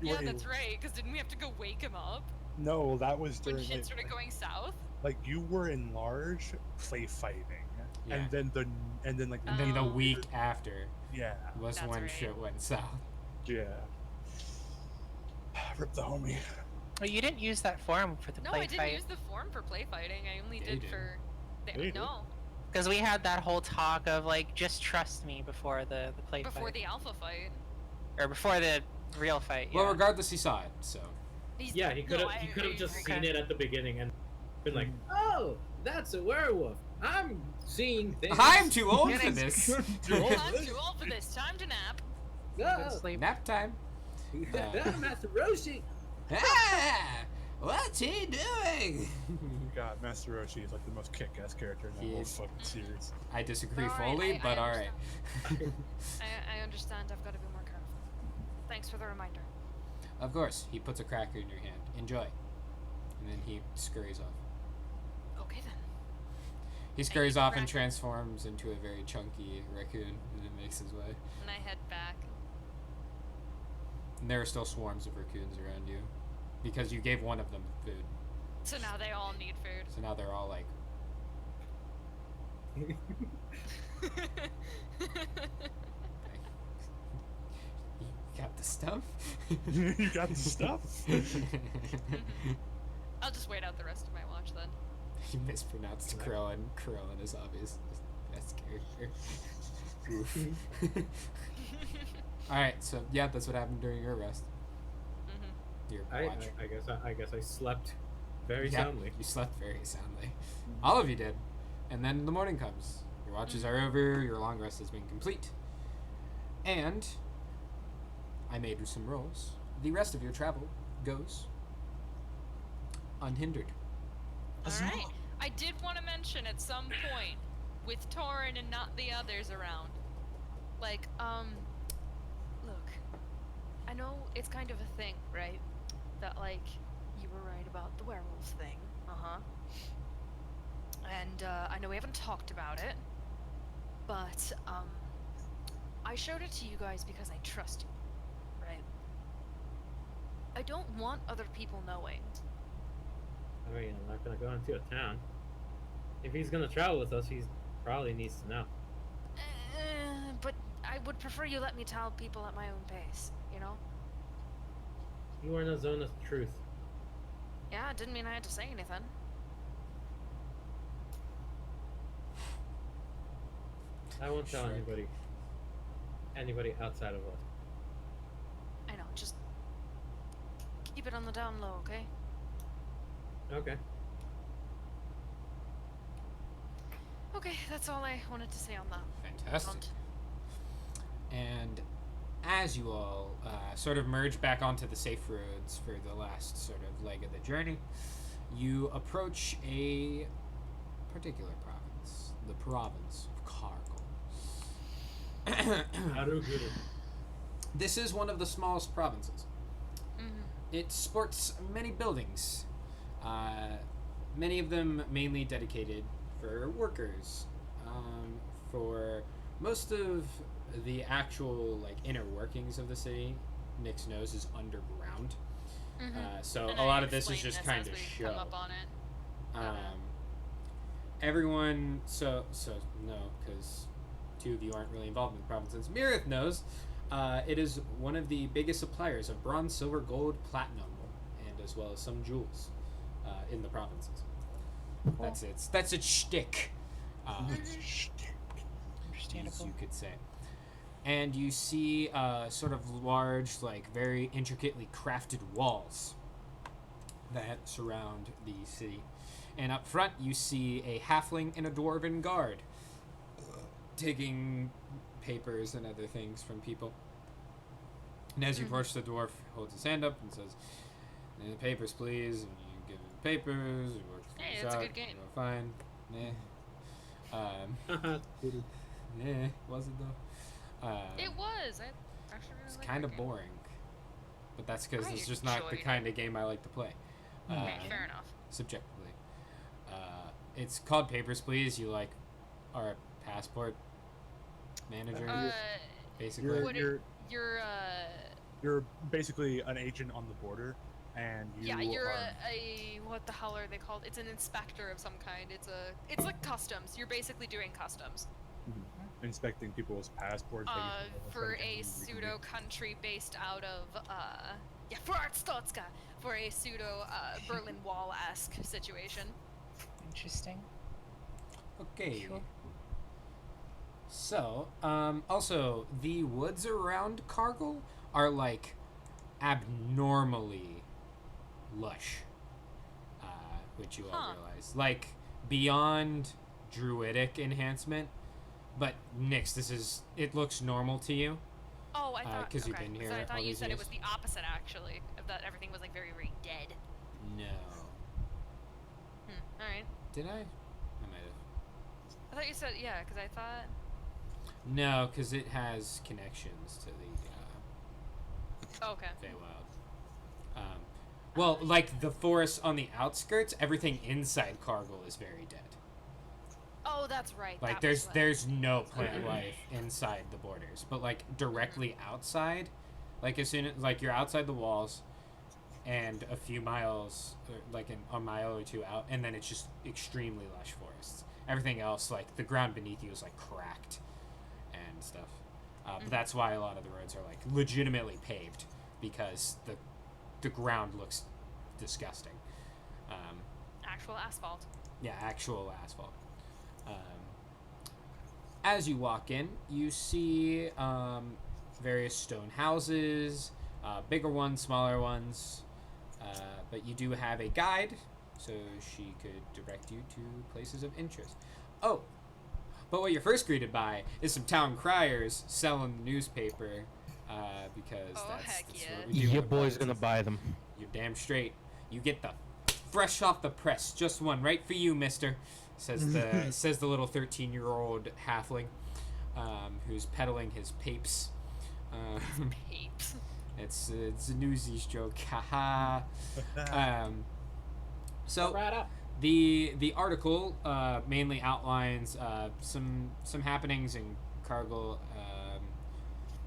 Yeah, Wait, that's right. Because didn't we have to go wake him up No, that was when during shit started going south? like you were enlarged play fighting, Yeah. and then the And then the Oh. week after yeah was That's when right. shit went south. yeah. Rip the homie. Well, you didn't use that form for the No, play I didn't fight. use the form for play fighting. I only Yeah, did you did. for. Yeah, you did. No, Because we had that whole talk of like, just trust me before the play before fight. the alpha fight. Or before the real fight, yeah. Well, regardless, he saw it, so. Yeah, he could have. No, He could have just okay. seen it at the beginning and been like, "Oh, that's a werewolf. I'm seeing things." I'm too old Yeah, for it's- this. I'm too old for this. Time to nap. Good Oh, sleep. Nap time. Master Roshi. Ah! What's he doing? God, Master Roshi is like the most kick-ass character in that He whole is. fucking series. I disagree Alright, fully, I but alright. I understand. I've got to be more careful. Thanks for the reminder. Of course, he puts a cracker in your hand. Enjoy. And then he scurries off. Okay then. He scurries eat the off and cracker. transforms into a very chunky raccoon and then makes his way. And I head back. And there are still swarms of raccoons around you. Because you gave one of them food. So now they all need food. So now they're all like, you got the stuff? You got the stuff? I'll just wait out the rest of my watch then. You mispronounced Krillin. Krillin is obvious. Best character. Oof. Alright, so yeah, that's what happened during your rest. Mm-hmm. Your I watch. guess I slept very Yeah, soundly. You slept very soundly. All of you did. And then the morning comes. Your watches are over, your long rest has been complete. And I made some rolls. The rest of your travel goes unhindered. Alright. I did want to mention at some point, with Torin and not the others around, like, look, I know it's kind of a thing, right? That, like, you were right about the werewolf thing. Uh-huh. And, I know we haven't talked about it, but, I showed it to you guys because I trust you, right? I don't want other people knowing. I mean, I'm not gonna go into a town. If he's gonna travel with us, he probably needs to know. But I would prefer you let me tell people at my own pace, you know? You are in a zone of truth. Yeah, it didn't mean I had to say anything. I won't tell Sure. anybody outside of us. I know, just keep it on the down low, okay? Okay. Okay, that's all I wanted to say on that. Fantastic. front. And as you all sort of merge back onto the safe roads for the last sort of leg of the journey, you approach a particular province, the province of Kargle. Haruguru. This is one of the smallest provinces. Mm-hmm. It sports many buildings, many of them mainly dedicated for workers. For most of the actual like inner workings of the city, Nick's nose is underground. Mm-hmm. So And a I lot of this is explained just this kind as of we show. come up on it. Everyone, so no, because two of you aren't really involved in the provinces. Mirith knows. It is one of the biggest suppliers of bronze, silver, gold, platinum, and as well as some jewels in the provinces. That's its shtick. Understandable. You could say. And you see sort of large, like very intricately crafted walls that surround the city. And up front, you see a halfling and a dwarven guard taking papers and other things from people. And as you approach, the dwarf holds his hand up and says, "The papers, please." And you give him the papers. He works Hey, things that's a out. good game. You're fine. Yeah, was it though? It was. I actually really It's liked kind that of game. boring, but that's because I it's just not the enjoyed it. kind of game I like to play. Okay, fair enough. Subjectively, it's called Papers, Please. You like are a passport manager, basically. What You're you're basically an agent on the border, and you yeah, you're are, a what the hell are they called? It's an inspector of some kind. It's like customs. You're basically doing customs. inspecting people's passports. making sure For everything a you can pseudo do. country based out of for Artstotska, for a pseudo Berlin Wall-esque situation. Interesting. Okay. Sure. So, also the woods around Kargle are like abnormally lush, which you all Huh. realize, like beyond druidic enhancement. But Nix, it looks normal to you. Oh, I thought 'cause okay. you've been here 'cause I all thought you these said it years. was the opposite actually, of that everything was like very very dead. No. All right. Did I? I might have. I thought you said yeah, because I thought No, because it has connections to the okay. Feywild. Well, like the forest on the outskirts, everything inside Kargle is very dead. Oh, that's right. Like that was there's no plant life inside the borders, but like directly outside, like as soon as like you're outside the walls, and a few miles, or like a mile or two out, and then it's just extremely lush forests. Everything else, like the ground beneath you, is like cracked and stuff. But that's why a lot of the roads are like legitimately paved, because the ground looks disgusting. Actual asphalt. Yeah, actual asphalt. As you walk in, you see various stone houses, bigger ones, smaller ones, but you do have a guide, so she could direct you to places of interest. Oh, but what you're first greeted by is some town criers selling the newspaper, because Oh, that's heck what yeah. we do. in Your the boy's provinces. gonna buy them. You're damn straight. You get the fresh off the press, just one, right for you, mister. Says the little 13-year-old halfling, who's peddling his papes. Papes. It's a Newsies joke, haha. So Right up. the article mainly outlines some happenings in Kargle.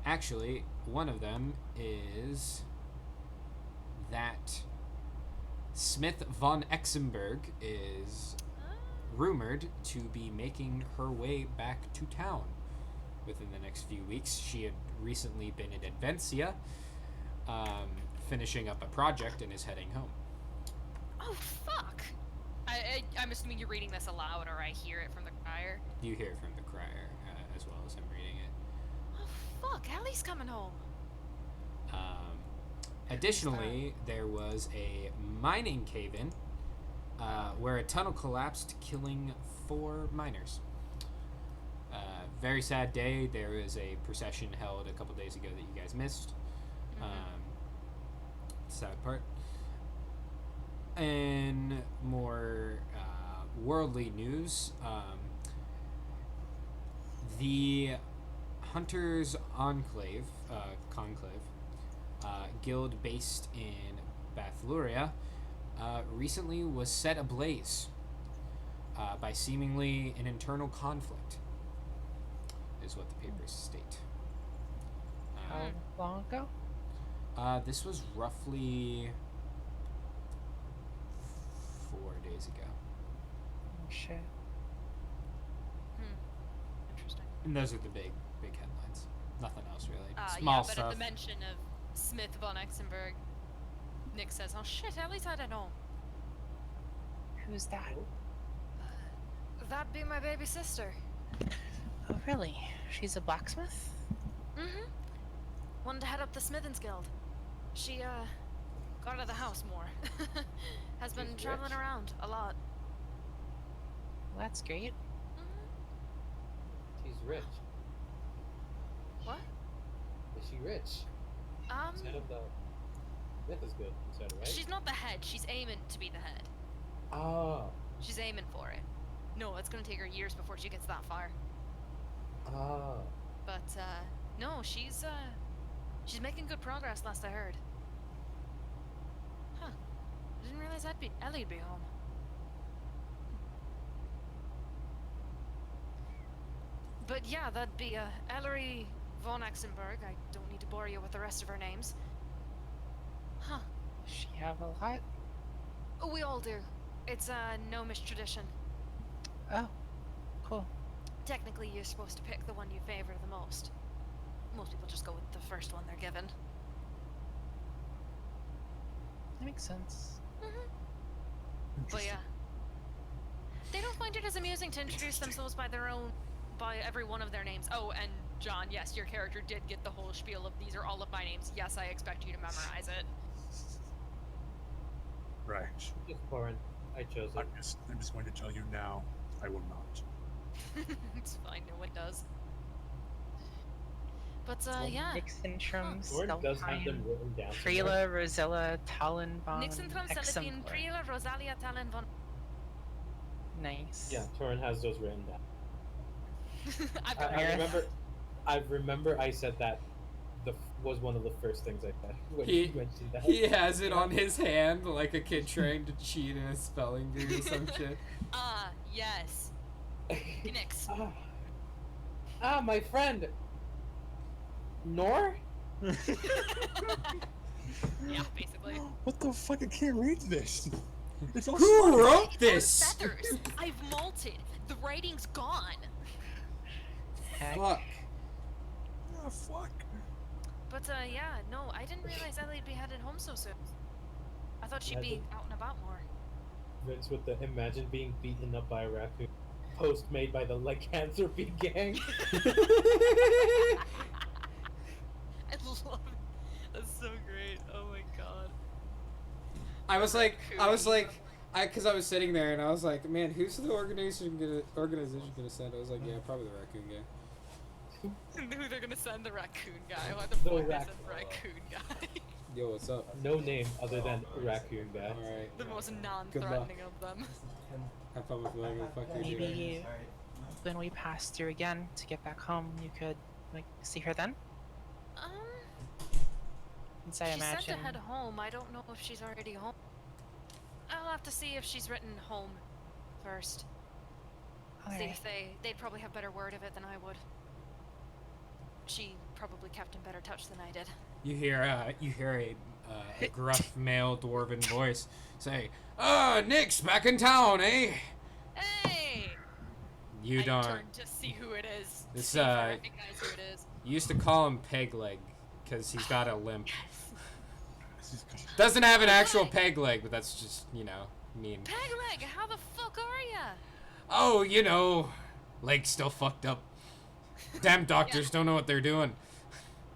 Actually, one of them is that Smith von Exenberg is rumored to be making her way back to town within the next few weeks. She had recently been in Advencia, finishing up a project and is heading home. Oh, fuck. I'm assuming you're reading this aloud, or I hear it from the crier. You hear it from the crier as well as I'm reading it. Oh, fuck. Ellie's coming home. Additionally, there was a mining cave-in where a tunnel collapsed, killing 4 miners. Very sad day. There was a procession held a couple days ago that you guys missed. Sad part. And more worldly news. The Hunters Conclave, guild based in Bathluria, recently was set ablaze by seemingly an internal conflict, is what the papers state. How long ago? This was roughly 4 days ago. Oh, shit. Interesting. And those are the big headlines. Nothing else really. Yeah, Small but stuff. at the mention of Smith von Exenberg, Nick says, "Oh shit, Ellie's headed home. Who's that? That'd be my baby sister." Oh, really? She's a blacksmith? Mm-hmm. Wanted to head up the Smithins Guild. She, got out of the house more. Has been She's traveling rich. around a lot. Well, that's great. Mm-hmm. She's rich. What? Is she rich? Instead of the myth is good. Instead, right? She's not the head. She's aiming to be the head. Oh. She's aiming for it. No, it's gonna take her years before she gets that far. Oh. But, no, she's making good progress last I heard. Huh. I didn't realize Ellie'd be home. But yeah, that'd be, Ellery von Exenberg. I don't need to bore you with the rest of her names. Huh. Does she have a lot? Oh, we all do. It's a gnomish tradition. Oh, cool. Technically, you're supposed to pick the one you favor the most. Most people just go with the first one they're given. That makes sense. But yeah. They don't find it as amusing to introduce themselves by every one of their names. Oh, and John, yes, your character did get the whole spiel of these are all of my names. Yes, I expect you to memorize it. Right. It's foreign. I chose it. I'm just going to tell you now, I will not. It's fine, no one does. But, Well, yeah. Nixentrum, Thorin does have them Stelheim, written down. somewhere. Prela, Rosella, Talonbon, Nixon from Celestine, Exumpor. Prila, Rosalia, Talon, von. Nice. Yeah, Thorin has those written down. I've got I remember I said that was one of the first things I said when He- you mentioned that. He has it on his hand like a kid trying to cheat in a spelling bee or some shit. Yes. Nix. My friend. Nor? Yeah, basically. What the fuck? I can't read this. It's all Who wrote It's this? on feathers. I've malted. The writing's gone. Heck. Fuck. Oh, fuck. But, yeah, no, I didn't realize Ellie'd be headed home so soon. I thought she'd be out and about more. Vince with the imagine being beaten up by a raccoon. Post made by the lycanthropy gang. I love it. That's so great. Oh my god. I was like, because I was sitting there and I was like, man, who's the organization gonna send? I was like, yeah, probably the raccoon gang. Who they're gonna send? The raccoon guy. Why the The fuck they send the raccoon guy? Yo, what's up? No name other than raccoon guy. All right. The most luck. non-threatening of them. Have fun with whatever the fuck you're doing. Maybe when we pass through again to get back home, you could like see her then. Since I She said imagine. to head home. I don't know if she's already home. I'll have to see if she's written home first. See Alright. if they'd probably have better word of it than I would. She probably kept in better touch than I did. You hear a gruff male dwarven voice say, Nick's back in town, eh? Hey! You I don't. turned to see who it is. This, See if I recognize who it is. You used to call him Peg Leg because he's got a limp. This is Doesn't have an actual peg leg, but that's just, mean. Pegleg, how the fuck are ya? Oh, leg's still fucked up. Damn doctors don't know what they're doing.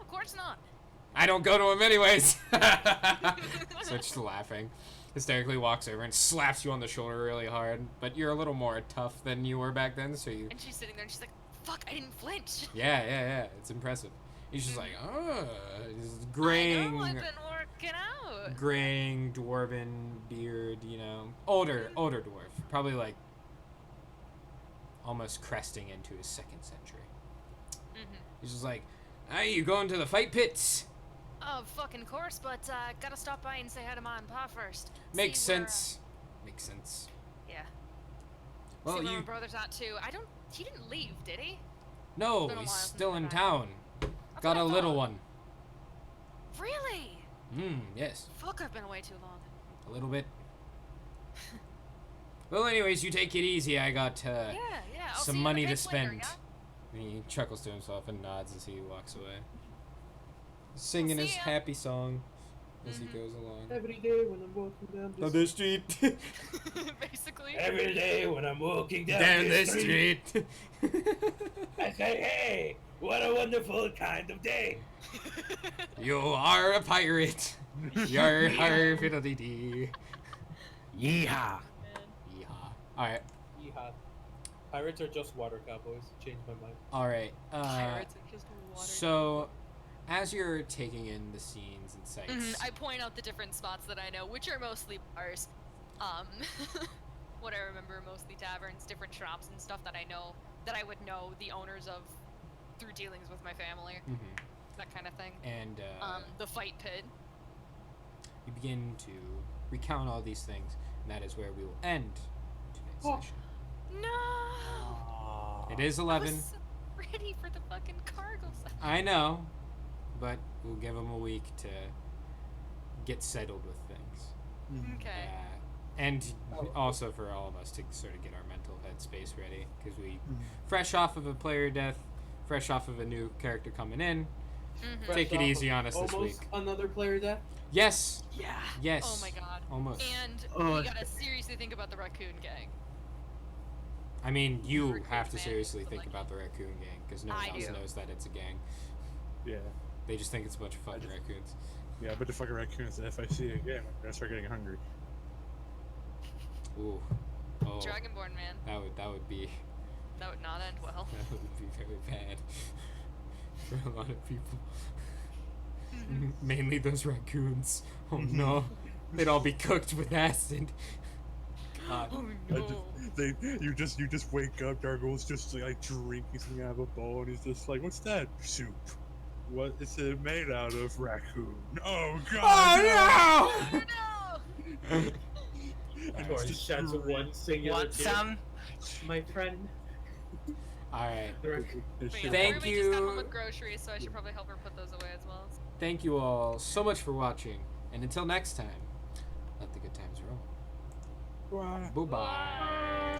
Of course not. I don't go to them anyways. So just laughing. Hysterically walks over and slaps you on the shoulder really hard. But you're a little more tough than you were back then, so you... And she's sitting there and she's like, fuck, I didn't flinch. Yeah. It's impressive. He's just like, he's I graying... know, I've been working out. Graying, dwarven beard, older dwarf, probably like almost cresting into his second century. He's just like, hey, you going to the fight pits? Oh, fucking course, but gotta stop by and say hi to Ma and Pa first. Makes See where, sense. Makes sense. Yeah. Well, See where you my brother's at too. He didn't leave, did he? no, been a he's while since still I've in been back. town. That's Got what a I little thought. one. Really? Yes, Fuck, I've been away too long. a little bit. Well, anyways, you take it easy. I got Yeah. I'll some see you in the money to pits later, spend. yeah? And he chuckles to himself and nods as he walks away, singing see his ya. happy song as he goes along. Every day when I'm walking down On the street. Basically. Every day when I'm walking Down the street. I say, hey, what a wonderful kind of day. You are a pirate. You're fiddly-dee. Yeehaw. Man. Yeehaw. Alright. Yeehaw. Pirates are just water cowboys. Changed my mind. Alright. Pirates are just water. So, as you're taking in the scenes and sights, I point out the different spots that I know, which are mostly bars. What I remember, mostly taverns, different shops and stuff that I know, that I would know the owners of through dealings with my family, that kind of thing. and The fight pit. you begin to recount all these things, and that is where we will end today's Oh. session. No! It is I 11. was so ready for the fucking Kargle session. I know, but we'll give them a week to get settled with things. Okay. And also for all of us to sort of get our mental headspace ready, because we, fresh off of a player death, fresh off of a new character coming in, take it easy on us this week. Almost another player death. Yes, Yeah. yes. Oh my god. Almost. And Oh, we gotta seriously think about the raccoon gang. I mean, you Raccoon have to man, seriously but think like- about the raccoon gang, because no one I else do. knows that it's a gang. Yeah. They just think it's a bunch of fucking raccoons. Yeah, but the fucking raccoons, if I see it again, I'm gonna start getting hungry. Ooh. Oh, Dragonborn man. that would be That would not end well. that would be very bad for a lot of people. Mainly those raccoons. Oh no, they'd all be cooked with acid. God. Oh I no. you just wake up, Dargo's just like drinking something out of a bowl, and he's just like, "What's that soup? What is it made out of? Raccoon? Oh God! Oh Oh no! And Or it's he just shouts at one singular Want tear. some? My friend. no! All right. The raccoon. It's Wait, just- Thank everybody just got you. home with groceries, so I should probably help her put those away as well. Thank you all so much for watching, and until next time, let the good times roll. Wow. Bye bye.